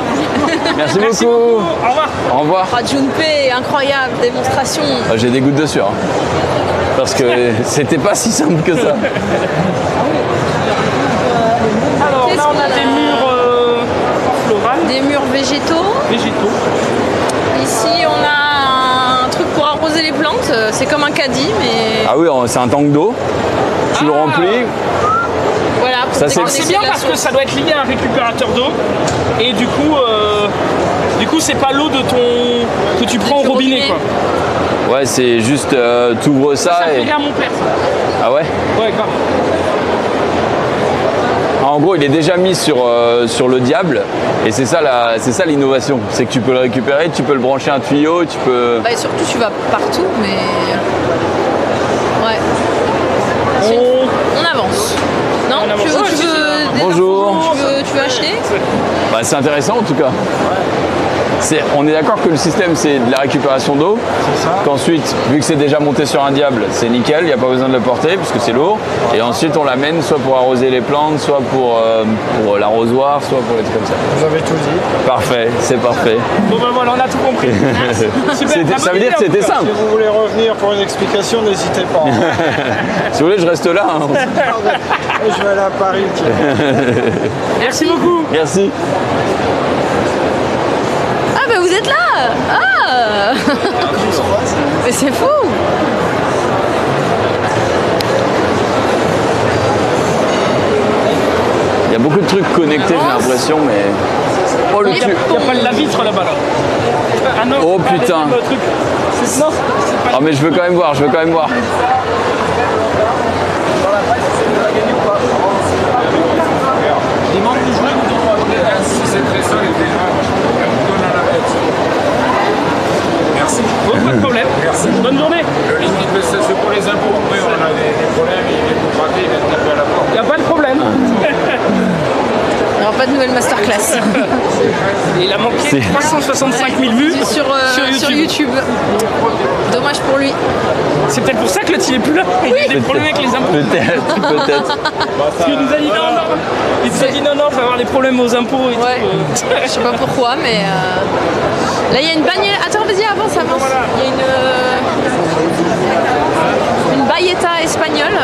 Merci beaucoup. Au revoir. Au revoir. Ah, Junpei, incroyable démonstration. Ah, j'ai des gouttes de sueur. Parce que c'était pas si simple que ça. Alors là, on a des murs florales. Des murs végétaux. Ici, on a un truc pour arroser les plantes. C'est comme un caddie, mais... Ah oui, c'est un tank d'eau. Tu le remplis. Voilà. Ça, c'est bien parce que ça doit être lié à un récupérateur d'eau. Et du coup, c'est pas l'eau que tu prends au robinet, quoi. Ouais, c'est juste, t'ouvres ça et... Ça fait à mon père, ça. Ah ouais? Ouais, grave. En gros, il est déjà mis sur le diable, et c'est ça l'innovation. C'est que tu peux le récupérer, tu peux le brancher à un tuyau, tu peux... Bah, et surtout, tu vas partout, mais... Ouais. On avance. Non, tu veux Bonjour. Tu veux acheter? Bah, c'est intéressant en tout cas. On est d'accord que le système c'est de la récupération d'eau, qu'ensuite, vu que c'est déjà monté sur un diable, c'est nickel, il n'y a pas besoin de le porter puisque c'est lourd. Et ensuite on l'amène soit pour arroser les plantes, soit pour l'arrosoir, soit pour les trucs comme ça. Vous avez tout dit. Parfait, c'est parfait. Bon ben voilà, on a tout compris. Super. Ça veut dire que c'était simple. Si vous voulez revenir pour une explication, n'hésitez pas. Si vous voulez, je reste là. Hein. Je vais aller à Paris. Merci beaucoup. Merci. Ah bah vous êtes là. Ah. Mais c'est fou. Il y a beaucoup de trucs connectés, j'ai l'impression, mais... Oh le cul. Il n'y a pas de la vitre là-bas là. Ah non, oh putain. Ah mais je veux quand même voir, Si c'est très seul, merci. Bon, pas de problème. Merci. Bonne journée. Le limite, c'est pour les impôts. Après, on a des problèmes, il vient nous braquer, il vient taper à la porte. Il n'y a pas de problème. n'y aura pas de nouvelle masterclass. Et il a manqué 365 000 vues sur YouTube. Dommage pour lui. C'est peut-être pour ça que l'autre il est plus là. Il a des problèmes avec les impôts. Peut-être. Parce qu'il nous a dit non. Il nous a dit non, il va avoir des problèmes aux impôts et tout. Je sais pas pourquoi, mais là il y a une bagnole. Attends, vas-y, avance. Il y a une bayeta espagnole.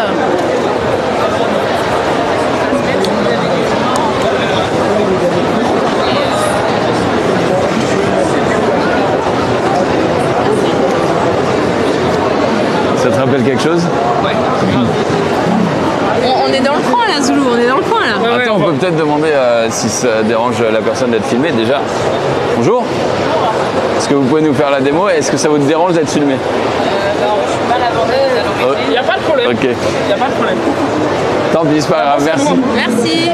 Ça te rappelle quelque chose? Ouais. On est dans le coin là, Zoulou, on est dans le coin là. Attends, on peut peut-être demander si ça dérange la personne d'être filmée déjà. Bonjour. Est-ce que vous pouvez nous faire la démo? Est-ce que ça vous dérange d'être filmé? Non, je suis pas la vendeuse. Il n'y a pas de problème. Ok. Il n'y a pas de problème. Tant pis, c'est pas grave, merci. Merci.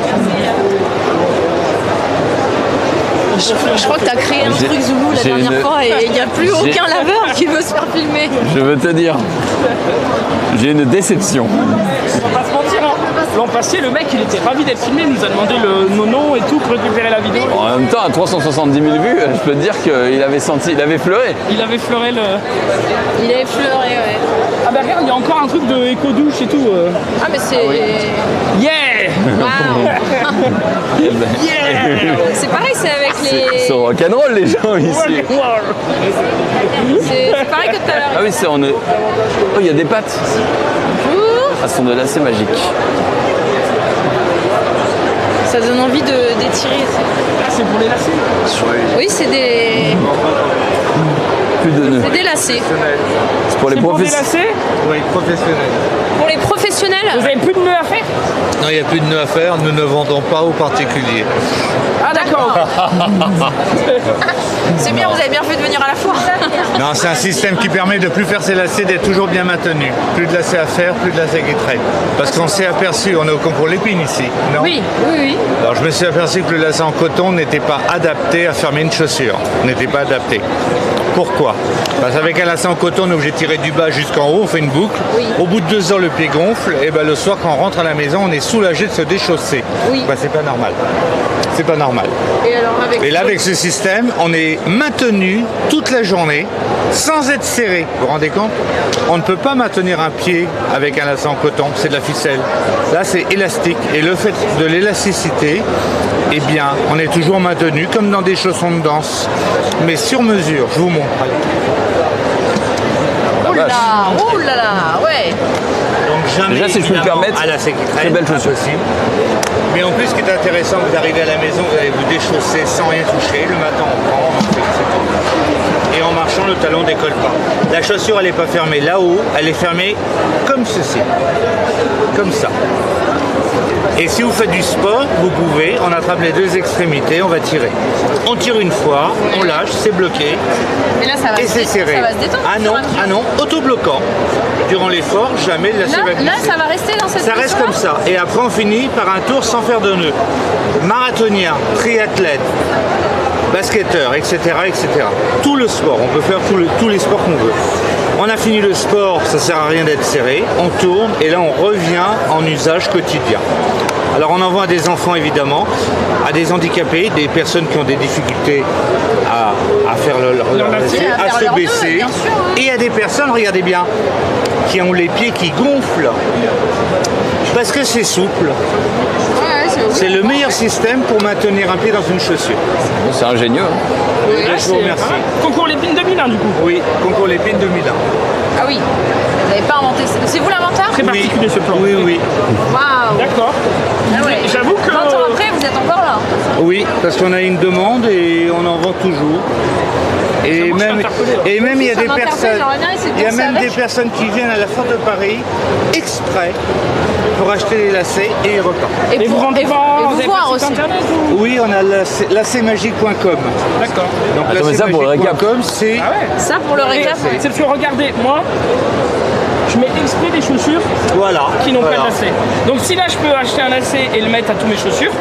Je crois que tu as créé un truc Zoulou la dernière fois et il n'y a plus aucun laveur qui veut se faire filmer. Je veux te dire, j'ai une déception. On va pas se mentir, hein. L'an passé, le mec il était ravi d'être filmé, il nous a demandé nos noms et tout pour récupérer la vidéo. En même temps, à 370 000 vues, je peux te dire qu'il avait senti, il avait fleuré. Il avait fleuré le. Il avait fleuré, ouais. Ah bah regarde, il y a encore un truc de éco-douche et tout. Ah mais c'est... Yeah. Waouh. Yeah. C'est pareil, c'est avec les... Ils sont rock'n'roll les gens ici. C'est pareil que tout à l'heure. Ah oui, c'est on est... Oh, il y a des pattes. Ah, ce sont de lacets magiques. Ça donne envie d'étirer. Ah, c'est pour les lacets? Oui, c'est des... Plus de nœuds. C'est des lacets. C'est pour les professionnels. Oui, professionnels. Pour les professionnels. Vous avez plus de nœuds à faire? Non, il n'y a plus de nœuds à faire, nous ne vendons pas aux particuliers. Ah d'accord. C'est bien, vous avez bien fait de venir à la foire. Non, c'est un système qui permet de plus faire ses lacets, d'être toujours bien maintenu. Plus de lacets à faire, plus de lacets qui traînent. Parce qu'on s'est aperçu, on est au concours l'épine ici, non? Oui. Alors je me suis aperçu que le lacet en coton n'était pas adapté à fermer une chaussure. N'était pas adapté. Pourquoi? Parce qu'avec un lacet en coton, on est obligé de tirer du bas jusqu'en haut, on fait une boucle. Au bout de 2 heures, le pied gonfle, et ben le soir, quand on rentre à la maison, on est soulagé de se déchausser. Ben, c'est pas normal. C'est pas normal. Et là, avec ce système, on est maintenu toute la journée sans être serré. Vous vous rendez compte? On ne peut pas maintenir un pied avec un lacet en coton, c'est de la ficelle. Là, c'est élastique. Et le fait de l'élasticité, eh bien, on est toujours maintenu comme dans des chaussons de danse, mais sur mesure. Je vous montre. Allez. Oh là là, ouais. Donc jamais, déjà, si je peux me permettre, très belle chaussure. Mais en plus, ce qui est intéressant, vous arrivez à la maison, vous allez vous déchausser sans rien toucher. Le matin, on prend, on en fait, et en marchant, le talon décolle pas. La chaussure, elle n'est pas fermée là-haut, elle est fermée comme ceci. Comme ça. Et si vous faites du sport, vous pouvez, on attrape les 2 extrémités, on va tirer. On tire une fois, on lâche, c'est bloqué. Et là, ça va, c'est serré. Ça va se détendre. Ah non, autobloquant. Durant l'effort, jamais le lacet va glisser. Là, ça va rester dans cette Ça reste comme ça. Et après, on finit par un tour sans faire de nœud. Marathonien, triathlète, basketteur, etc., etc. Tout le sport, on peut faire tous les sports qu'on veut. On a fini le sport, ça sert à rien d'être serré, on tourne et là on revient en usage quotidien. Alors on envoie à des enfants évidemment, à des handicapés, des personnes qui ont des difficultés à faire leur lacet, à se baisser, et à des personnes, regardez bien, qui ont les pieds qui gonflent parce que c'est souple. C'est le meilleur système pour maintenir un pied dans une chaussure. C'est ingénieux. Oui, je vous remercie. Concours l'épine 2001 du coup. Oui, concours l'épine 2001. Ah oui, vous n'avez pas inventé ça. C'est vous l'inventeur? Très particulier ce plan. Oui, oui. Waouh. D'accord. Ah ouais. J'avoue que... 20 ans après, vous êtes encore là. Oui, parce qu'on a une demande et on en vend toujours. Et même il y a des personnes, des personnes qui viennent à la Foire de Paris exprès pour acheter les lacets et ils repartent. Et vous vendez voir aussi. Oui, on a lacetsmagique.com. D'accord. Donc attends, mais ça pour le récap. C'est ça pour le récap. C'est le fait, regardez, moi je mets exprès des chaussures qui n'ont pas de lacets. Donc si là je peux acheter un lacet et le mettre à tous mes chaussures,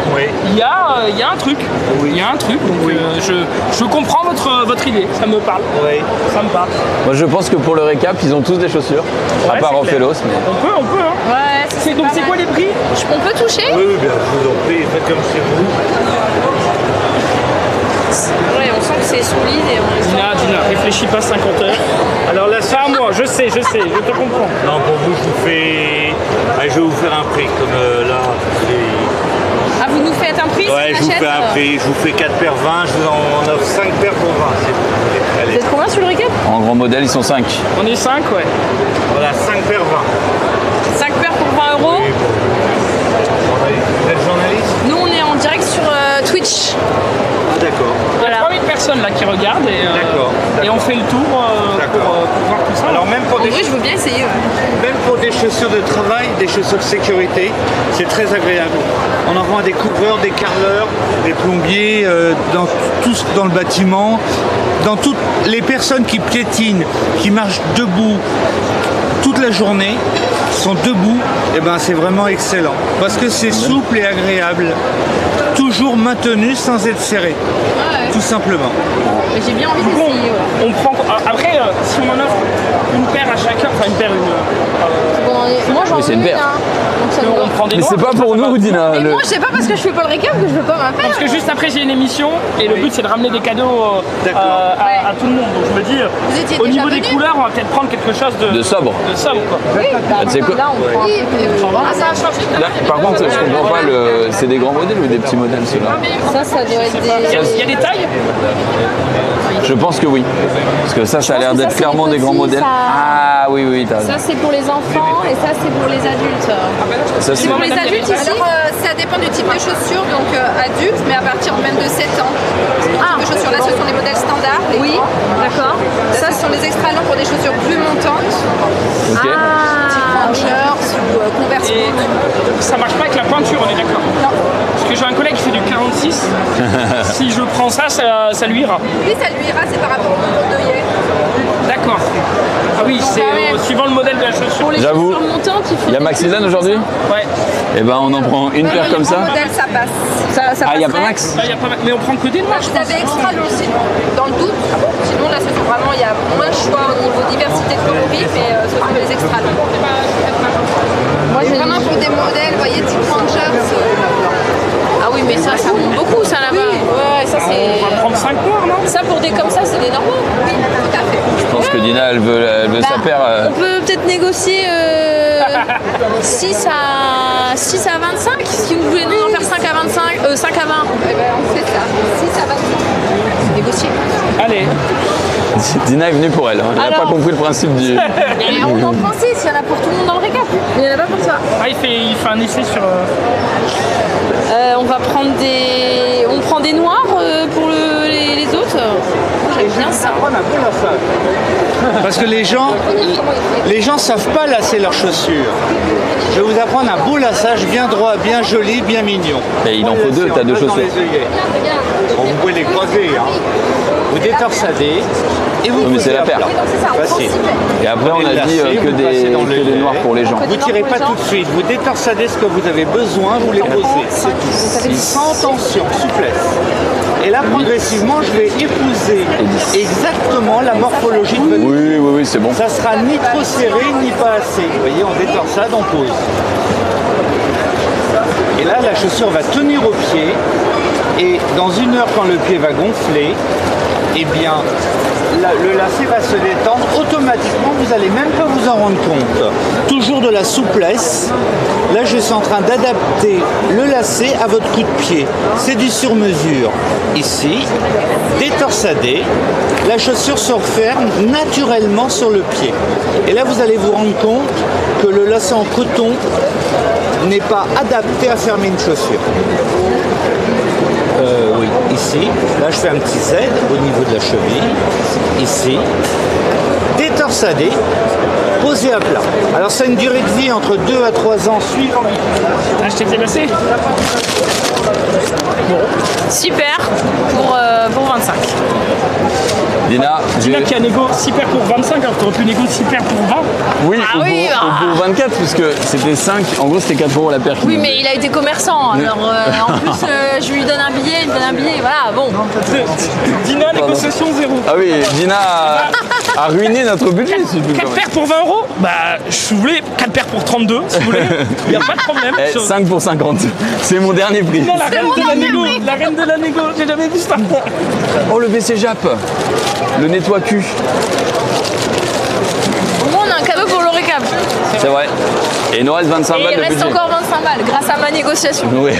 il y a un truc. Il y a un truc. Donc je comprends votre idée. Ça me parle. Ça me parle. Moi je pense que pour le récap, ils ont tous des chaussures. À part Ophélos. Mais... On peut. Hein. Ouais. Donc c'est quoi les prix? On peut toucher? Oui, bien, je vous en prie, faites comme chez vous. Ouais, on sent que c'est solide et on est... Dina, réfléchis pas 50 heures. Alors là, c'est à moi, je sais, je te comprends. Non, pour vous, je vais vous faire un prix, comme là, Ah, vous nous faites un prix? Ouais, je vous fais un prix, je vous fais 4 paires 20, je vous en offre 5 paires pour 20. Vous êtes combien sur le récap? En grand modèle, ils sont 5. On est 5, ouais. Voilà, 5 paires 20. 5 paires pour 20 €. Oui, vous êtes journaliste? Nous, on est en direct sur Twitch. Ah, d'accord. Il y a 3000 personnes là qui regardent et on fait le tour pour voir tout ça. Alors même pour en vrai, je veux bien essayer. Même pour des chaussures de travail, des chaussures de sécurité, c'est très agréable. On en vend à des couvreurs, des carreleurs, des plombiers, tous dans le bâtiment, dans toutes les personnes qui piétinent, qui marchent debout toute la journée, sont debout, et ben c'est vraiment excellent. Parce que c'est souple et agréable. Toujours maintenu sans être serré. Tout simplement. J'ai bien envie d'essayer. On prend. Après, si on en offre une paire à chacun, enfin une paire, moi j'en c'est veux une paire. On prend des Mais c'est pas pour nous, Dina. Mais moi, je sais pas parce que je fais pas le récap que je veux pas ma paire. Parce que juste après, j'ai une émission et le but c'est de ramener des cadeaux à tout le monde. Donc je me dis, au niveau des couleurs, on va peut-être prendre quelque chose de sobre. De sobre, quoi. Oui, tu sais quoi? là on prend. Ça a changé. Là, par contre, je comprends pas, c'est des grands modèles ou des petits modèles ceux-là? Ça doit être des. Il y a des tailles? Je pense que oui. Parce que ça a l'air d'être clairement des grands modèles. Ah oui, t'as raison. Ça c'est pour les enfants et ça c'est pour les adultes. Ça, c'est pour les adultes ici? Alors ça dépend du type de chaussures, donc adultes, mais à partir même de 7 ans. Ce type de chaussures là, ce sont des modèles standards. Oui, d'accord. Ça, ce sont les extra longs pour des chaussures plus montantes. Ok. Type Rangers ou Converse. Ça marche pas avec la pointure, on est d'accord? Non. Parce que j'ai un collègue qui fait du 46. Si je prends ça lui ira. Oui, ça lui ira, c'est par rapport au d'œillet. D'accord. Ah oui, c'est suivant le modèle de la chaussure. J'avoue. Il y a Maxilane aujourd'hui? Ouais. Et ben on en prend une paire comme ça. Le modèle, ça passe. Ah, il n'y a pas Max? Mais on prend que des noirs, je Vous pense. avez extra long sinon, dans le doute. Sinon, là, ce sont vraiment, il y a moins de choix au niveau diversité de coloris, mais ce sont les extra longs. Moi, vraiment pour des modèles, vous voyez, type Rangers. Ah oui, mais ça monte beaucoup, ça là-bas. Ouais, ça c'est. On va prendre 5 noirs, non? Ça pour des comme ça, c'est des normaux. Oui, tout à fait. Je pense que Dina, elle veut sa paire. On peut peut-être négocier 6 à 25. Si vous voulez nous en faire 5 à 25, 5 à 20. Eh ben, on fait ça. 6 à 25. C'est négocié. Allez. Dina est venue pour elle. Elle n'a pas compris le principe du. Et on en prend 6, il y en a pour tout le monde dans le récap. Il n'y en a pas pour toi. Ah, il fait un essai sur. On va prendre des. On prend des noirs pour les autres. J'aime bien ça. Parce que les gens savent pas lasser leurs chaussures. Je vais vous apprendre un beau lassage bien droit, bien joli, bien mignon. Et il en faut deux, t'as deux chaussures. Bon, vous pouvez les croiser, hein. Vous détorsadez et vous mais c'est posez la à paire. plat. Facile. Et après on a dit que des noirs pour les gens. Vous tirez pas tout de suite, vous détorsadez ce que vous avez besoin, vous les posez. C'est tout. Sans tension, souplesse. Et là, progressivement, je vais épouser exactement la morphologie de votre pied. Oui, c'est bon. Ça sera ni trop serré, ni pas assez. Vous voyez, on détorsade, on pose. Et là, la chaussure va tenir au pied. Et dans 1 heure, quand le pied va gonfler, eh bien, le lacet va se détendre automatiquement, vous n'allez même pas vous en rendre compte. Toujours de la souplesse. Là, je suis en train d'adapter le lacet à votre coup de pied. C'est du sur-mesure. Ici, détorsadé, la chaussure se referme naturellement sur le pied. Et là, vous allez vous rendre compte que le lacet en coton n'est pas adapté à fermer une chaussure. Oui, ici, là je fais un petit Z au niveau de la cheville, ici, détorsadé, posé à plat. Alors ça a une durée de vie entre 2 à 3 ans suivant. Ah, je t'ai déplacé. Super pour 25. Dina, Dina qui a négo 6 paires pour 25, alors t'aurais pu négo 6 paires pour 20. Oui, Ah au oui, bout 24, puisque c'était 5, en gros c'était 4 € la paire. Oui, mais il a été commerçant. Alors, en plus, je lui donne un billet, il me donne un billet. Voilà, bon. Dina, négociation 0. Ah oui, Dina a ruiné notre budget. Si je 4 paires pour 20 €. Bah, je voulais 4 paires pour 32, si vous voulez. Il n'y a pas de problème. 5 pour 50, c'est mon dernier prix. Dina, la reine de la négo. La reine de la négo, j'ai jamais vu ça. Oh, le WC Jap, le nettoie-cul. Au moins, on a un cadeau pour l'Orecap. C'est vrai. Et il nous reste 25 Et balles il de reste budget. encore 25 balles grâce à ma négociation. Oui.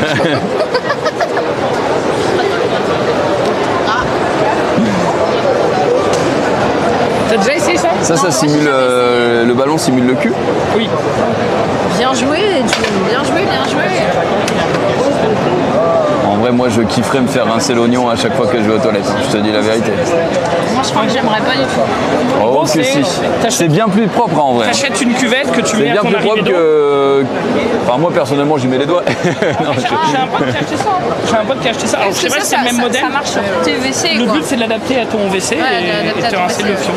T'as déjà essayé ça? Ça simule. Le ballon simule le cul. Oui. Bien joué, bien joué, bien joué. En vrai, moi je kifferais me faire rincer l'oignon à chaque fois que je vais aux toilettes. Je te dis la vérité. Moi, je crois que j'aimerais pas du tout. Oh, Bon, que c'est- si. C'est bien plus propre en vrai. T'achètes une cuvette que tu C'est mets à bien ton plus propre arrivée d'eau. que. Enfin, moi personnellement, j'y mets les doigts. Non, je- J'ai un pote qui a acheté ça. J'ai un pote qui a acheté ça. Alors, je sais pas si c'est le même modèle. Ça marche sur tes WC, Le quoi. but, c'est de l'adapter à ton WC Ouais, et d'adapter de à te ton rincer WC. le fion.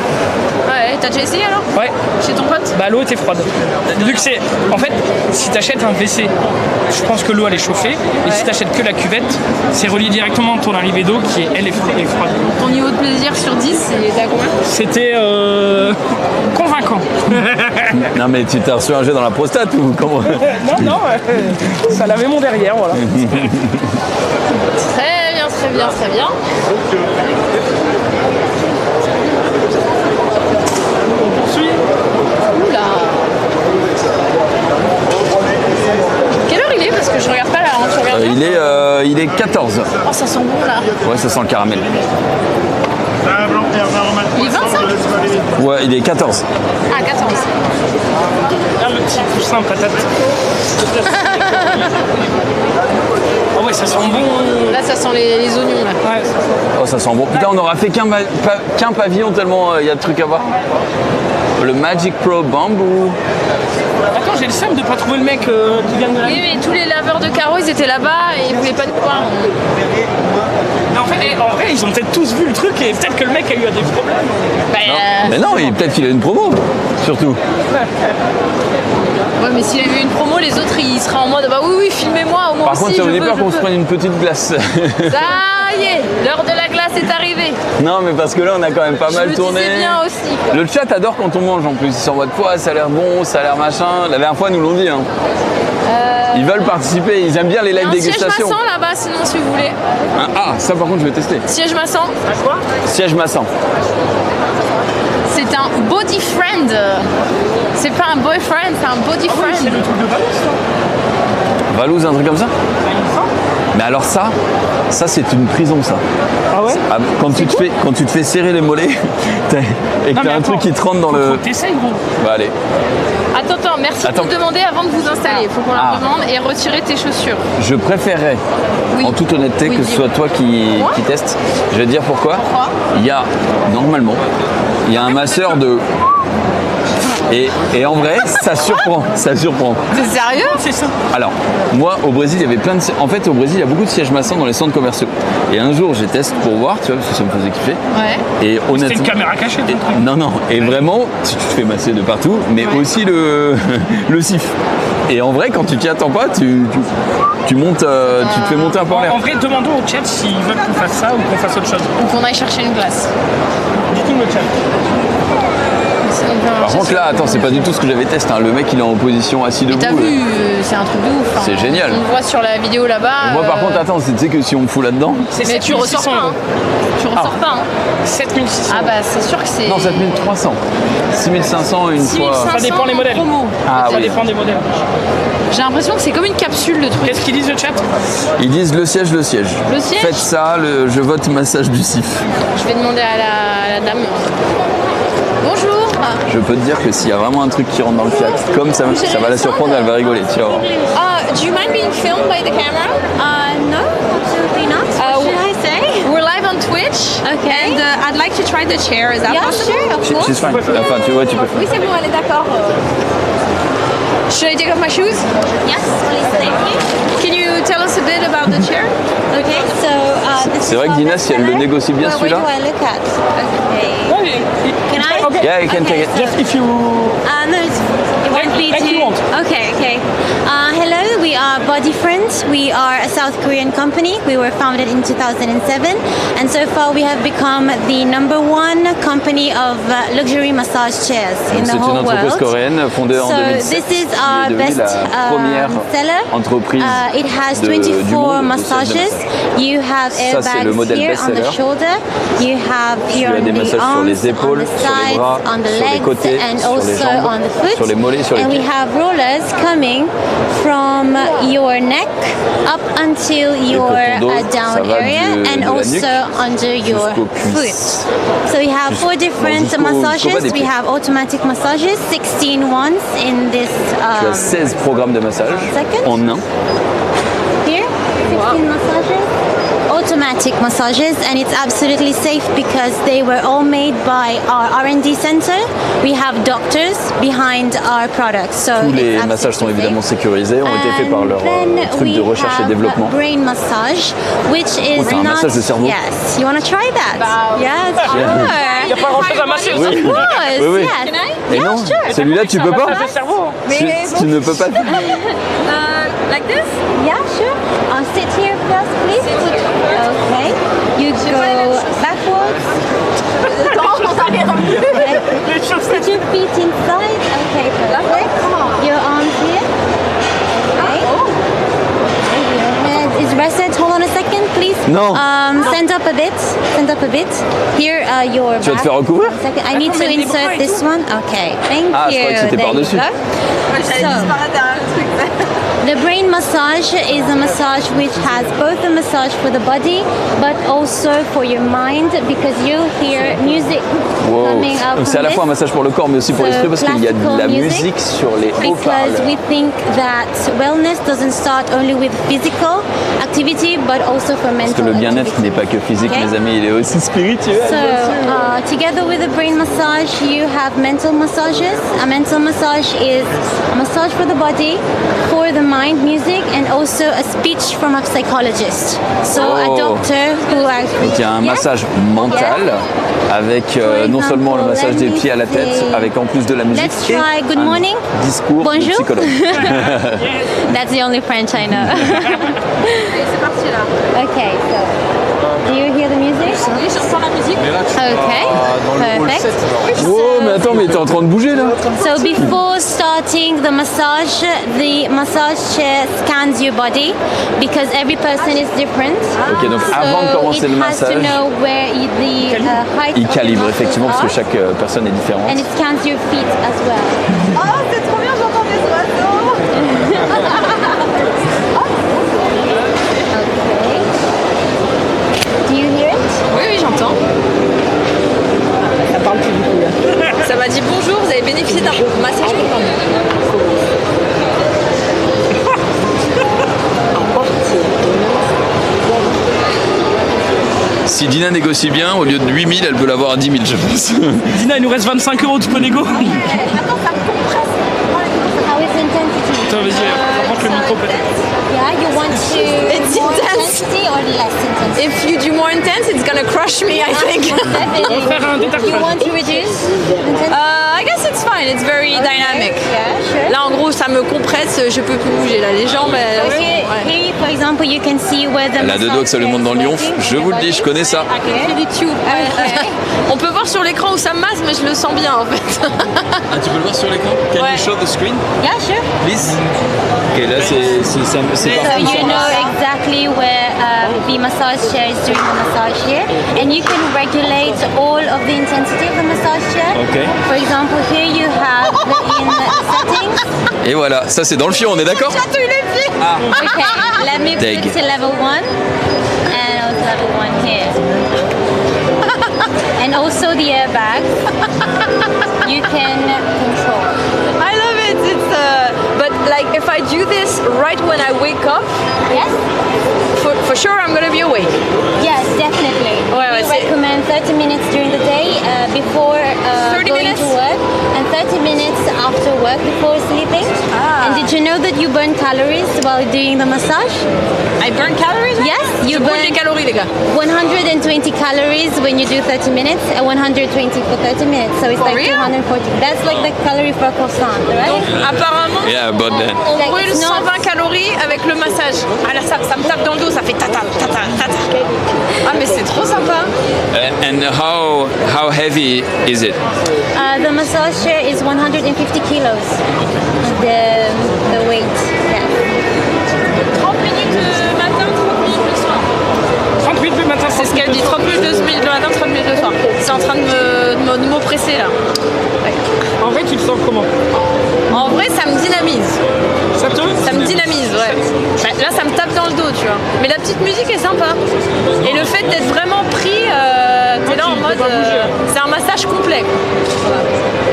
Ouais, t'as déjà essayé alors? Ouais. Chez ton pote? Bah, l'eau était froide. Vu que c'est. En fait, si t'achètes un WC, je pense que l'eau elle est chauffée. Et si t'achètes que la cuvette, c'est relié directement à ton arrivée d'eau qui elle est froide. Ton niveau de plaisir sur 10, il était à combien? C'était convaincant. Non, mais tu t'es reçu un jet dans la prostate ou comment? non, ça lavait mon derrière, voilà. Très bien, très bien, très bien. On poursuit. Oula. Quelle heure il est? Parce que je regarde pas là, hein, tu regardes bien? Il est 14. Oh, ça sent bon là. Ouais, ça sent le caramel. Il est 25? Ouais, il est 14. Ah, 14. Là, le petit poussin patate. Ah ouais, ça sent bon. Là, ça sent les oignons là. Ouais. Oh, ça sent bon. Putain, on aura fait qu'un pavillon tellement il y a de trucs à voir. Le Magic Pro Bamboo. Attends, j'ai le seum de pas trouver le mec qui vient de la. Oui, mais tous les laveurs de carreaux, ils étaient là-bas et ils voulaient pas nous voir. Mais en vrai, ils ont peut-être tous vu le truc et peut-être que le mec a eu des problèmes. Bah, Mais non, peut-être qu'il a une promo, surtout. Ouais, mais s'il avait eu une promo, les autres ils seraient en mode bah oui, filmez-moi au moins. Par contre, aussi, ça je me dit veux, peur je qu'on se veux. prenne une petite glace. Ça y est, l'heure de la glace est arrivée. Non, mais parce que là, on a quand même pas mal Je tourné. le disais bien aussi. Le chat adore quand on mange en plus. Ils sont en mode quoi, ça a l'air bon, ça a l'air machin. La dernière fois, ils nous l'ont dit. Hein. Ils veulent participer, ils aiment bien les Il y a live un siège dégustation. massant là-bas, sinon si vous voulez. Ah, ça par contre, je vais tester. Siège massant. Siège massant. C'est un body friend. C'est pas un boyfriend, c'est un body friend. C'est le truc de Valence, ça. Valouz, un truc comme ça. Mais alors ça c'est une prison ça. Ah ouais? Quand tu te fais serrer les mollets et que Non, mais t'as un attends, truc qui te rentre dans le. Faut t'essayes, gros. Bah allez. Attends, merci Attends. de nous demander avant de vous installer. Il faut qu'on Ah. la demande et retirer tes chaussures. Je préférerais, en toute honnêteté, Oui, que ce dis-moi. soit toi qui teste. Je vais te dire pourquoi. Il y a, normalement, il y a un masseur de. Et en vrai, ça surprend. T'es sérieux? C'est ça. Alors, moi, au Brésil, il y avait plein de. En fait, au Brésil, il y a beaucoup de sièges massants dans les centres commerciaux. Et un jour, j'ai testé pour voir, tu vois, parce que ça me faisait kiffer. Ouais. Et honnêtement. C'était une caméra cachée, ton truc. Non, non. Et vraiment, tu te fais masser de partout, mais aussi le sif. Et en vrai, quand tu t'y attends pas, tu montes, tu te fais monter un peu en l'air. En vrai, demandons au chat s'ils veulent qu'on fasse ça ou qu'on fasse autre chose. Ou qu'on aille chercher une glace. Dites-nous le chat. Par contre, là, attends, c'est pas du tout ce que j'avais testé. Hein. Le mec, il est en position assis debout. T'as vu, c'est un truc de ouf. hein. C'est génial. On le voit sur la vidéo là-bas. Moi, par contre, attends, tu sais que si on me fout là-dedans. Mais tu ressors pas. Hein. Tu ressors pas. Hein. 7600. Ah bah c'est sûr que c'est. Non, 7300. 6500 une fois. 6500 Ça dépend des modèles. promo. Ah Ça oui. dépend des modèles. J'ai l'impression que c'est comme une capsule de truc. Qu'est-ce qu'ils disent le chat? Ils disent le siège, le siège. Le siège. Faites ça, je vote massage du sif. Je vais demander à la dame. Bonjour. Je peux te dire que s'il y a vraiment un truc qui rentre dans le fiac, comme ça va la surprendre, elle va rigoler, tu vas voir. Do you mind being filmed by the camera? No, absolutely not. What should I say? We're live on Twitch. Okay. And I'd like to try the chair. Is that Yeah, possible? sure, of course. She's fine. Enfin, tu vois, tu peux. Oui, c'est bon, elle est d'accord. Should I take off my shoes? Yes, please, thank you. Can you tell us a bit about the chair? Okay, so C'est vrai que Dina, si elle le négocie bien Where celui-là. do I look at? Okay. Can I? Yeah, you can take it. Just if you... No, it won't be too... Okay, okay. Hello, we are Body Friends. We are a South Korean company. We were founded in 2007. And so far we have become the #1 company of luxury massage chairs in the C'est une whole entreprise world. coréenne fondée en So 2007. this is our qui est devenue best la première seller. entreprise It has du 24 monde de massages. massage. You have Ça, c'est le airbags modèle here on the best-seller. shoulder. You have here Tu as on des the massages sur arms, les épaules, on the sur les sides, bras, on the sur les legs, côtés, and sur les also jambes, on the foot. sur les mollets, sur les And we pieds. have rollers coming from your neck up until your dos, down ça va area de and la also nuque under your jusqu'aux foot. cuisses. So we have 4 different jusqu'au bas massages. des We pieds. have automatic massages, 16 ones in this. Tu as 16 programmes de massage en un. Here, 16 massages. Automatic massages, and it's absolutely safe because they were all made by our R&D center. We have doctors behind our products, so Tous it's les absolutely massages sont évidemment safe. sécurisés, ont été faits par leur Then truc de we recherche et have développement. brain massage, which is c'est un not. massage de cerveau. Yes, you want to try that? Yes, sure. Il n'y a pas grand-chose à masser Oui. aussi. Of course, Oui, oui. yes. Et non, celui-là tu peux pas. Tu ne peux pas. Like this? Yeah, sure. Sit here first, please. Okay. You go backwards. Put your feet inside. Okay, perfect. Your arms here. Okay. Your head is rested. Hold on a second, please. No. Stand up a bit. Stand up a bit. Here, your Tu vas te back. faire recouvrir? One second. I need to insert this one. Okay. Thank Ah, je you. croyais que c'était There you par-dessus. go. The brain massage is a massage which has both a massage for the body but also for your mind because you hear music Wow. coming out Donc c'est à from la fois un this. massage pour le corps mais aussi pour So l'esprit parce qu'il y a de la classical musique sur les because haut-parleurs. we think that wellness doesn't start only with physical activity but also for Parce que mental le bien-être n'est pas que physique, Okay. mes amis, il est aussi spirituel. So, together with the brain massage, you have mental massages. A mental massage is a massage for the body, for the mind, music, and also a speech from a psychologist. So, a Oh. doctor who actually. Donc il y a un massage mental avec non seulement le massage des pieds à la tête, avec en plus de la musique Let's et try good morning. un discours du Bonjour. psychologue. That's the only French I know. C'est parti là. Okay, so do you hear the music? Oui, j'entends la musique. Okay, perfect. Oh mais attends, mais t'es en train de bouger là. So before starting the massage chair scans your body because every person is different. Ok, donc So avant de commencer it le has to massage, know where the height il of calibre your effectivement parce que muscles chaque personne est différente. are, and it scans your feet as well. Oh, c'est trop bien, j'entends des Do you hear it? Oui, oui, j'entends. Ça parle plus du coup là. Ça m'a dit bonjour, vous avez bénéficié d'un massage. Si Dina négocie bien, au lieu de 8000, elle peut l'avoir à 10 000, je pense. Dina, il nous reste 25 €, tu peux négo. How is intensity? Attends, vas-y, rentre le micro peut-être. Yeah, you want to It's more intense. intensity or less intensity? If you do more intense, it's gonna crush me, I think. On va faire un détartrage. You want to reduce intensity? I guess it's fine, it's very dynamic. Yeah, sure. Là, en gros, ça me compresse, je peux plus bouger. Là, les jambes, elles sont- Here, ouais. here, for example, you can see where the Elle a deux doigts que ça lui monte dans le lymphe. Je vous le dis, je connais ça. I can feel it too. On peut voir sur l'écran où ça me masse, mais je le sens bien en fait. Ah, tu peux le voir sur l'écran? Can Ouais. you show the screen, Yeah, sure. please? Ok, là c'est So parti. you know exactly where the massage chair is doing the massage here, and you can regulate all of the intensity of the massage chair. Okay. For example, here you have in settings. Et voilà, ça c'est dans le fion, on est d'accord? Chatouille les pieds. Ah. Okay, let me Dig. put to level 1 and also level 1 here. And also the airbags you can control. I love it. It's but like if I do this right when I wake up, Yes? for sure I'm gonna be awake. Yes, definitely. Ouais, we c'est- recommend 30 minutes during the day before 30 going minutes? to work and 30 minutes after work before sleeping. And did you know that you burn calories while doing the massage? I burn calories? Yes, you burn des calories, les gars. 120 calories when you do 30 minutes and 120 for 30 minutes. So it's For like real? 240. That's like the calorie per croissant, right? Donc, apparemment, Yeah, about that. on Like, brûle it's not- 120 calories avec le massage. Ah là, ça me tape dans le dos, ça fait tata, tata, tata. Ah, mais c'est trop sympa. And how heavy is it? The massage chair is 150 kilos. The weight, yeah. 30 minutes le matin, 30 minutes le soir. 30 minutes le matin, C'est ce qu'elle dit, 30 minutes le matin, 30 minutes le soir. C'est en train de m'oppresser là. En vrai, tu te sens comment? En vrai, ça me dynamise. Ça me dynamise, ouais. Là, ça me tape dans le dos, tu vois. Mais la petite musique est sympa. Et le fait d'être vraiment pris, t'es là en mode. C'est un massage complet. Voilà.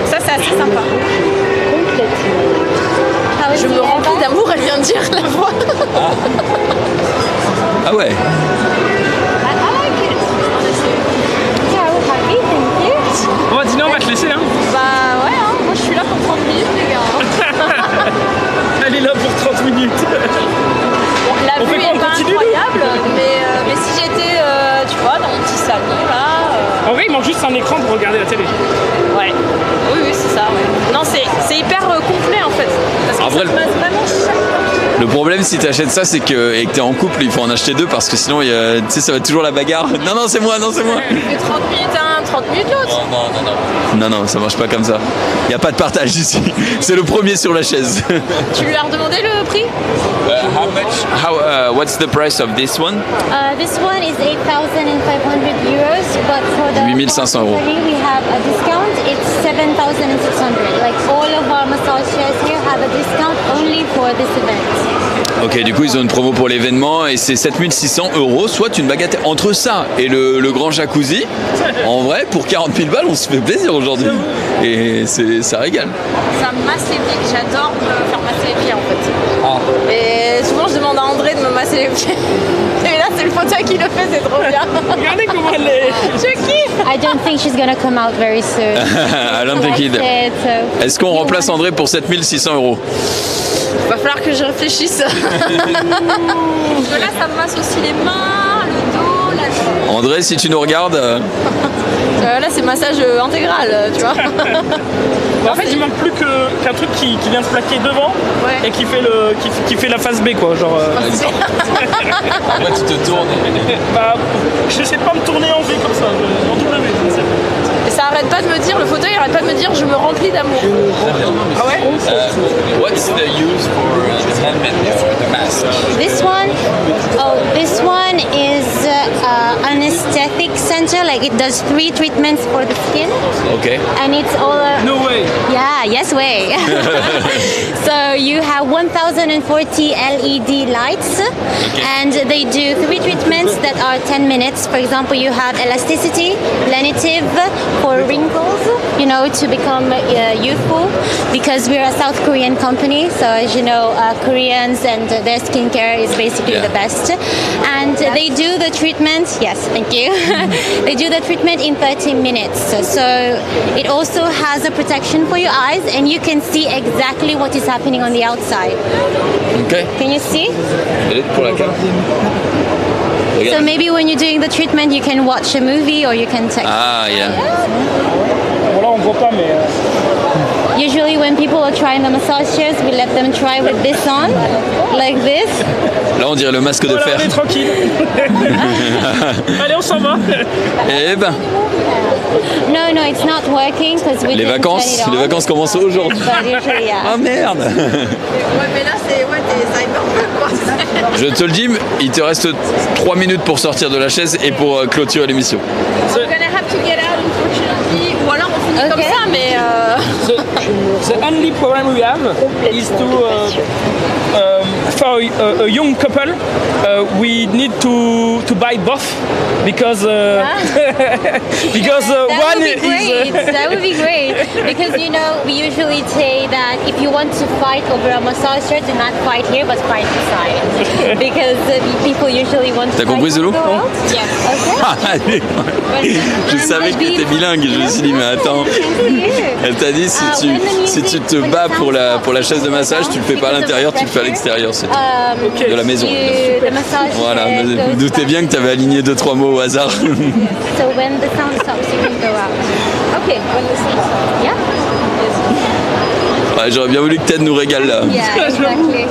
Ça, c'est assez sympa. Je me remplis d'amour, elle vient de dire la voix. Ah ouais. Bon, dis-nous, on va te laisser, hein. Bah ouais, hein. Moi je suis là pour 30 minutes, les gars. Hein. Elle est là pour 30 minutes. La On vue fait quoi, est on pas continue, nous incroyable, mais si j'étais, tu vois, dans mon petit salon là. En vrai, il manque juste un écran pour regarder la télé. Ouais. Oui, c'est ça, ouais. Non, c'est hyper complet en fait. Parce que En ça vrai, se passe vraiment chaque. Le problème si tu achètes ça, c'est que et que t'es en couple, il faut en acheter deux parce que sinon, tu sais, ça va être toujours la bagarre. Non, non, c'est moi, non, c'est moi. Il fait 30 minutes un, 30 minutes l'autre. Non, non, ça marche pas comme ça. Il n'y a pas de partage ici. C'est le premier sur la chaise. Tu lui as redemandé le prix? What's the price of this one? This one is 8,500 euros, but for the 8500 euros. company we have a discount. It's 7,600. Like all of our massage chairs here have a discount only for this event. Ok, du coup, ils ont une promo pour l'événement et c'est 7600 euros, soit une bagatelle. Entre ça et le grand jacuzzi, en vrai, pour 40 000 balles, on se fait plaisir aujourd'hui. Et ça régale. Ça me masse les pieds. J'adore me faire masser les pieds en fait. Et souvent je demande à André de me masser les pieds. Et là c'est le fauteuil qui le fait, c'est trop bien. Regardez comment elle est. Je kiffe. I don't think she's gonna come out very soon. I don't think either. Est-ce qu'on remplace André pour 7600 euros? Va falloir que je réfléchisse. Parce que là ça me masse aussi les mains, le dos, la tête. André, si tu nous regardes. Là c'est massage intégral, tu vois. En fait, il manque plus qu'un truc qui vient se plaquer devant et qui fait la phase B, quoi. Genre. Après, tu te tournes. Bah, je sais pas me tourner en V comme ça. En W, je ne sais pas. Et ça arrête pas de me dire, le fauteuil arrête pas de me dire, je me remplis d'amour. Ah ouais? What's the use for the helmet for the mask? This one is an aesthetic center. Like it does 3 treatments for the skin. Okay. And it's all. No way. Yeah, yes way. So you have 1040 LED lights, and they do 3 treatments that are 10 minutes. For example, you have elasticity, lenitive for wrinkles, you know, to become youthful, because we're a South Korean company. So as you know, Koreans and their skincare is basically the best. And they do the treatment. Yes, thank you. They do the treatment in 30 minutes. So it also has a protection for your eyes, and you can see exactly what is happening on the outside. Okay. Can you see? Pour la carte. So maybe when you're doing the treatment, you can watch a movie or you can text. Ah, yeah. Bon, là, on voit pas, mais. Usually when people are trying the massage chairs, we let them try with this on, like this. Là, on dirait le masque de Voilà, fer. on est tranquille. Allez, on s'en va. Eh ben, No, it's not working because we les didn't vacances, turn it on. les vacances commencent aujourd'hui. But usually, yeah. Ah merde. Ouais, mais là c'est cyberpunk quoi. Je te le dis, il te reste 3 minutes pour sortir de la chaise et pour clôturer l'émission. I'm gonna have to get out unfortunately. Ou alors on finit comme ça, mais. The only problem we have is to for a young couple, we need to buy both because because that one would be great. is That would be great because you know we usually say that if you want to fight over a massage chair, do not fight here, but fight inside because people usually want to. T'as compris, Zulu? Yes. Okay. Je savais que t'étais bilingue. Je me suis dit, mais attends. Elle t'a dit, si tu te bats pour la chaise de massage, tu le fais pas à l'intérieur, tu le fais à l'extérieur, c'est tout. De la maison. Voilà, vous doutez bien que t'avais aligné 2-3 mots au hasard. So when the sound stops, you can go out. Okay, when the sound stops. Yeah. Ouais, j'aurais bien voulu que Ted nous régale là. Yeah, exactly.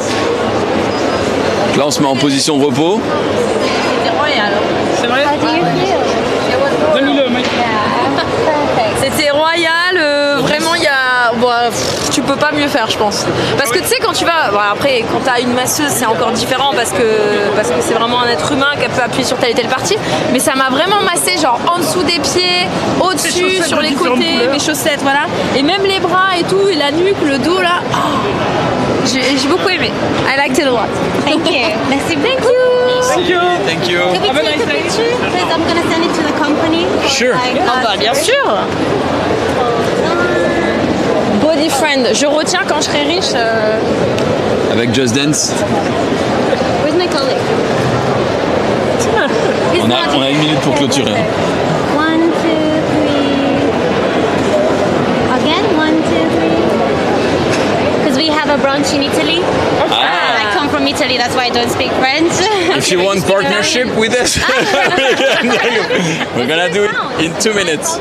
Donc là, on se met en position repos. C'est vrai. Donne-le, mec. C'était royal, vraiment il y a... Bon, tu peux pas mieux faire je pense. Parce que tu sais quand tu vas... Bon, après quand t'as une masseuse c'est encore différent parce que c'est vraiment un être humain qui peut appuyer sur telle et telle partie. Mais ça m'a vraiment massé genre en dessous des pieds, au-dessus, sur les côtés, mes chaussettes, voilà. Et même les bras et tout, et la nuque, le dos là. Oh, j'ai beaucoup aimé. I liked it a lot. Thank you. Merci beaucoup. Thank you. Thank you. Can we Have a take nice a day. picture? Because I'm gonna send it to the company. Sure. Ah bah bien sûr. Body friend. Je retiens quand je serai riche. Avec Just Dance. Where's my colleague? On a 1 minute pour clôturer. 1, 2, 3. Again, 1, 2, 3. Because we have a branch in Italy. I come from Italy, that's why I don't speak French. If you want partnership with us, we're gonna do it in 2 minutes.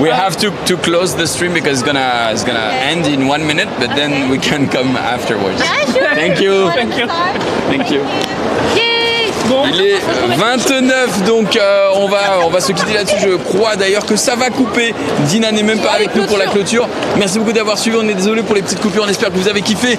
We have to close the stream because it's gonna end in 1 minute, but then we can come afterwards. Yeah, sure. Thank you. Thank you. Thank you. Yay. Il est 29, donc on va se quitter là-dessus. Je crois d'ailleurs que ça va couper. Dina n'est même pas avec nous pour la clôture. Merci beaucoup d'avoir suivi. On est désolé pour les petites coupures. On espère que vous avez kiffé.